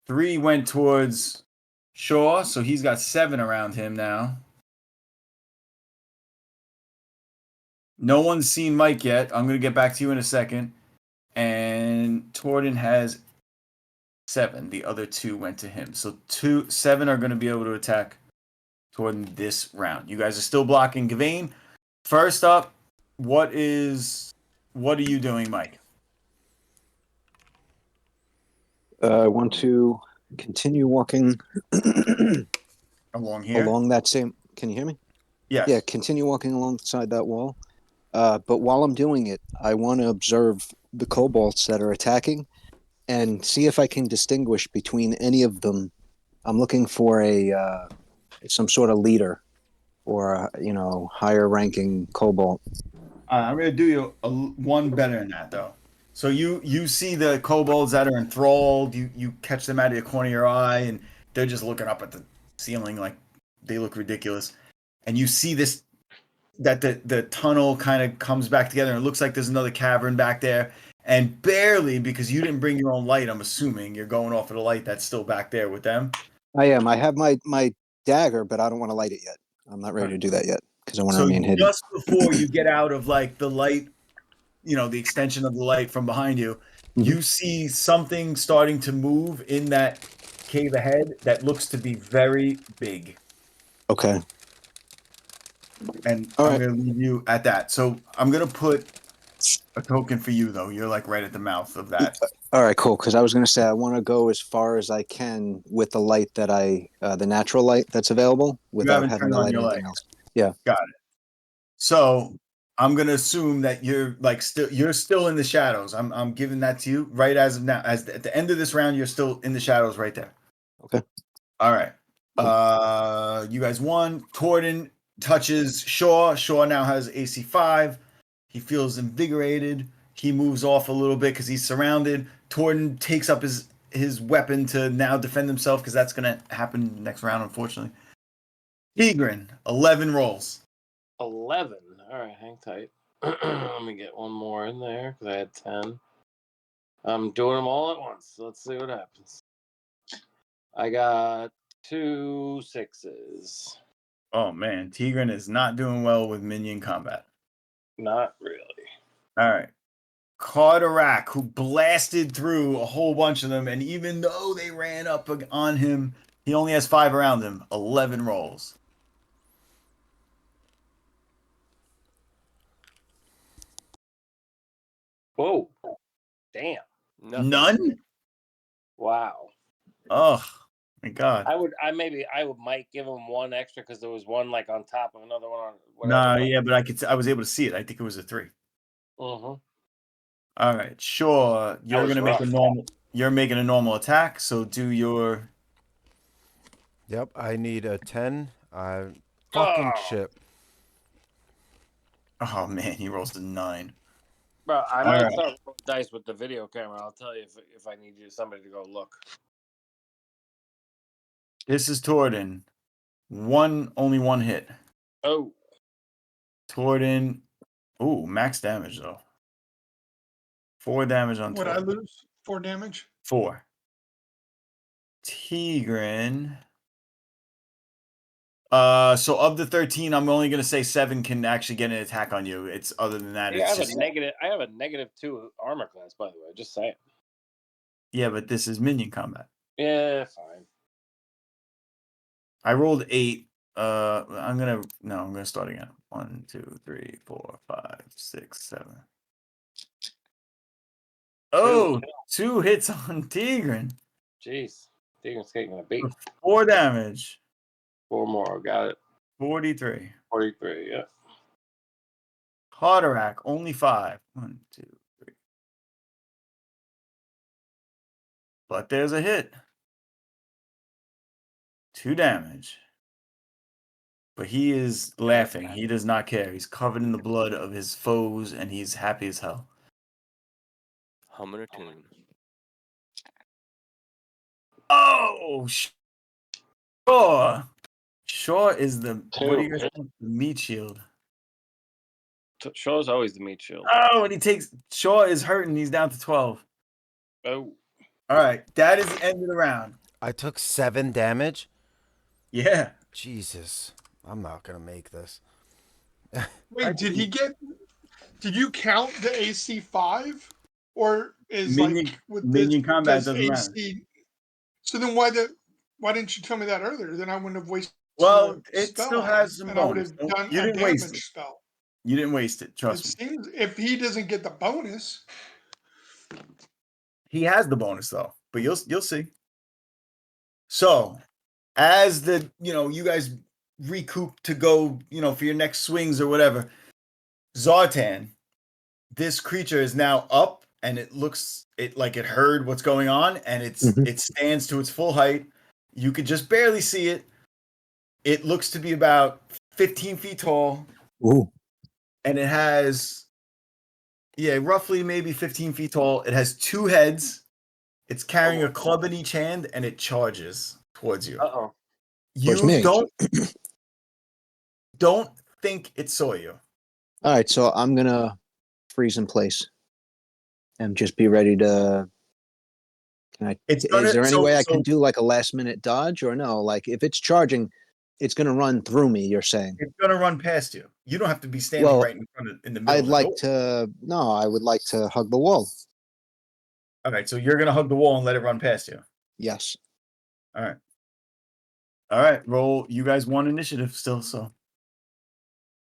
3 went towards Shaw. So he's got 7 around him now. No one's seen Mike yet. I'm going to get back to you in a second. And Torden has 7. The other 2 went to him. So 7 are going to be able to attack Torden this round. You guys are still blocking Gavain. First up, what are you doing, Mike? I want to continue walking Along here? along that same. Can you hear me? Yes. Yeah, continue walking alongside that wall. But while I'm doing it, I want to observe the kobolds that are attacking and see if I can distinguish between any of them. I'm looking for some sort of leader or higher ranking kobold. I'm going to do you one better than that, though. So you see the kobolds that are enthralled. You catch them out of the corner of your eye, and they're just looking up at the ceiling like they look ridiculous. And you see this that the tunnel kind of comes back together, and it looks like there's another cavern back there. And barely, because you didn't bring your own light, I'm assuming you're going off of the light that's still back there with them. I am. I have my dagger, but I don't want to light it yet. I'm not ready Right. to do that yet because I want to So remain hidden. just before you get out of like the light, the extension of the light from behind you, you see something starting to move in that cave ahead that looks to be very big. Okay. And All I'm right. going to leave you at that. So I'm going to put a token for you, though. You're like right at the mouth of that. All right, cool. Because I was going to say I want to go as far as I can with the light that the natural light that's available, without haven't having turned to on light your anything light. else. Yeah. Got it. So I'm going to assume that you're still in the shadows. I'm giving that to you right as of now. At the end of this round, you're still in the shadows right there. Okay. All right. You guys won. Torden touches Shaw. Shaw now has AC 5. He feels invigorated. He moves off a little bit because he's surrounded. Torden takes up his weapon to now defend himself because that's going to happen next round, unfortunately. Tigran, 11 rolls. 11. All right, hang tight. Let me get one more in there because I had 10. I'm doing them all at once. Let's see what happens. I got 2 6s. Oh, man. Tigran is not doing well with minion combat. Not really. All right. Carterac, who blasted through a whole bunch of them, and even though they ran up on him, he only has 5 around him. 11 rolls. Whoa. Damn. Nothing. None? Wow. Oh, my God. I might give him one extra because there was one like on top of another one on whatever. Nah, yeah, but I was able to see it. I think it was a 3. Mm-hmm. All right, sure. You're was gonna make a rough. normal. You're making a normal attack. So do your. Yep, I need a 10. Fucking Oh, shit. Oh man, he rolls a 9. bro, I All might right. start rolling dice with the video camera. I'll tell you if I need somebody to go look. This is Torden. Only one hit. Oh, Torden. Ooh, max damage though. 4 damage on Would I Torden. lose 4 damage? 4. Tigran. So of the 13, I'm only gonna say 7 can actually get an attack on you. It's other than that, I it's have just a negative. I have a -2 armor class, by the way. Just saying. yeah, but this is minion combat. Yeah, fine. I rolled 8. I'm gonna start again. 1, 2, 3, 4, 5, 6, 7. Oh, 2 hits on Tigran. Jeez, Deegan's taking a beat. 4 damage. 4 more. Got it. 43. 43. Yeah. Carterac, only 5. 1, 2, 3. But there's a hit. 2 damage. But he is laughing. He does not care. He's covered in the blood of his foes, and he's happy as hell. Humming a tune. Oh, sure. Shaw is the what do you guys Two. call it? The meat shield. Shaw's always the meat shield. Oh, and he takes Shaw is hurting. He's down to 12. Oh, All right, that is the end of the round. I took 7 damage. Yeah. Jesus, I'm not gonna make this. Wait, did you count the AC 5? Or is Minion, like with minion this combat does doesn't matter. AC? So then why didn't you tell me that earlier? Then I wouldn't have wasted Well, a it spell still on has him, some and I would bonus. have done You a didn't waste damage it. spell. You didn't waste it. It Trust me. seems if he doesn't get the bonus, He has the bonus though, but you'll see. So, as you guys recoup to go, for your next swings or whatever, Zartan, this creature is now up and it looks like it heard what's going on and it stands to its full height. You could just barely see it. It looks to be about 15 feet tall. Ooh. And it has Yeah, roughly maybe 15 feet tall. It has 2 heads. It's carrying a club in each hand, and it charges towards you. Uh-oh. Towards You me. don't think it saw you. All right, so I'm gonna freeze in place and just be ready to. Can I? It's Is there any way I so can do like a last minute dodge or no? Like if it's charging, it's gonna run through me. You're saying? it's gonna run past you. You don't have to be standing Well, right in front of in the middle I'd of the like door. to. No, I would like to hug the wall. All right, so you're gonna hug the wall and let it run past you. Yes. All right. All right, roll. You guys won initiative still, so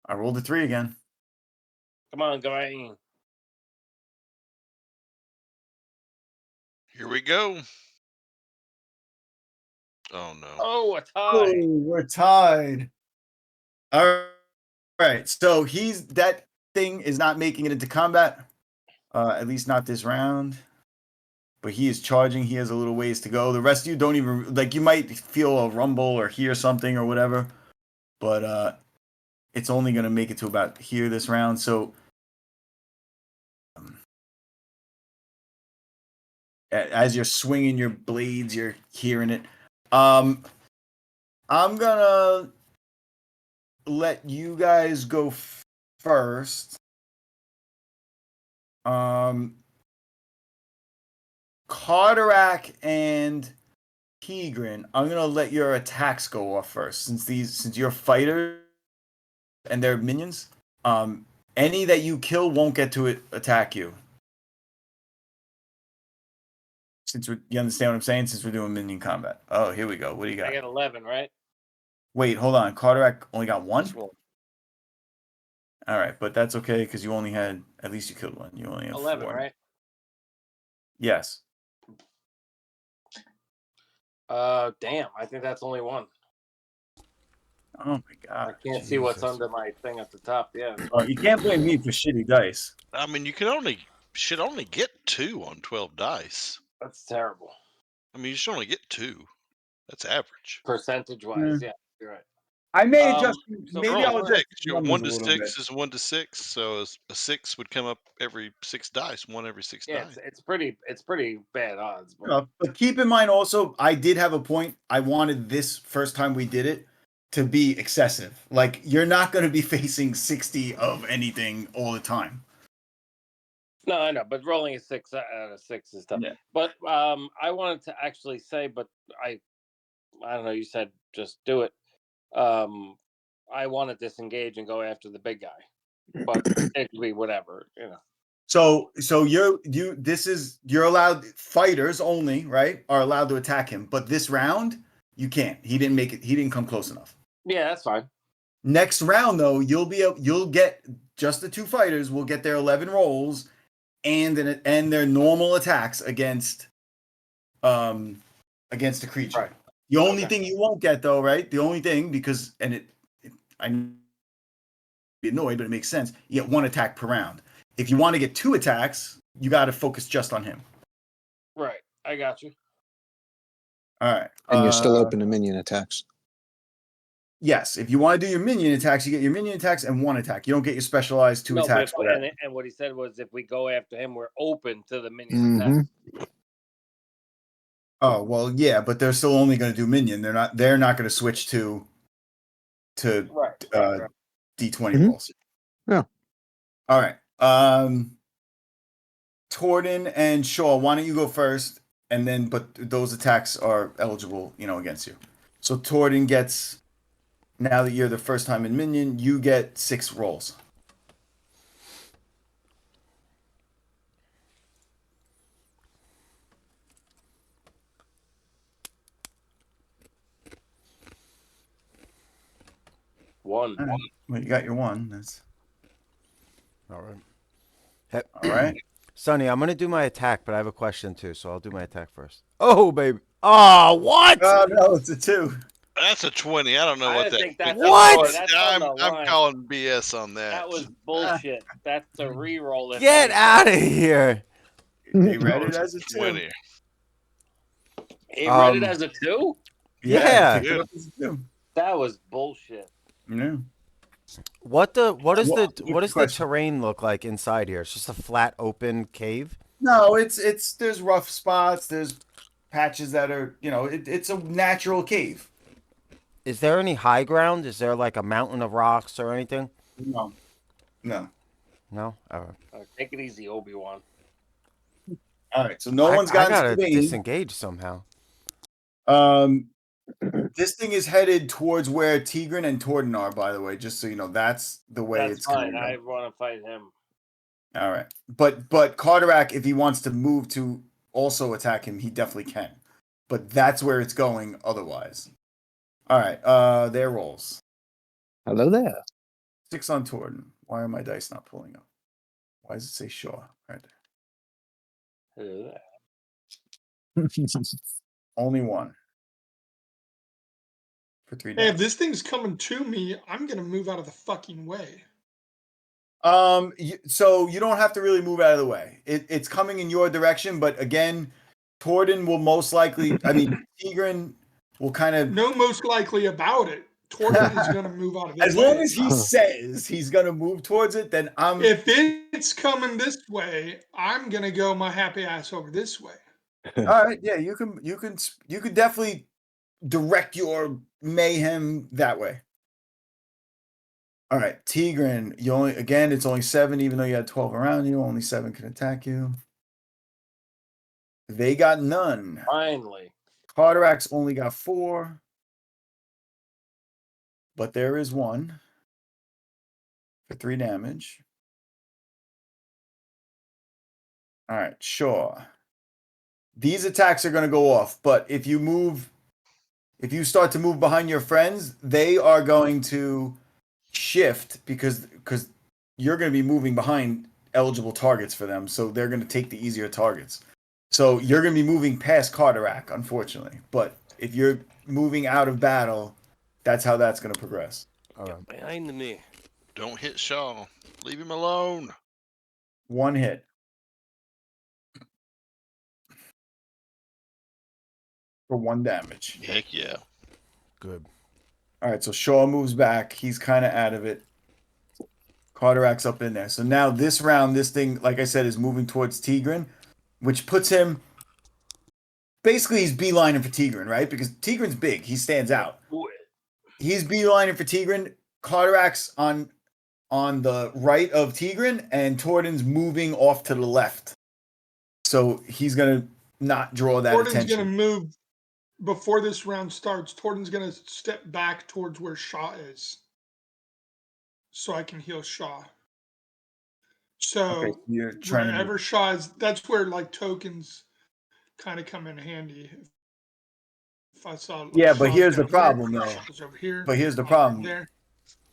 I rolled a 3 again. Come on, go ahead. Here we go. Oh no. Oh, a tie. Oh, we're tied. All right, so that thing is not making it into combat, at least not this round. But he is charging. He has a little ways to go. The rest of you don't even like. You might feel a rumble or hear something or whatever, but it's only gonna make it to about here this round. So. As you're swinging your blades, you're hearing it. I'm gonna let you guys go first. Carterac and Tigran, I'm gonna let your attacks go off first, since you're fighters and they're minions. Any that you kill won't get to attack you. You understand what I'm saying? Since we're doing minion combat. Oh, here we go. What do you got? I got 11, right? Wait, hold on. Carterac only got 1? Just one. All right, but that's okay because you only had, at least you killed 1. You only have 11, 4. right? Yes. Damn. I think that's only 1. Oh my god. I can't see what's Jesus. under my thing at the top. Yeah. You can't blame me for shitty dice. I mean, you should only get 2 on 12 dice. That's terrible. I mean, you should only get 2. That's average. Percentage wise, yeah, you're right. I may Um, adjust. so Maybe Roll I'll a adjust 6. the You know, numbers 1 a to little 6 bit. is 1 to 6, so a 6 would come up every 6 dice. 1 every 6 Yeah, dice. it's pretty bad odds. But But keep in mind also, I did have a point. I wanted this first time we did it to be excessive. Like, you're not going to be facing 60 of anything all the time. no, I know. But rolling a 6 out of 6 is tough. Yeah. But I wanted to actually say, but I don't know. You said just do it. I want to disengage and go after the big guy, but it could be whatever, you know. So you're allowed, fighters only, right? Are allowed to attack him, but this round you can't. He didn't make it. He didn't come close enough. Yeah, that's fine. Next round though, you'll get just the 2 fighters will get their 11 rolls and their normal attacks against the creature. Right. The only thing you won't get though, right? The only thing, because I'm annoyed, but it makes sense. You get 1 attack per round. If you want to get 2 attacks, you got to focus just on him. Right. I got you. All right. And you're still open to minion attacks. Yes. If you want to do your minion attacks, you get your minion attacks and 1 attack. You don't get your specialized 2 attacks. And what he said was, if we go after him, we're open to the minion attack. Oh well, yeah, but they're still only going to do minion. They're not going to switch to Right. D20 rolls. Yeah. All right. Torden and Shaw, why don't you go first? And then, but those attacks are eligible, against you. So Torden gets, now that you're the first time in minion, you get 6 rolls. One. Well, you got your 1. That's All right. all right. Sonny, I'm gonna do my attack, but I have a question too, so I'll do my attack first. Oh baby. Oh what? Oh no, it's a 2. That's a 20. I don't know what that think that's What? That's on the I'm line. calling BS on that. That was bullshit. That's a reroll. Get out of here. They read it as a 2. 20. He read it as a 2? Yeah. picked it up as a 2. That was bullshit. Yeah. What does What's the question? terrain look like inside here? It's just a flat open cave. No, it's there's rough spots. There's patches that are it's a natural cave. Is there any high ground? Is there like a mountain of rocks or anything? No, no. No. Take it easy, Obi-Wan. All right, so no I one's gotten gotta Sabine. disengage somehow. This thing is headed towards where Tigran and Torden are. By the way, just so you know, that's the way That's it's fine. going. I want to fight him. All right, but Carterac, if he wants to move to also attack him, he definitely can. But that's where it's going. Otherwise, all right. Their rolls. Hello there. 6 on Torden. Why are my dice not pulling up? Why does it say Shaw right there? Hello there. Only 1 for 3 Hey, damage. if this thing's coming to me, I'm gonna move out of the fucking way. So you don't have to really move out of the way. It's coming in your direction, but again, Torden will most likely. I mean, Tigran will kind of. No, most likely about it. Torden is gonna move out of the As way. long as he says he's gonna move towards it, then I'm. If it's coming this way, I'm gonna go my happy ass over this way. All right, yeah, you can definitely direct your mayhem that way. All right, Tigran, it's only 7, even though you had 12 around you, only 7 can attack you. They got none. Finally. Carterac's only got 4. But there is 1 for 3 damage. All right, sure. These attacks are going to go off, but if you start to move behind your friends, they are going to shift because you're going to be moving behind eligible targets for them, so they're going to take the easier targets. So you're going to be moving past Carterac, unfortunately. But if you're moving out of battle, that's how that's going to progress. All right. Behind me. Don't hit Shaw. Leave him alone. 1 hit. For 1 damage. Heck yeah. Good. All right, so Shaw moves back. He's kind of out of it. Carterac's up in there. So now this round, this thing, like I said, is moving towards Tigran, which puts him. Basically, he's beelining for Tigran, right? Because Tigran's big. He stands out. He's beelining for Tigran. Carterac's on the right of Tigran, and Torden's moving off to the left. So he's going to not draw that Torden's attention. gonna move before this round starts. Torden's gonna step back towards where Shaw is, so I can heal Shaw. So Okay, you're trying to wherever Shaw is, that's where like tokens kind of come in handy. If I saw, like, Yeah, but Shaw's here's the down here, problem, though. Shaw's over here. But here's the Shaw's problem. right there.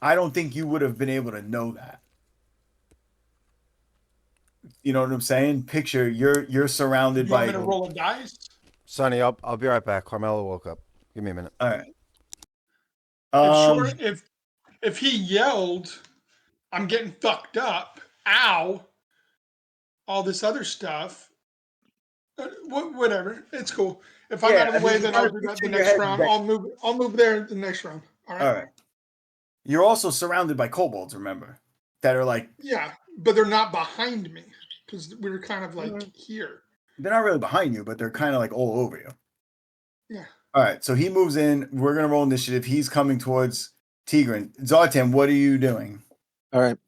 I don't think you would have been able to know that. You know what I'm saying? Picture you're surrounded You want by. me to roll a dice? Sonny, I'll be right back. Carmelo woke up. Give me a minute. All right. If he yelled, "I'm getting fucked up," "ow," all this other stuff, whatever, it's cool. If I'm Yeah, out of the I way, mean, then you I'll gotta do that picture the in your next head round. that- I'll move there the next round. All right. All right. You're also surrounded by kobolds, remember, that are like Yeah, but they're not behind me because we were kind of like here. they're not really behind you, but they're kind of like all over you. Yeah. All right, so he moves in. We're gonna roll initiative. He's coming towards Tigran. Zartan, what are you doing? All right.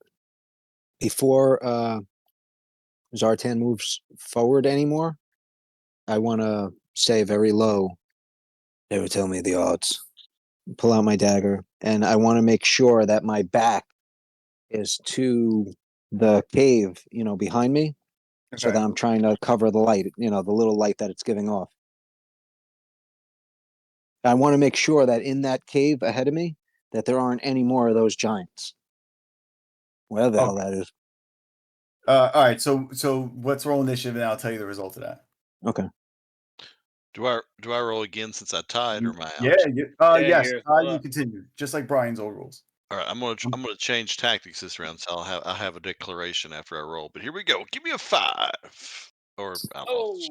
Before Zartan moves forward anymore, I want to say very low, never tell me the odds. Pull out my dagger, and I want to make sure that my back is to the cave, behind me, so Okay. that I'm trying to cover the light, the little light that it's giving off. I want to make sure that in that cave ahead of me, that there aren't any more of those giants. Whatever the hell that is. All right, so let's roll initiative, and I'll tell you the result of that. Okay. Do I roll again since I tied, or am I out? Yeah. Yes. you're You continue, just like Brian's old rules. All right, I'm gonna change tactics this round, so I'll have a declaration after I roll. But here we go. Give me a 5, or I lost.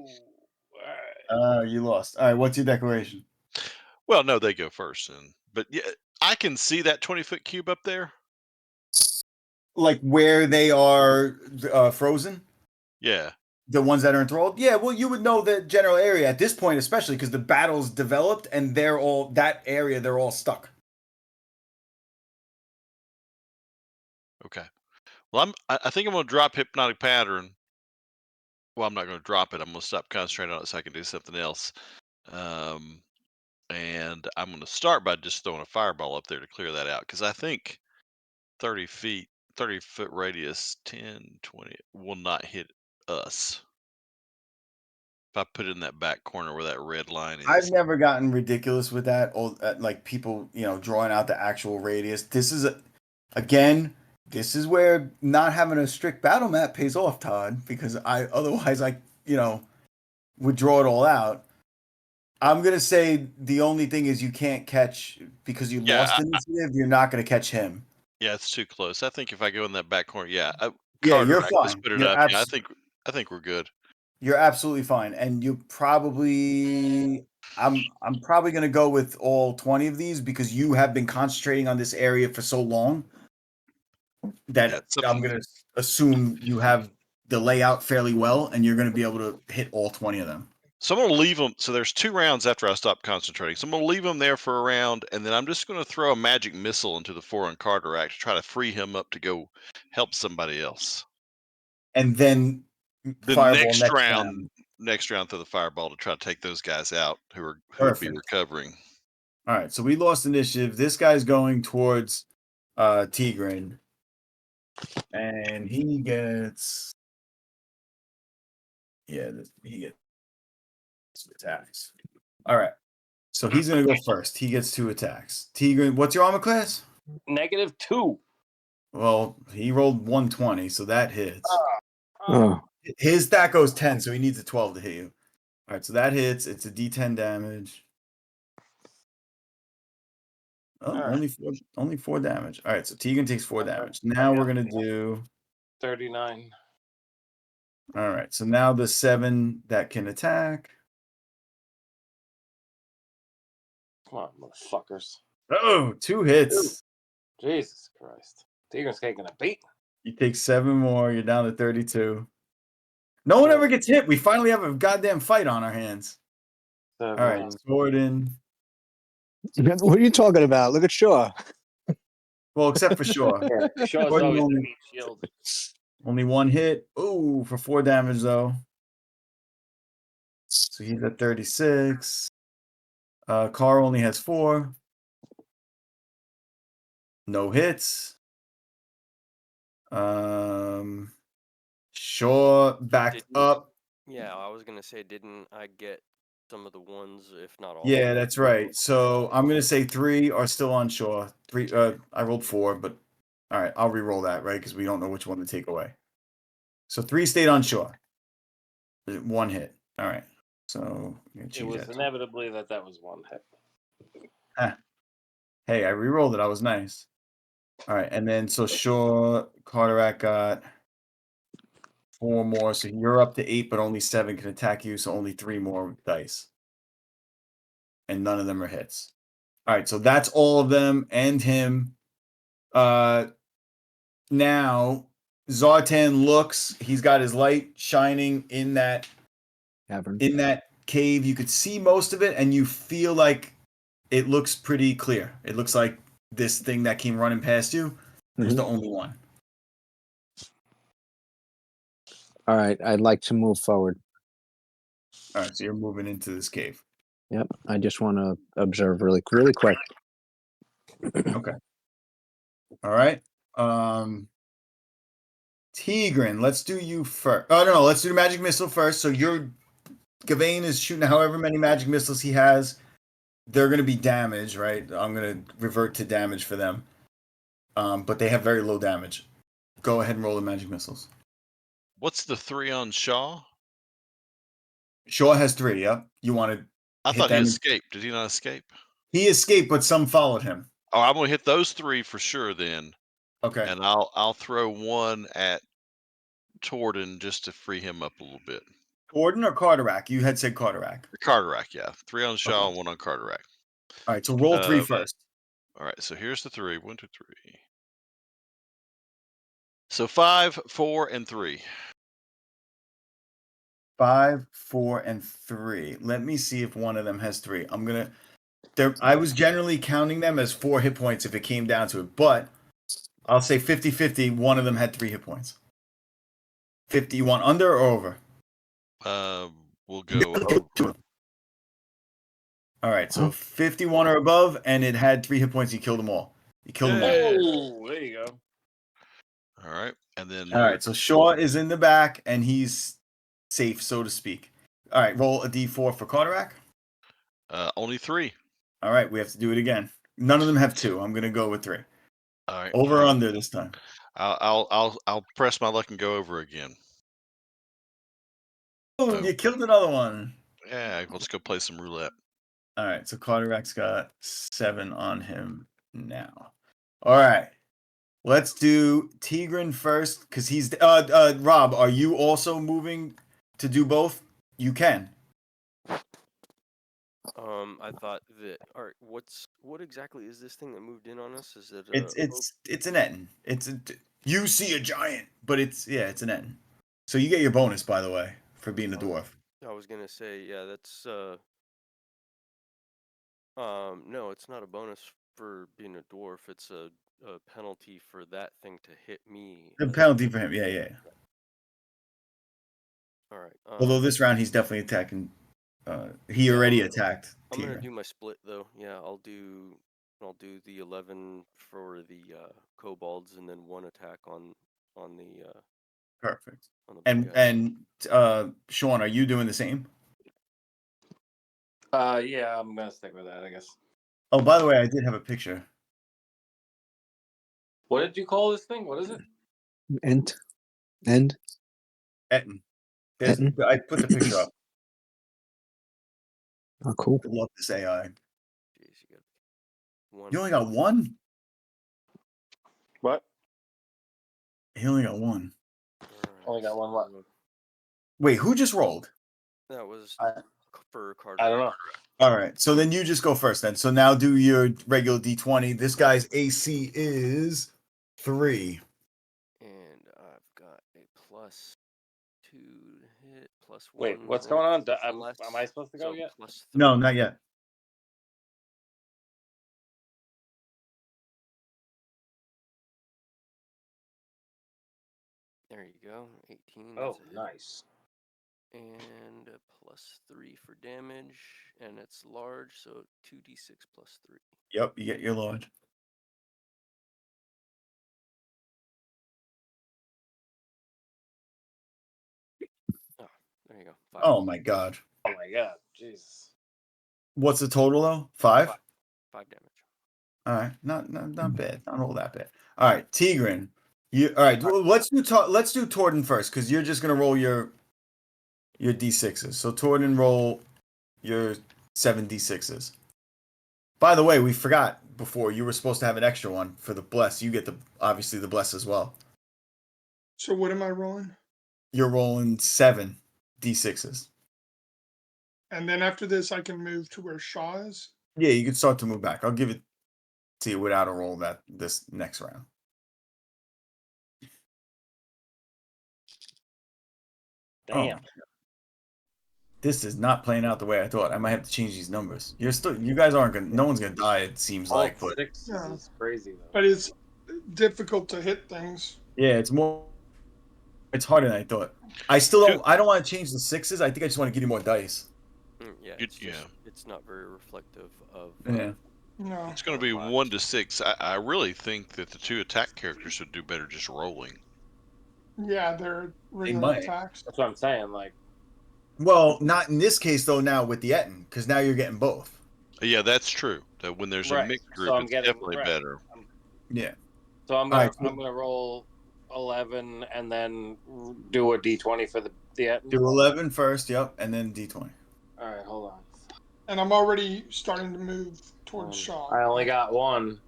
You lost. All right, what's your declaration? Well, no, they go first, but yeah, I can see that 20-foot cube up there. Like where they are frozen, Yeah. the ones that are enthralled. Yeah, well, you would know the general area at this point, especially because the battle's developed and they're all that area. They're all stuck. Okay. Well, I think I'm gonna drop hypnotic pattern. Well, I'm not gonna drop it. I'm gonna stop concentrating on it so I can do something else. Um, and I'm gonna start by just throwing a fireball up there to clear that out because I think 30 feet, 30-foot radius, 10, 20 will not hit us. If I put it in that back corner where that red line I've is. never gotten ridiculous with that, or like people, drawing out the actual radius. This is again, this is where not having a strict battle map pays off, Todd, because otherwise would draw it all out. I'm gonna say the only thing is you can't catch because you Yeah, lost initiative. You're not gonna catch him. yeah, it's too close. I think if I go in that back corner, yeah, Yeah, Carter, you're I just fine. put it up. Yeah, I think we're good. You're absolutely fine, and you probably. I'm probably gonna go with all 20 of these because you have been concentrating on this area for so long Yeah, that I'm gonna assume you have the layout fairly well, and you're gonna be able to hit all 20 of them. So I'm gonna leave them. So there's 2 rounds after I stop concentrating. So I'm gonna leave them there for a round, and then I'm just gonna throw a magic missile into the 4 on Carteract to try to free him up to go help somebody else. And then The fireball next round. next round, throw the fireball to try to take those guys out who would be Perfect. recovering. All right, so we lost initiative. This guy's going towards Tigran, and he gets he gets attacks. All right, so he's gonna go first. He gets 2 attacks. Tigran, what's your armor class? -2. Well, he rolled 120, so that hits. Oh, His stat goes 10, so he needs a 12 to hit you. All right, so that hits. It's a D10 damage. Oh, All right. only 4 damage. All right, so Tegan takes 4 All right. damage. Now Yeah. we're gonna do. 39. All right, so now the 7 that can attack. Come on, motherfuckers. Oh, 2 hits. Jesus Christ. Tigran's taking a beat. You take 7 more. You're down to 32. No one ever gets hit. We finally have a goddamn fight on our hands. All right, Jordan. what are you talking about? Look at Shaw. Well, except for Shaw. Yeah, Shaw's Jordan always only- the meat shield. Only 1 hit. Ooh, for 4 damage though. So he's at 36. Carr only has 4. No hits. Shaw backed up. Yeah, I was gonna say, didn't I get some of the ones, if not all? Yeah, that's right. So I'm gonna say 3 are still on Shaw. 3. I rolled 4, but all right, I'll re-roll that, right? Because we don't know which one to take away. So 3 stayed on Shaw. 1 hit. All right. So It was inevitably that was 1 hit. Hey, I re-rolled it. I was nice. All right, and then so Shaw, Carteract got 4 more. So you're up to 8, but only 7 can attack you. So only 3 more dice, and none of them are hits. All right, so that's all of them and him. Now Zartan looks. He's got his light shining in that Cavern. in that cave. You could see most of it, and you feel like it looks pretty clear. It looks like this thing that came running past you is the only one. All right, I'd like to move forward. All right, so you're moving into this cave. Yep, I just want to observe really quick. Okay. All right. Tigran, let's do you first. Oh no, let's do the magic missile first. So Gavain is shooting however many magic missiles he has. They're gonna be damage, right? I'm gonna revert to damage for them. But they have very low damage. Go ahead and roll the magic missiles. What's the 3 on Shaw? Shaw has 3, yep. You want to I hit thought he them? escaped. Did he not escape? He escaped, but some followed him. Oh, I'm gonna hit those 3 for sure then, Okay. and I'll throw 1 at Torden just to free him up a little bit. Gordon or Carteract? You had said Carteract. Carteract, yeah. 3 on Shaw Okay. and 1 on Carteract. All right, so roll 3 first. All right, so here's the 3. 1, 2, 3. So 5, 4, and 3. 5, 4, and 3. Let me see if one of them has 3. I'm gonna. I was generally counting them as 4 hit points if it came down to it, but I'll say 50-50. One of them had 3 hit points. 50. You want under or over? We'll go. All right, so 51 or above, and it had 3 hit points. You killed them all. You killed them all. Oh, there you go. All right, and then All right, so Shaw is in the back, and he's safe, so to speak. All right, roll a d4 for Carterack. only 3. All right, we have to do it again. None of them have 2. I'm gonna go with 3. All right, Over or under this time. I'll press my luck and go over again. Oh, you killed another one. Yeah, let's go play some roulette. All right, so Carterack's got 7 on him now. All right, let's do Tigran first because he's. Rob, are you also moving to do both? You can. I thought that. All right, what exactly is this thing that moved in on us? Is it? It's an Etten. You see a giant, but it's an Etten. So you get your bonus, by the way, for being a dwarf. I was gonna say, yeah, that's no, it's not a bonus for being a dwarf. It's a penalty for that thing to hit me. The penalty for him, yeah. All right. Although this round he's definitely attacking. He already attacked. I'm gonna Tigran. do my split though. Yeah, I'll do the 11 for the kobolds and then 1 attack on the Perfect. on the big guy. And Sean, are you doing the same? Yeah, I'm gonna stick with that, I guess. Oh, by the way, I did have a picture. What did you call this thing? What is it? End. Etten. Etten? I put the picture up. Oh, cool. I love this AI. Jeez, you got 1. You only got 1? What? He only got 1. Only got 1 what? Wait, who just rolled? That was for card. I don't know. All right, so then you just go first then. So now do your regular D20. This guy's AC is 3. And I've got a +2 to hit, +1. Wait, what's going on? Am less, I supposed to go so yet? +3. No, not yet. There you go. 18. Oh, That's a hit. nice. And a +3 for damage, and it's large, so 2d6 +3. Yep, you get your large. Oh, there you go. 5. Oh my god. Oh my god, Jesus. What's the total though? 5? 5 damage. All right, not bad. Not all that bad. All right, Tigran. All right. Well, let's do Torden first because you're just gonna roll your d6s. So Torden, roll your 7 d6s. By the way, we forgot before you were supposed to have an extra one for the bless. You get obviously the bless as well. So what am I rolling? You're rolling 7 d6s. And then after this, I can move to where Shaw is. Yeah, you can start to move back. I'll give it to you without a roll this next round. Damn. Oh, this is not playing out the way I thought. I might have to change these numbers. You guys aren't gonna. No one's gonna die. It seems All like, but 6 Yeah. is crazy though. But it's difficult to hit things. yeah, it's harder than I thought. I don't want to change the 6s. I think I just want to give you more dice. Yeah, it's not very reflective of. Yeah. No. It's going to be 1 to 6. I really think that the 2 attack characters would do better just rolling. Yeah, they're regular might. attacks. That's what I'm saying. Like, Well, not in this case though. Now with the Etten, because now you're getting both. Yeah, that's true. That when there's a Right, mixed so group, I'm it's getting- definitely right. better. Yeah. so I'm All gonna right, roll 11 and then do a d20 for the Do 11 first. Yep, and then d20. All right, hold on. And I'm already starting to move towards Shaw. I only got 1.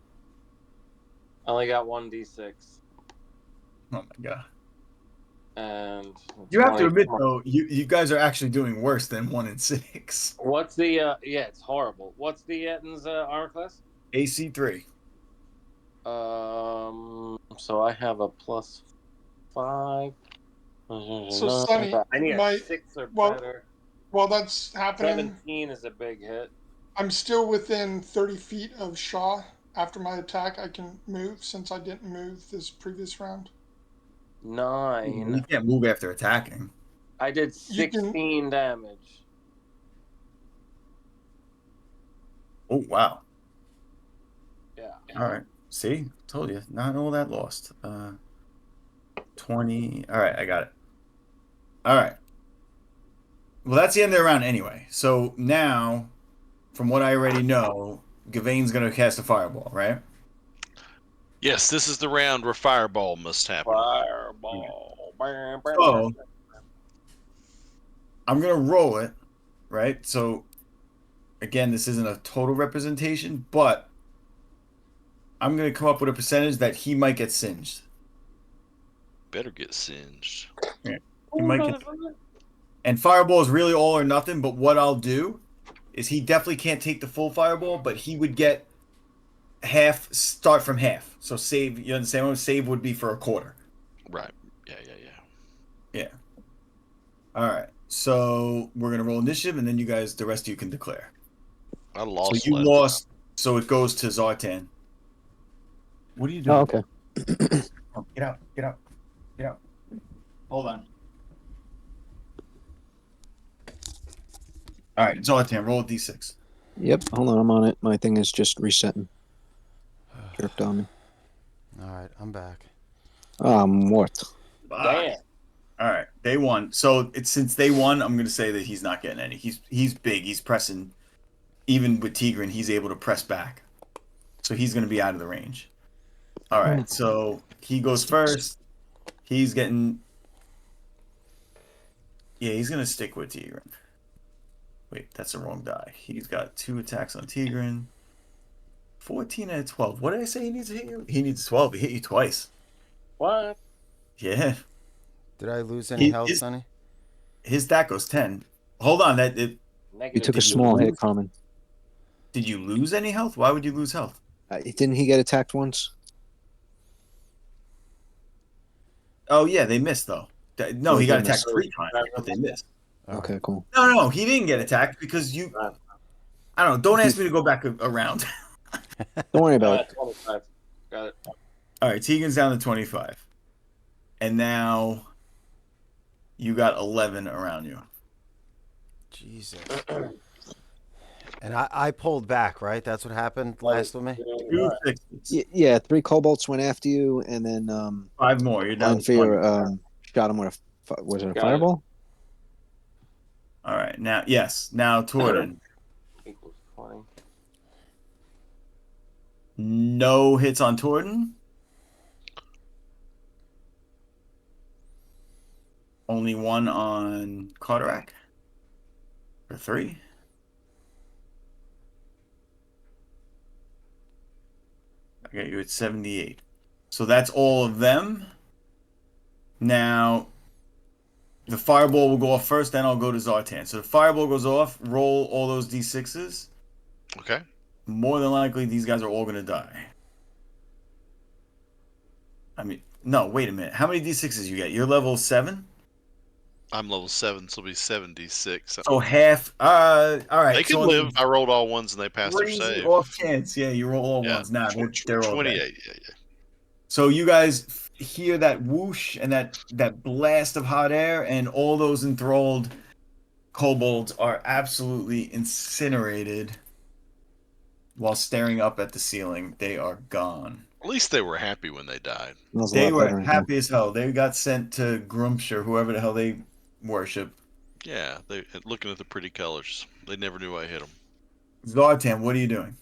I only got 1 d6. Oh my god. And You have to 20. admit though, you guys are actually doing worse than 1 and 6. What's the yeah, it's horrible. What's the Etten's armor class? AC 3. So I have a +4 5. So Sonny, I need a my 6 or well, better. while that's happening, 17 is a big hit. I'm still within 30 feet of Shaw. After my attack, I can move since I didn't move this previous round. 9. You can't move after attacking. I did You can 16 damage. Oh wow. Yeah. All right. See, told you, not all that lost. 20. All right, I got it. All right. Well, that's the end of the round anyway. So now, from what I already know, Gavain's gonna cast a fireball, right? Yes, this is the round where fireball must happen. Fireball. So I'm gonna roll it, right? So again, this isn't a total representation, but I'm gonna come up with a percentage that he might get singed. Better get singed. He might get, and fireball is really all or nothing. But what I'll do is he definitely can't take the full fireball, but he would get half. Start from half. So save. You understand what save would be for a quarter. Right. Yeah. Yeah. All right. So we're gonna roll initiative, and then you guys, the rest of you can declare. I So lost. you last lost. So it goes to Zartan. What are you doing? Oh, okay. Oh, get out. Get out. Get out. Hold on. All right, Zartan, roll a d6. Yep. Hold on, I'm on it. My thing is just resetting. Jerked on me. All right, I'm back. I'm what? Damn. All right, day one. So it's since day one, I'm gonna say that he's not getting any. He's big. He's pressing. Even with Tigran, he's able to press back. So he's gonna be out of the range. All right, so he goes first. He's getting. Yeah, he's gonna stick with Tigran. Wait, that's the wrong die. He's got 2 attacks on Tigran. 14 out of 12. What did I say he needs to hit you? He needs 12. He hit you twice. What? Yeah. Did I lose any health, his, Sonny? his stat goes 10. Hold on, You Negative. took a Did you small hit, lose? Carmen. Did you lose any health? Why would you lose health? Didn't he get attacked once? Oh yeah, they missed though. No, Or he got they attacked missed? 3 times, but they missed. All Okay, right. cool. No, he didn't get attacked because you. I don't know. Don't ask me to go back around. Don't worry about it. 25. Got it. All right, Tegan's down to 25, and now you got 11 around you. Jesus. And I pulled back, right? That's what happened last with me? 2 6s. Yeah, 3 kobolds went after you, and then 5 more. You're down Blind to Fear 20. shot him with was it a Got it. fireball? All right, now now Torden. Equals 20. No hits on Torden. Only 1 on Carterac. For 3. I got you at 78. So that's all of them. Now, the fireball will go off first, then I'll go to Zartan. So the fireball goes off, roll all those d6s. Okay. More than likely, these guys are all going to die. I mean, no, wait a minute. How many d6s you get? You're level 7? I'm level 7, so it'll be 76. So half. All right. They could so live. I rolled all ones and they passed their crazy save. off chance. Yeah, you roll all Yeah. ones. Nah, they're all 28. dead. Yeah. So you guys hear that whoosh and that blast of hot air, and all those enthralled kobolds are absolutely incinerated while staring up at the ceiling. They are gone. At least they were happy when they died. Smells a They lot were better in here. happy as hell. They got sent to Grumpshire, whoever the hell they worship. Yeah, they looking at the pretty colors. They never knew I hit them. Zartan, what are you doing?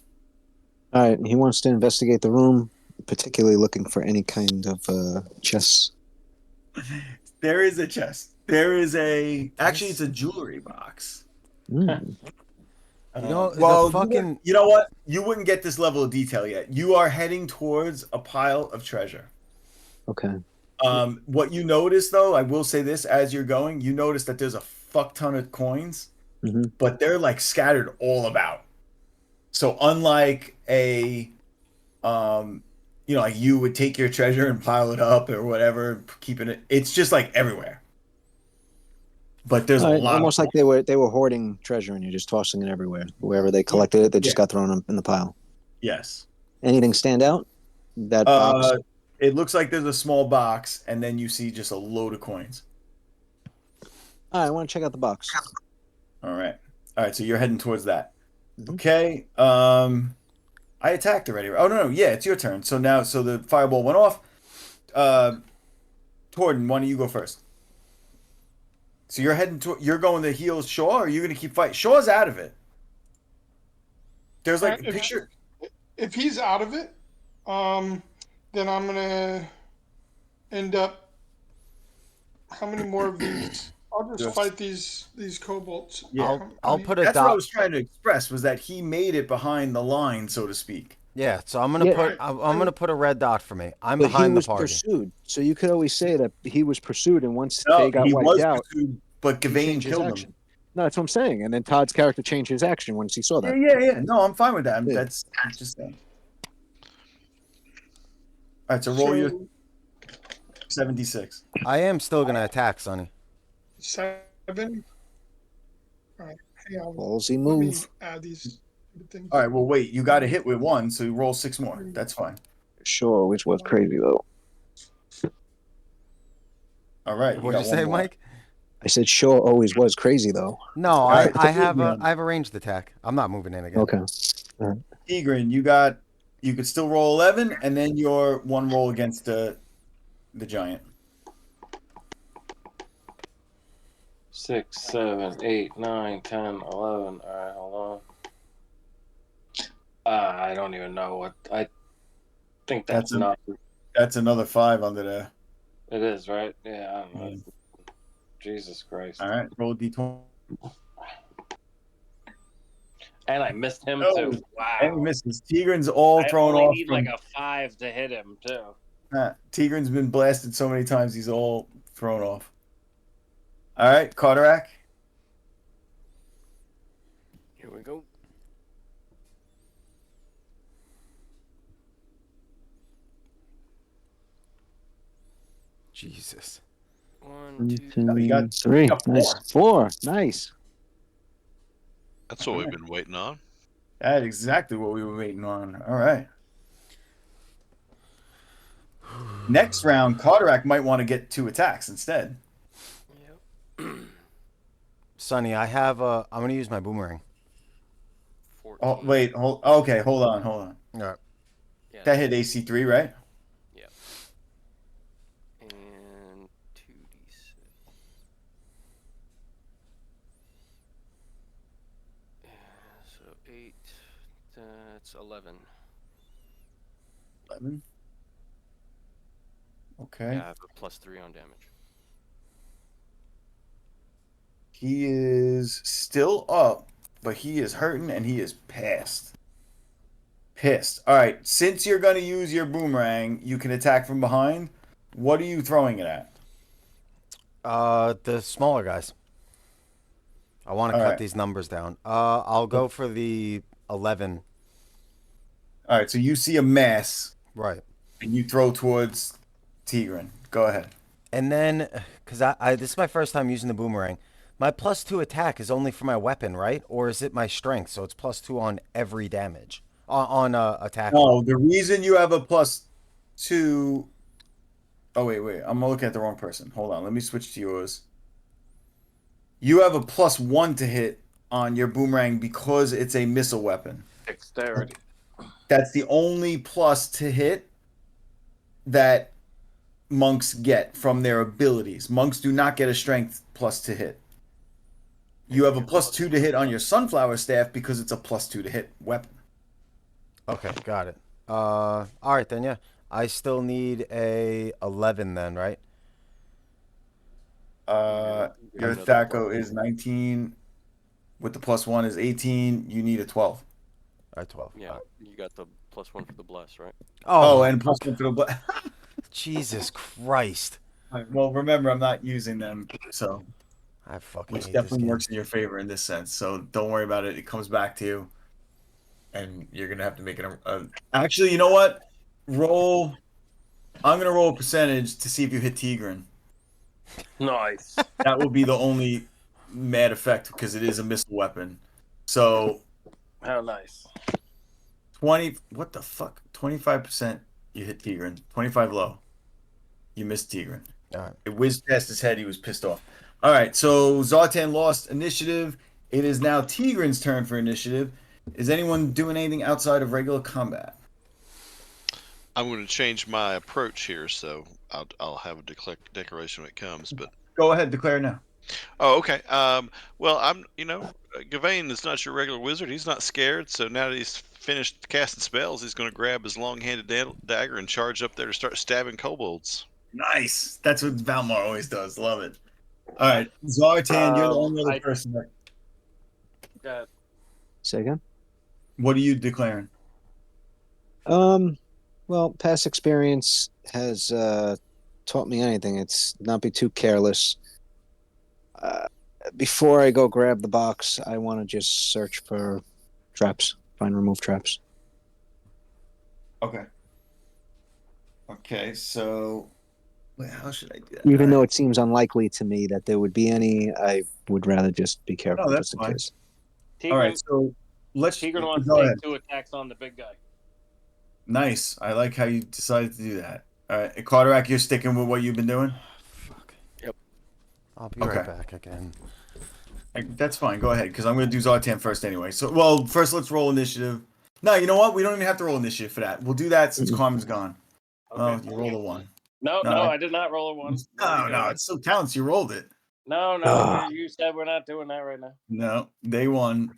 All right, he wants to investigate the room, particularly looking for any kind of chests. There is a chest. There is actually, it's a jewelry box. Mm. You know, well, the fucking. you know what? You wouldn't get this level of detail yet. You are heading towards a pile of treasure. Okay. What you notice, though, I will say this: as you're going, you notice that there's a fuck ton of coins, but they're like scattered all about. So unlike a, like you would take your treasure and pile it up or whatever, keeping it. It's just like everywhere. But there's a lot almost of like they were hoarding treasure and you're just tossing it everywhere. Wherever they collected it, they just got thrown in the pile. yes. Anything stand out? That box. It looks like there's a small box, and then you see just a load of coins. All right, I want to check out the box. All right. So you're heading towards that. Mhm. Okay. I attacked already. Oh no, yeah, it's your turn. So the fireball went off. Torden, why don't you go first? So you're going to heal Shaw, or are you going to keep fighting? Shaw's out of it. There's like a If- picture. If he's out of it, then I'm gonna end up. How many more of these? I'll just Yes. fight these kobolds. Yeah. I'll put a That's what I dot. was trying to express, was that he made it behind the line, so to speak. Yeah, so I'm gonna Yeah. put I'm gonna put a red dot for me. I'm But he behind the was party. pursued, so you could always say that he was pursued, and once No, they got he wiped was out, pursued, but he Gawain changed his killed him. action. No, that's what I'm saying. And then Todd's character changed his action once he saw that. Yeah. No, I'm fine with that. Yeah. I'm just saying. All right, so roll your 76. I am still gonna attack, Sonny. 7. All right. Hey, Ballsy let me move. add these things. All right, well, wait. You got to hit with 1, so you roll 6 more. That's fine. Sure, which was crazy though. All right. What'd you got one say, more. Mike? I said sure always was crazy though. No, right, I so have a moving on. I have a ranged attack. I'm not moving in again. Okay. Tigran, you could still roll 11, and then your 1 roll against the giant. 6, 7, 8, 9, 10, 11. All right, hold on. I don't even know what. I think that's not. That's another 5 under there. It is, right? Yeah, I don't know. Jesus Christ. All right, roll D20. And I missed him Oh, too. Wow. And he misses. Tigran's all I thrown only off. need like a 5 to hit him too. Tigran's been blasted so many times, he's all thrown off. All right, Carterac. Here we go. Jesus. 1, 2, Two, you got- 3. you got Nice. 4. Nice. That's what we've been waiting on. That's exactly what we were waiting on. All right. Next round, Carterac might want to get 2 attacks instead. Yep. Sonny, I have a. I'm gonna use my boomerang. 14. Oh, wait. Okay, hold on. All right. Yeah, That hit AC3, right? and 2d6. So 8. That's 11. 11. Okay. Yeah, I have a +3 on damage. He is still up, but he is hurting and he is pissed. All right, since you're going to use your boomerang, you can attack from behind. What are you throwing it at? The smaller guys. I want to All cut right. these numbers down. I'll go for the 11. All right, so you see a mass Right. and you throw towards Tigran. Go ahead. And then, because I this is my first time using the boomerang, my +2 attack is only for my weapon, right? Or is it my strength? So it's +2 on every damage on attack. No, the reason you have a +2. Oh, wait. I'm looking at the wrong person. Hold on. Let me switch to yours. You have a +1 to hit on your boomerang because it's a missile weapon. Dexterity. That's the only plus to hit that monks get from their abilities. Monks do not get a strength plus to hit. You have a +2 to hit on your sunflower staff because it's a +2 to hit weapon. Okay, got it. All right then, yeah. I still need a 11 then, right? Your Thaco is 19. With the +1 is 18. You need a 12. All right, 12. Yeah, you got the +1 for the bless, right? Oh, and +1 for the Jesus Christ! Well, remember, I'm not using them, so I fucking which hate this definitely game. works in your favor in this sense. So don't worry about it. It comes back to you, and you're gonna have to make it. Actually, you know what? roll. I'm gonna roll a percentage to see if you hit Tigran. Nice. That will be the only mad effect because it is a missile weapon. So How nice. 20. What the fuck? 25%. You hit Tigran. 25 low. You missed Tigran. All right. It whizzed past his head. He was pissed off. All right. So Zartan lost initiative. It is now Tigran's turn for initiative. Is anyone doing anything outside of regular combat? I'm going to change my approach here, so I'll have a declaration when it comes. But Go ahead. Declare now. oh, okay. Well, Gavain is not your regular wizard. He's not scared. So now that he's finished casting spells, he's going to grab his long-handed dagger and charge up there to start stabbing kobolds. Nice. That's what Valmar always does. Love it. All right. Zartan, you're the only other person. Say again. What are you declaring? Well, past experience has taught me anything. It's not be too careless. Before I go grab the box, I want to just search for traps, find remove traps. Okay. Okay, so wait, how should I do that? Even All though right. it seems unlikely to me that there would be any, I would rather just be careful No, that's just in fine. case. Tigran, All right, so let's Tigran wants to go take ahead. 2 attacks on the big guy. Nice. I like how you decided to do that. All right, Carterac, you're sticking with what you've been doing? Fuck. Yep. I'll be Okay. right back again. That's fine. Go ahead, because I'm going to do Zartan first anyway. So, well, first let's roll initiative. No, you know what? We don't even have to roll initiative for that. We'll do that since Carmen's gone. Okay. Oh, you rolled a 1. No, No, I did not roll a 1. No, it still counts. You rolled it. No, Ah. you said we're not doing that right now. No, they won.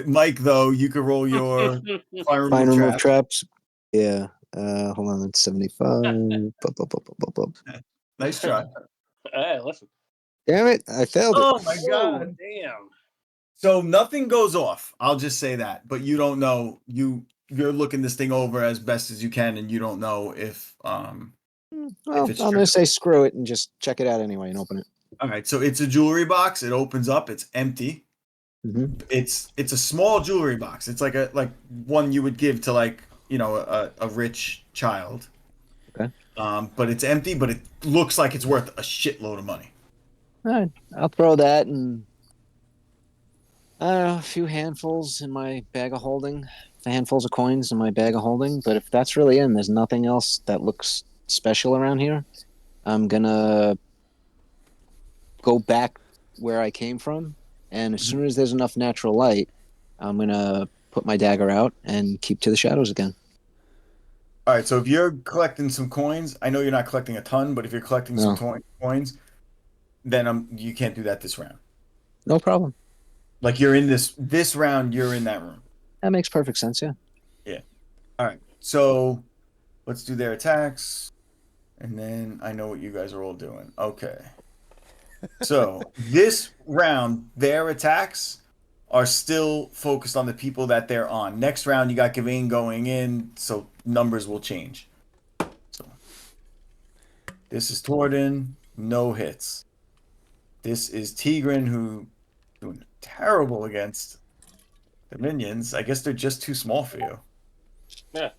Mike, though, you could roll your fire Find remove remove trap. traps. Yeah. Hold on. That's 75. Nice try. Hey, listen. Damn it! I failed it. Oh my Whoa, god. damn. So nothing goes off. I'll just say that. But you don't know. You're looking this thing over as best as you can, and you don't know if Well, I'm it's going true. to say screw it and just check it out anyway and open it. All right. So it's a jewelry box. It opens up. It's empty. Mhm. It's a small jewelry box. It's like one you would give to a rich child. Okay. But it's empty. But it looks like it's worth a shitload of money. All right. I'll throw that and I don't know, a few handfuls in my bag of holding, handfuls of coins in my bag of holding. But if that's really in, there's nothing else that looks special around here. I'm gonna go back where I came from, and as soon as there's enough natural light, I'm gonna put my dagger out and keep to the shadows again. All right. So if you're collecting some coins, I know you're not collecting a ton, but if you're collecting some coins, then you can't do that this round. No problem. Like you're in this round, you're in that room. That makes perfect sense. Yeah. All right. So let's do their attacks, and then I know what you guys are all doing. Okay. So this round, their attacks are still focused on the people that they're on. Next round, you got Gavain going in, so numbers will change. So this is Torden, no hits. This is Tigran, who doing terrible against the minions. I guess they're just too small for you. Yeah.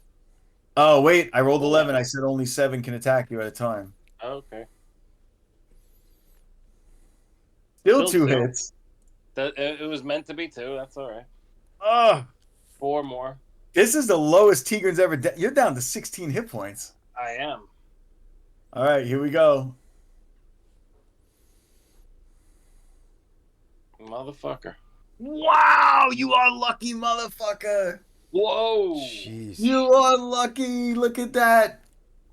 Oh wait, I rolled 11. I said only 7 can attack you at a time. Okay. Still Still 2 2. hits. It was meant to be 2. That's all right. Oh, 4 more. this is the lowest Tigran's ever. You're down to 16 hit points. I am. All right, here we go. Motherfucker. Wow, you are lucky, motherfucker. Whoa. Jeez. You are lucky. Look at that.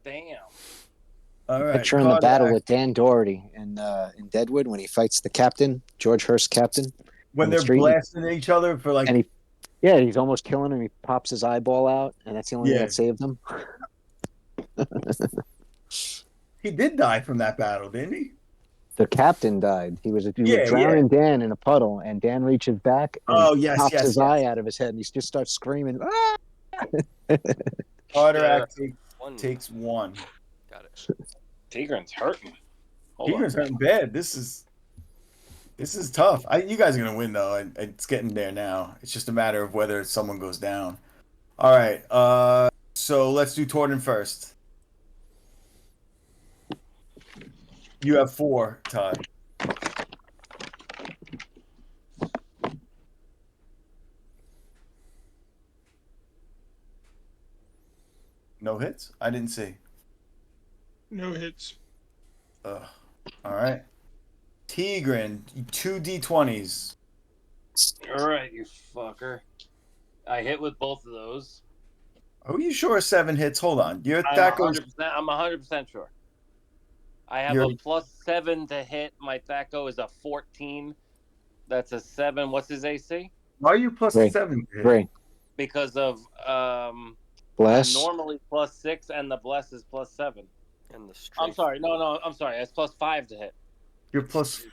Damn. All right. Picture in the battle Cardac. with Dan Doherty in Deadwood when he fights the captain, George Hurst captain. When on the they're street. blasting each other for like. And he's almost killing him. He pops his eyeball out, and that's the only thing that saved him. He did die from that battle, didn't he? The captain died. He was Yeah, drowning Dan in a puddle, and Dan reaches back and pops his eye out of his head, and he just starts screaming. Ah! Cardac One. takes 1. Got it. Tigran's hurting. Hold on. Tigran's hurting bad. This is tough. You guys are gonna win though. It's getting there now. It's just a matter of whether someone goes down. All right. So let's do Torden first. You have 4, Todd. No hits? I didn't see. No hits. Ugh. All right. Tigran, 2 D20s. All right, you fucker. I hit with both of those. Are you sure 7 hits? Hold on. I'm That goes. 100%. I'm 100% sure. I have You're- a +7 to hit. My THAC0 is a 14. That's a 7. What's his AC? Why are you plus Three. 7? Great. Because of I'm Bless. normally +6 and the bless is +7. And the I'm strafe sorry. No. I'm sorry. It's +5 to hit. You're plus. is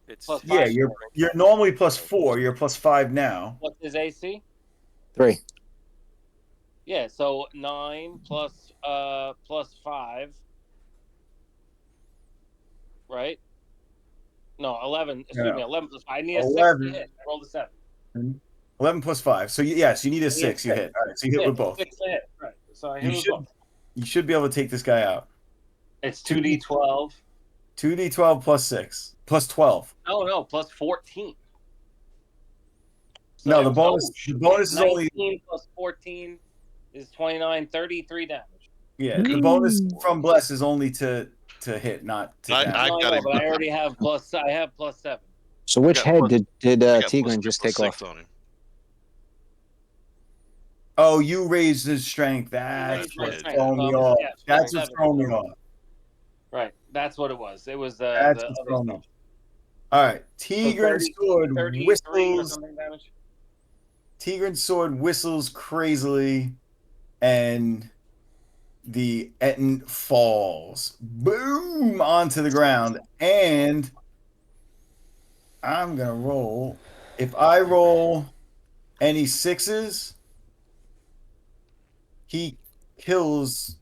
it's Plus Yeah, 5. you're normally plus 4. You're plus 5 now. What's his AC? 3. Yeah, so 9 plus 5. Right? No, 11. Excuse Yeah. me, 11 plus 5. I need a 6 11. to hit. I rolled a 7. 11 plus 5. So yes, you need a I need a 6. You 6. hit. All right. So you hit Yeah, with both. 6 to hit. Right. So I hit You with should. both. You should be able to take this guy out. It's 2d12. 2d12 plus 6 plus 12. No, plus 14. So, No, the bonus. The bonus is 19 only. plus 14 is 29, 33 damage. Yeah, the bonus from bless is only to hit, not to I damage. I No, I got know, him. but I already have plus. I have +7. So which got head plus- did I got Tigran +2, just plus take off? 6 on him. Oh, you raised his strength. That's raised my what's strength, throwing me so off. yeah, That's what's 7, throwing me so- off. Right, that's what it was. It was That's the what's other throwing me stuff. off. All right, So Tigran's sword 33 or whistles. something damage. Tigran's sword whistles crazily, and the Etten falls, boom, onto the ground. And I'm gonna roll. If I roll any 6s, he kills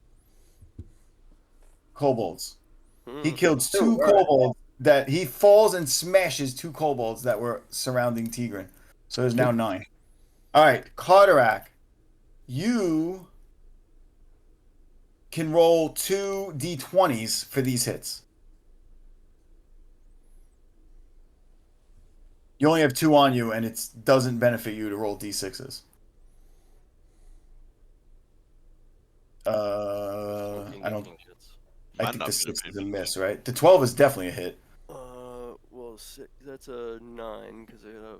kobolds. He killed 2 kobolds that he falls and smashes 2 kobolds that were surrounding Tigran. So there's now 9. All right, Carterac, you can roll 2 d20s for these hits. You only have 2 on you, and it doesn't benefit you to roll d6s. I don't. I Might think not the 6 benefit is a me. miss, right? The 12 is definitely a hit. Well, that's a 9 because I got a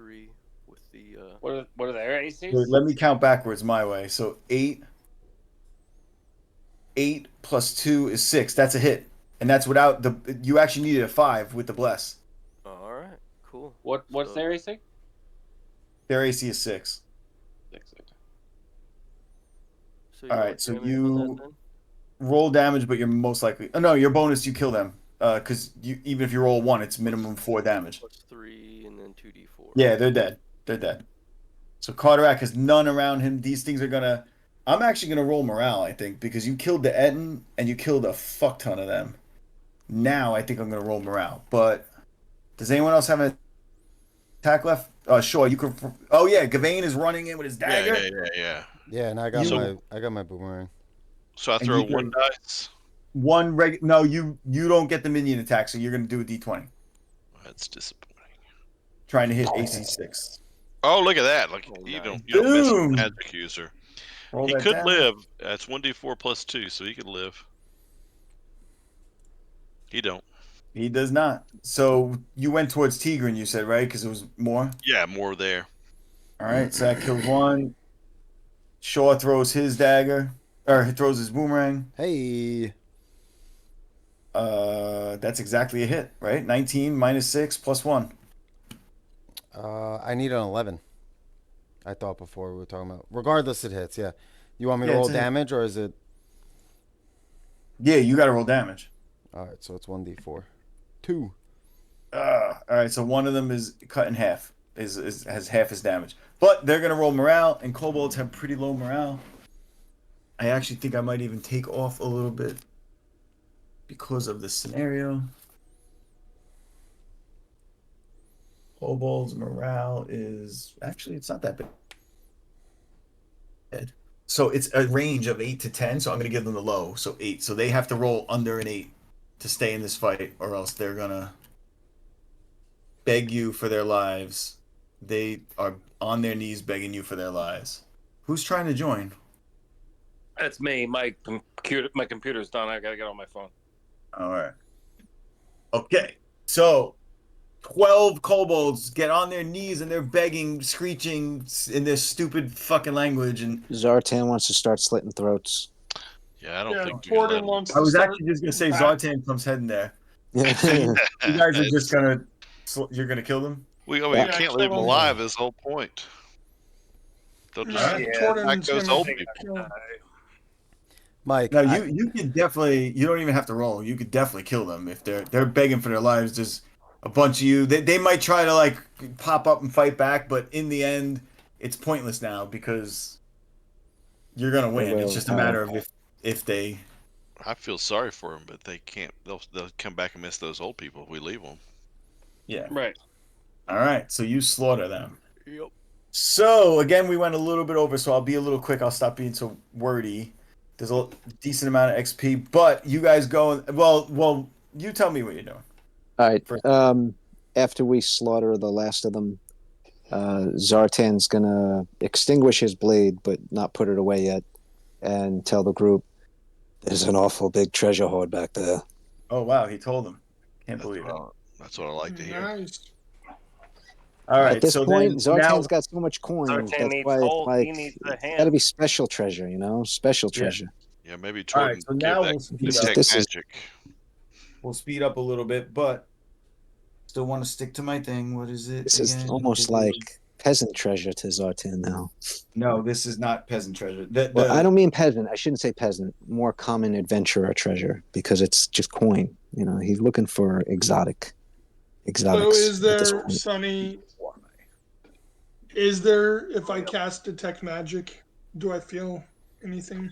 +3 with the. What are their ACs? Wait, let me count backwards my way. So 8 plus 2 is 6. That's a hit, and that's without the. You actually needed a 5 with the bless. All right, cool. What's So- their AC? Their AC is 6. 6. Okay. So All got right, so damage on you- that then? Roll damage, but you're most likely. Oh, no, your bonus you kill them. Because even if you roll 1, it's minimum 4 damage. +3 and then 2d4. Yeah, they're dead. They're dead. So Carterac has none around him. These things are gonna. I'm actually gonna roll morale, I think, because you killed the Etten and you killed a fuck ton of them. Now I think I'm gonna roll morale. But does anyone else have an attack left? Sure. You can. Oh yeah, Gavain is running in with his Yeah, dagger. yeah. Yeah, and I got You- my boomerang. So I And throw you one can- dice. No, you don't get the minion attack, so you're gonna do a d20, That's disappointing. trying to hit AC 6. Oh, look at that! Like Oh, you nice. don't miss Boom. the magic user. Roll He that could down. live. That's 1d4 plus 2, so he could live. He don't. He does not. So you went towards Tigran, you said, right? Because it was more. Yeah, more there. All right, so that kills 1. Shaw throws his dagger, or he throws his boomerang. Hey, That's exactly a hit, right? 19 minus 6 plus 1. I need an 11. I thought before we were talking about. Regardless, it hits. Yeah. You want me to Yeah, roll it's a hit. damage or is it? Yeah, you got to roll damage. All right, so it's 1d4. 2. All right, so one of them is cut in half. Has half his damage, but they're gonna roll morale, and kobolds have pretty low morale. I actually think I might even take off a little bit because of the scenario. Kobolds morale is actually it's not that big. So it's a range of 8 to 10. So I'm gonna give them the low. So 8. So they have to roll under an 8 to stay in this fight, or else they're gonna beg you for their lives. They are on their knees begging you for their lives. Who's trying to join? That's me. My computer's done. I gotta get on my phone. All right. Okay. So 12 kobolds get on their knees and they're begging, screeching in their stupid fucking language. And Zartan wants to start slitting throats. Yeah, I don't Yeah, think we can let Torden him. wants I to was start. actually just gonna say back. Zartan comes heading there. Yeah. You guys are just gonna, you're gonna kill them. We Yeah, can't kill leave him him. alive. Is the whole point. They'll just Yeah, Yeah, attack Torden's those gonna old people. kill. Mike, Now you could definitely, you don't even have to roll. You could definitely kill them if they're begging for their lives. There's a bunch of you. They might try to like pop up and fight back, but in the end, it's pointless now because you're gonna win. It's just a matter of if they. I feel sorry for them, but they can't. They'll come back and miss those old people if we leave them. Yeah. Right. All right. So you slaughter them. Yep. So again, we went a little bit over, so I'll be a little quick. I'll stop being so wordy. There's a decent amount of XP, but you guys go. Well, you tell me what you're doing. All right. After we slaughter the last of them, Zartan's gonna extinguish his blade, but not put it away yet, and tell the group, "There's an awful big treasure hoard back there." Oh wow, he told them. Can't believe it. That's what I like to hear. Nice. All right. At this so point, then now, Zartan's got so much coin. Zartan That's needs why it's whole- like he needs the it's hand. got to be special treasure, special Yeah. treasure. Yeah, maybe All Torden right, so give now that we'll speed detect This is- magic. we'll speed up a little bit, but still want to stick to my thing. What is it? This is again? almost like peasant treasure to Zartan now. No, this is not peasant treasure. Well, I don't mean peasant. I shouldn't say peasant. More common adventurer treasure because it's just coin. He's looking for exotics. So is at this there, point. Sonny? Is there, if I cast detect magic, do I feel anything?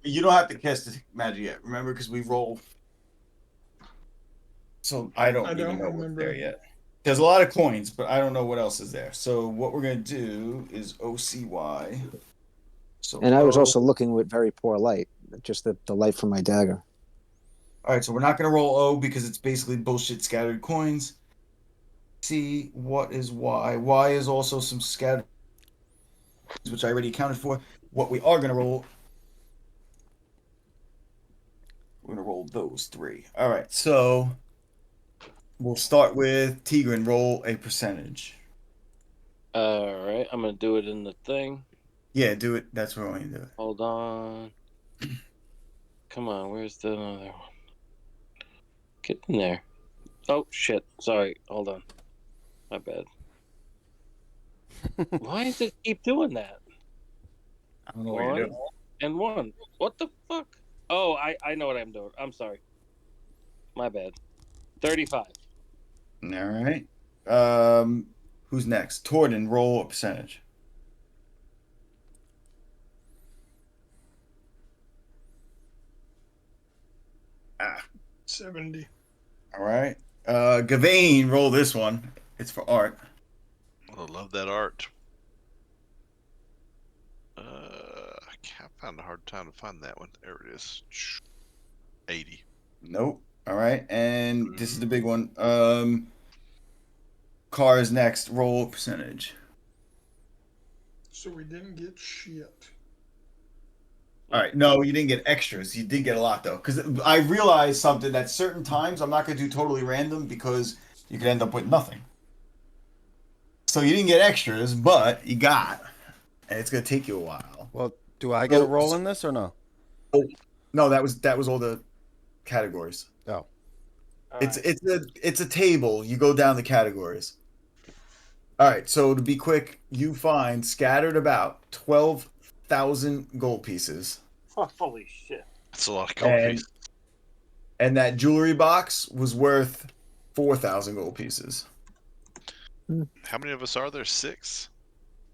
You don't have to cast the magic yet. Remember, because we roll. So I don't even don't know what's remember. there yet. There's a lot of coins, but I don't know what else is there. So what we're gonna do is OCY. So And I was O- also looking with very poor light, just the light from my dagger. All right, so we're not going to roll O because it's basically bullshit scattered coins. See, what is Y? Y is also some scattered, which I already accounted for. What we are going to roll, we're going to roll those 3. All right, so we'll start with Tigran. Roll a percentage. All right. I'm gonna do it in the thing. Yeah, do it. That's what we're going to do it. Hold on. Come on. Where's the other one? Get in there. Oh shit. Sorry. Hold on. My bad. Why does it keep doing that? I don't know what you're One doing. and one. What the fuck? Oh, I know what I'm doing. I'm sorry. My bad. 35. All right. Who's next? Torden, roll a percentage. Ah, 70. all right. Gavain, roll this one. It's for art. I love that art. I can't find a hard time to find that one. There it is. 80. Nope. All right. And this is the big one. Car is next. Roll percentage. So we didn't get shit. All right. No, you didn't get extras. You did get a lot though, because I realized something that certain times I'm not going to do totally random because you could end up with nothing. So you didn't get extras, but you got, and it's going to take you a while. well, do I get a roll in this or no? No, that was all the categories. Oh, All It's right. it's a table. You go down the categories. All right. So to be quick, you find scattered about 12,000 gold pieces, Holy shit. That's a lot of gold and pieces. and that jewelry box was worth 4,000 gold pieces. How many of us are there? 6?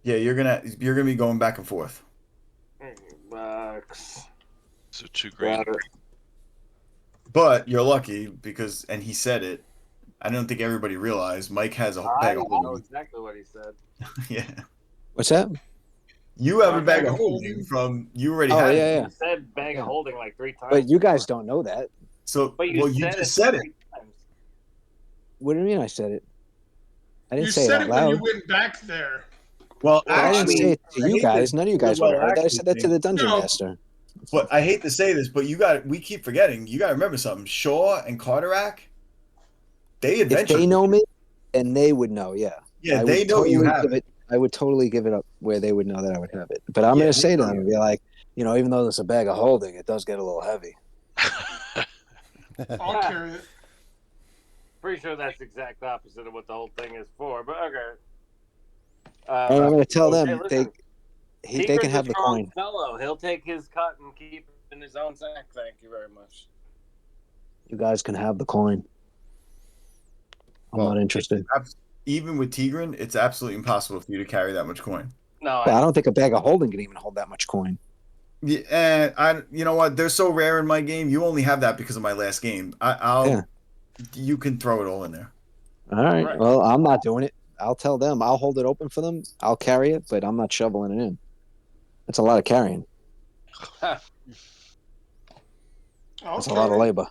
Yeah, you're gonna be going back and forth. Bucks. So 2 grand. But you're lucky because, and he said it. I don't think everybody realized Mike has a I bag of know holding. exactly what he said. Yeah. What's that? You have a Bag bag of of holding holding. from you already Oh, had yeah, it. yeah. You said bag Yeah. of holding like 3 times. But you guys don't know that. So But you well, you said just it said it. 3 times. What do you mean I said it? I didn't You say it said out it when you loud. went back there. Well, But I didn't say actually, it to I you hate guys. to- None of you guys would well, have heard. I actually, said that to the dungeon No. master. But I hate to say this, but we keep forgetting. You got to remember something. Shaw and Carterac, they If adventure. they know me, then they would know. Yeah. Yeah, I they would know you totally have give it. I would totally give it up where they would know that I would have it. But I'm Yeah, going they to say to know them you and be like, even though there's a bag of holding, it does get a little heavy. I'll carry it. Pretty sure that's the exact opposite of what the whole thing is for, but okay. And I'm going to tell Hey, them listen, they Tigger's can a have the strong coin. fellow. He'll take his cut and keep it in his own sack. Thank you very much. You guys can have the coin. I'm Well, not interested. Even with Tigran, it's absolutely impossible for you to carry that much coin. No, Well, I don't think a bag of holding can even hold that much coin. Yeah, you know what? They're so rare in my game. You only have that because of my last game. You can throw it all in there. All right. Right. Well, I'm not doing it. I'll tell them. I'll hold it open for them. I'll carry it, but I'm not shoveling it in. That's a lot of carrying. I'll That's a lot of carry it. labor.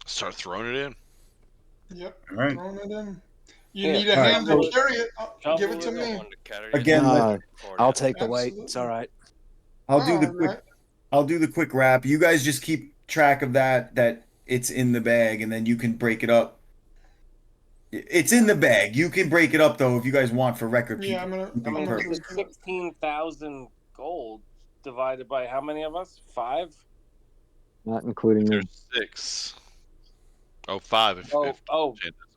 Start throwing it in. Yep. All right. Throwing it in. You Here, need a all right, hand so- to carry it. Give it to You're the me. one to carry it. Again, I'll take the weight. It's Absolutely. all right. I'll do the All quick. right. I'll do the quick wrap. You guys just keep track of that it's in the bag, and then you can break it up. It's in the bag. You can break it up though if you guys want for record. Yeah, I'm gonna. I I'm mean, gonna it's break it up. 16,000 gold divided by how many of us? 5? Not including me. There's 6. Oh, 5 if Oh, Jen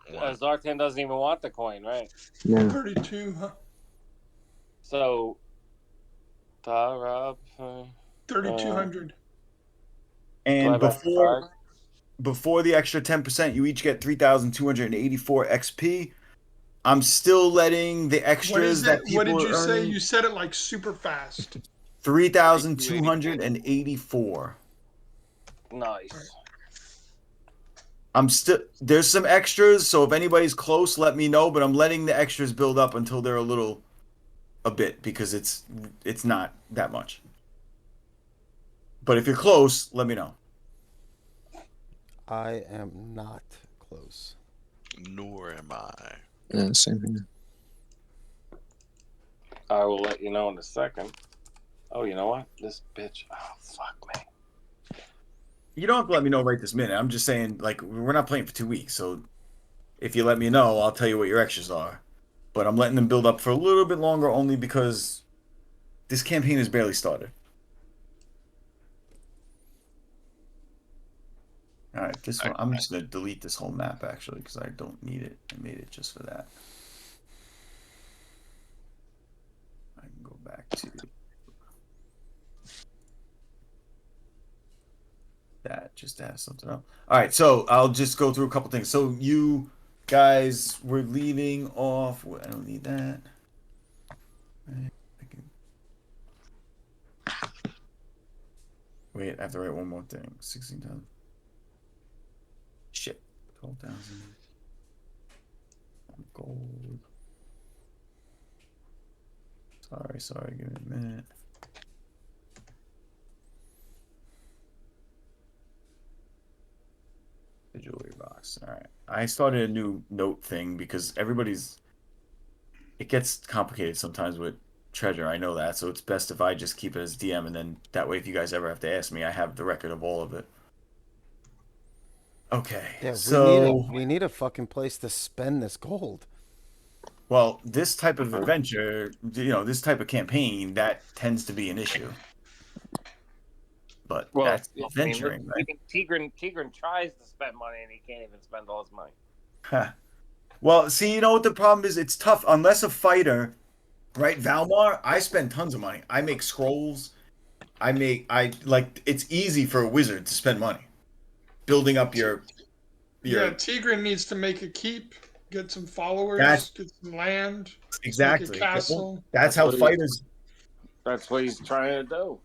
doesn't want it. Zartan doesn't even want the coin, right? Yeah. 32, huh? So, Tarab. 3,200. And divided by 5. before the extra 10%, you each get 3,284 XP. I'm still letting the What extras is that it? people What did you are say? earning. You said it like super fast. 3,284. Nice. There's some extras, so if anybody's close, let me know, but I'm letting the extras build up until they're a bit, because it's not that much. But if you're close, let me know. I am not close. Nor am I. Yeah, same here. I will let you know in a second. Oh, you know what? This bitch. Oh, fuck me. You don't have to let me know right this minute. I'm just saying, like, we're not playing for 2 weeks, so if you let me know, I'll tell you what your extras are. But I'm letting them build up for a little bit longer only because this campaign has barely started. All right, this one, I'm just going to delete this whole map, actually, because I don't need it. I made it just for that. I can go back to that just to have something up. All right, so I'll just go through a couple things. So you guys were leaving off. I don't need that. Wait, I have to write one more thing. 16,000. Shit. 12,000. Gold. Sorry. Give me a minute. The jewelry box. All right. I started a new note thing because it gets complicated sometimes with treasure. I know that. So it's best if I just keep it as DM, and then that way if you guys ever have to ask me, I have the record of all of it. Okay. Yeah, so we need a fucking place to spend this gold. well, this type of adventure, this type of campaign, that tends to be an issue. But that's adventuring, right? Tigran tries to spend money and he can't even spend all his money. Huh. Well, see, you know what the problem is? It's tough unless a fighter, right? Valmar, I spend tons of money. I make scrolls. It's easy for a wizard to spend money. Building up your Yeah, Tigran needs to make a keep, get some followers, get some land, exactly. make a castle. That's how fighters. That's what he's trying to do.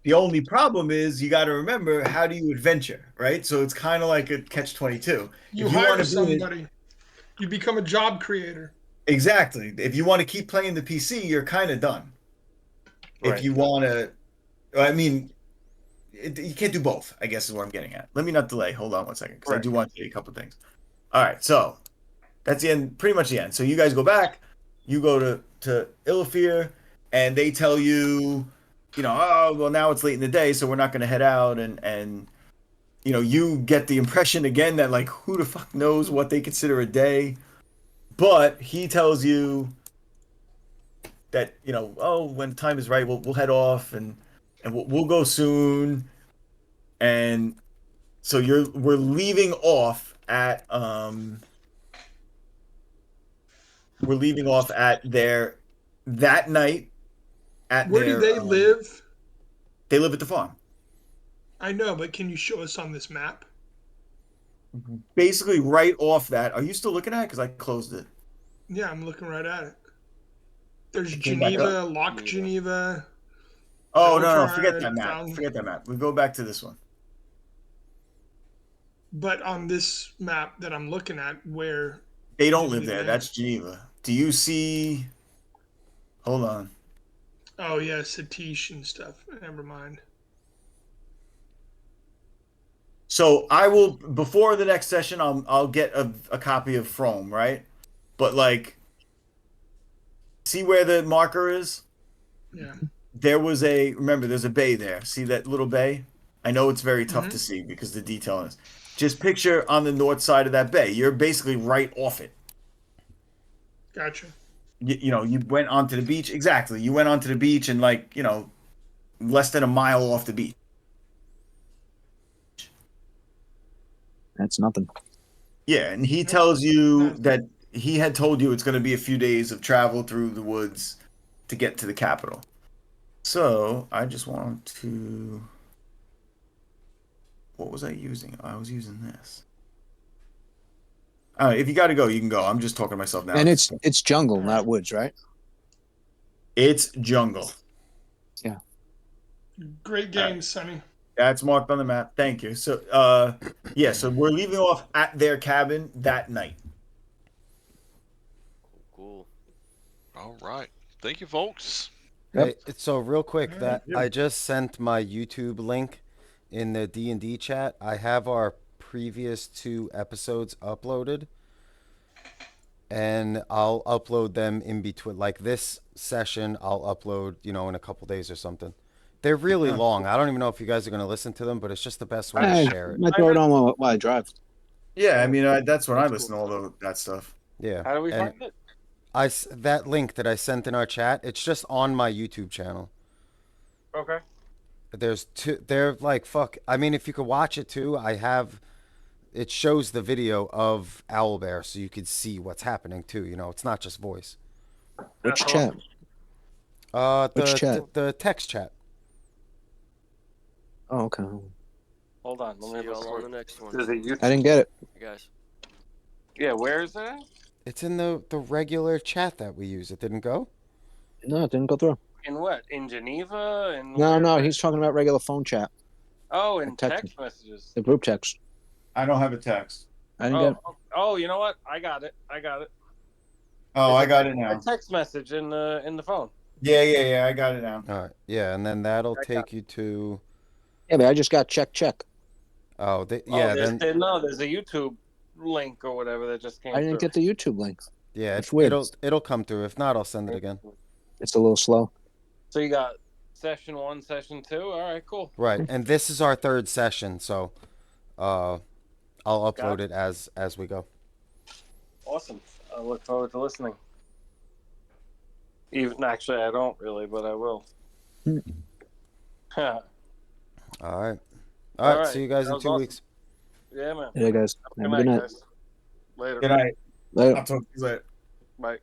The only problem is you got to remember, how do you adventure, right? So it's kind of like a catch-22. You hire somebody. You become a job creator. Exactly. If you want to keep playing the PC, you're kind of done. if Right. you want to, I mean, you can't do both, I guess is what I'm getting at. Let me not delay. Hold on one second, because I do want to say a couple things. All right, so that's the end, pretty much the end. So you guys go back, you go to Illafir, and they tell you, oh, well, now it's late in the day, so we're not going to head out, and you get the impression again that like who the fuck knows what they consider a day, but he tells you that oh, when time is right, we'll head off and we'll go soon, and so we're leaving off at their that night at Where do their they live? they live at the farm. I know, but can you show us on this map? Basically right off that. Are you still looking at it? Because I closed it. Yeah, I'm looking right at it. There's It came back up. Geneva, Lock Geneva. Oh, no, forget Beltard, that map. Fountain. Forget that map. We go back to this one. But on this map that I'm looking at, where They don't do live they there. live? That's Geneva. Do you see? Hold on. Oh yeah, Satish and stuff. Never mind. So I will before the next session. I'll get a copy of Frome, right? But like, see where the marker is? Yeah. Remember, there's a bay there. See that little bay? I know it's very tough to see because the detail is. Just picture on the north side of that bay. You're basically right off it. Gotcha. You went onto the beach. Exactly. You went onto the beach and like, less than a mile off the beach. That's nothing. Yeah, and he tells you that he had told you it's going to be a few days of travel through the woods to get to the capital. So I just want to. What was I using? I was using this. If you got to go, you can go. I'm just talking to myself now. And it's jungle, not woods, right? It's jungle. Yeah. Great game, Sonny. That's marked on the map. Thank you. So, yeah. So we're leaving off at their cabin that night. Cool. All right. Thank you, folks. Hey, so real quick, All that right. I just sent my YouTube link in the D&D chat. I have our previous 2 episodes uploaded, and I'll upload them in between. Like this session, I'll upload, in a couple days or something. They're really long. I don't even know if you guys are going to listen to them, but it's just the best way to share it. I throw it on while I drive. Yeah, I mean that's when I That's listen cool. to all that stuff. Yeah. How do we and find it? that link that I sent in our chat, it's just on my YouTube channel. Okay. There's 2. They're like fuck. I mean, if you could watch it too, it shows the video of Owlbear, so you could see what's happening too. It's not just voice. Which That's chat? awesome. The chat? the text chat. Oh, okay. Hold on. See Let me y'all on the look. next one. Is it YouTube? I didn't get it. You guys. Yeah, where is that? It's in the regular chat that we use. It didn't go. No, it didn't go through. In what? In Geneva? No, he's talking about regular phone chat, Oh, in text text messages. the group text. I don't have a text. I didn't get. Oh, you know what? I got it. Oh, I got it A now. text message in the phone. Yeah. I got it now. All right. Yeah, and then that'll I take you to. Yeah, but I just got check. Oh, there's a YouTube link or whatever that just came I didn't through. get the YouTube link. Yeah, It's weird. it'll come through. If not, I'll send it again. It's a little slow. So you got session 1, session 2. All right, cool. Right, and this is our 3rd session, so I'll upload it as we go. Awesome. I look forward to listening. Even actually, I don't really, but I will. All right. All All right. right, See you guys that in was 2 awesome. weeks. Yeah, man. Yeah, guys. Have a good night. Guys. Later. Good night. Later. I'll talk to you later. Bye.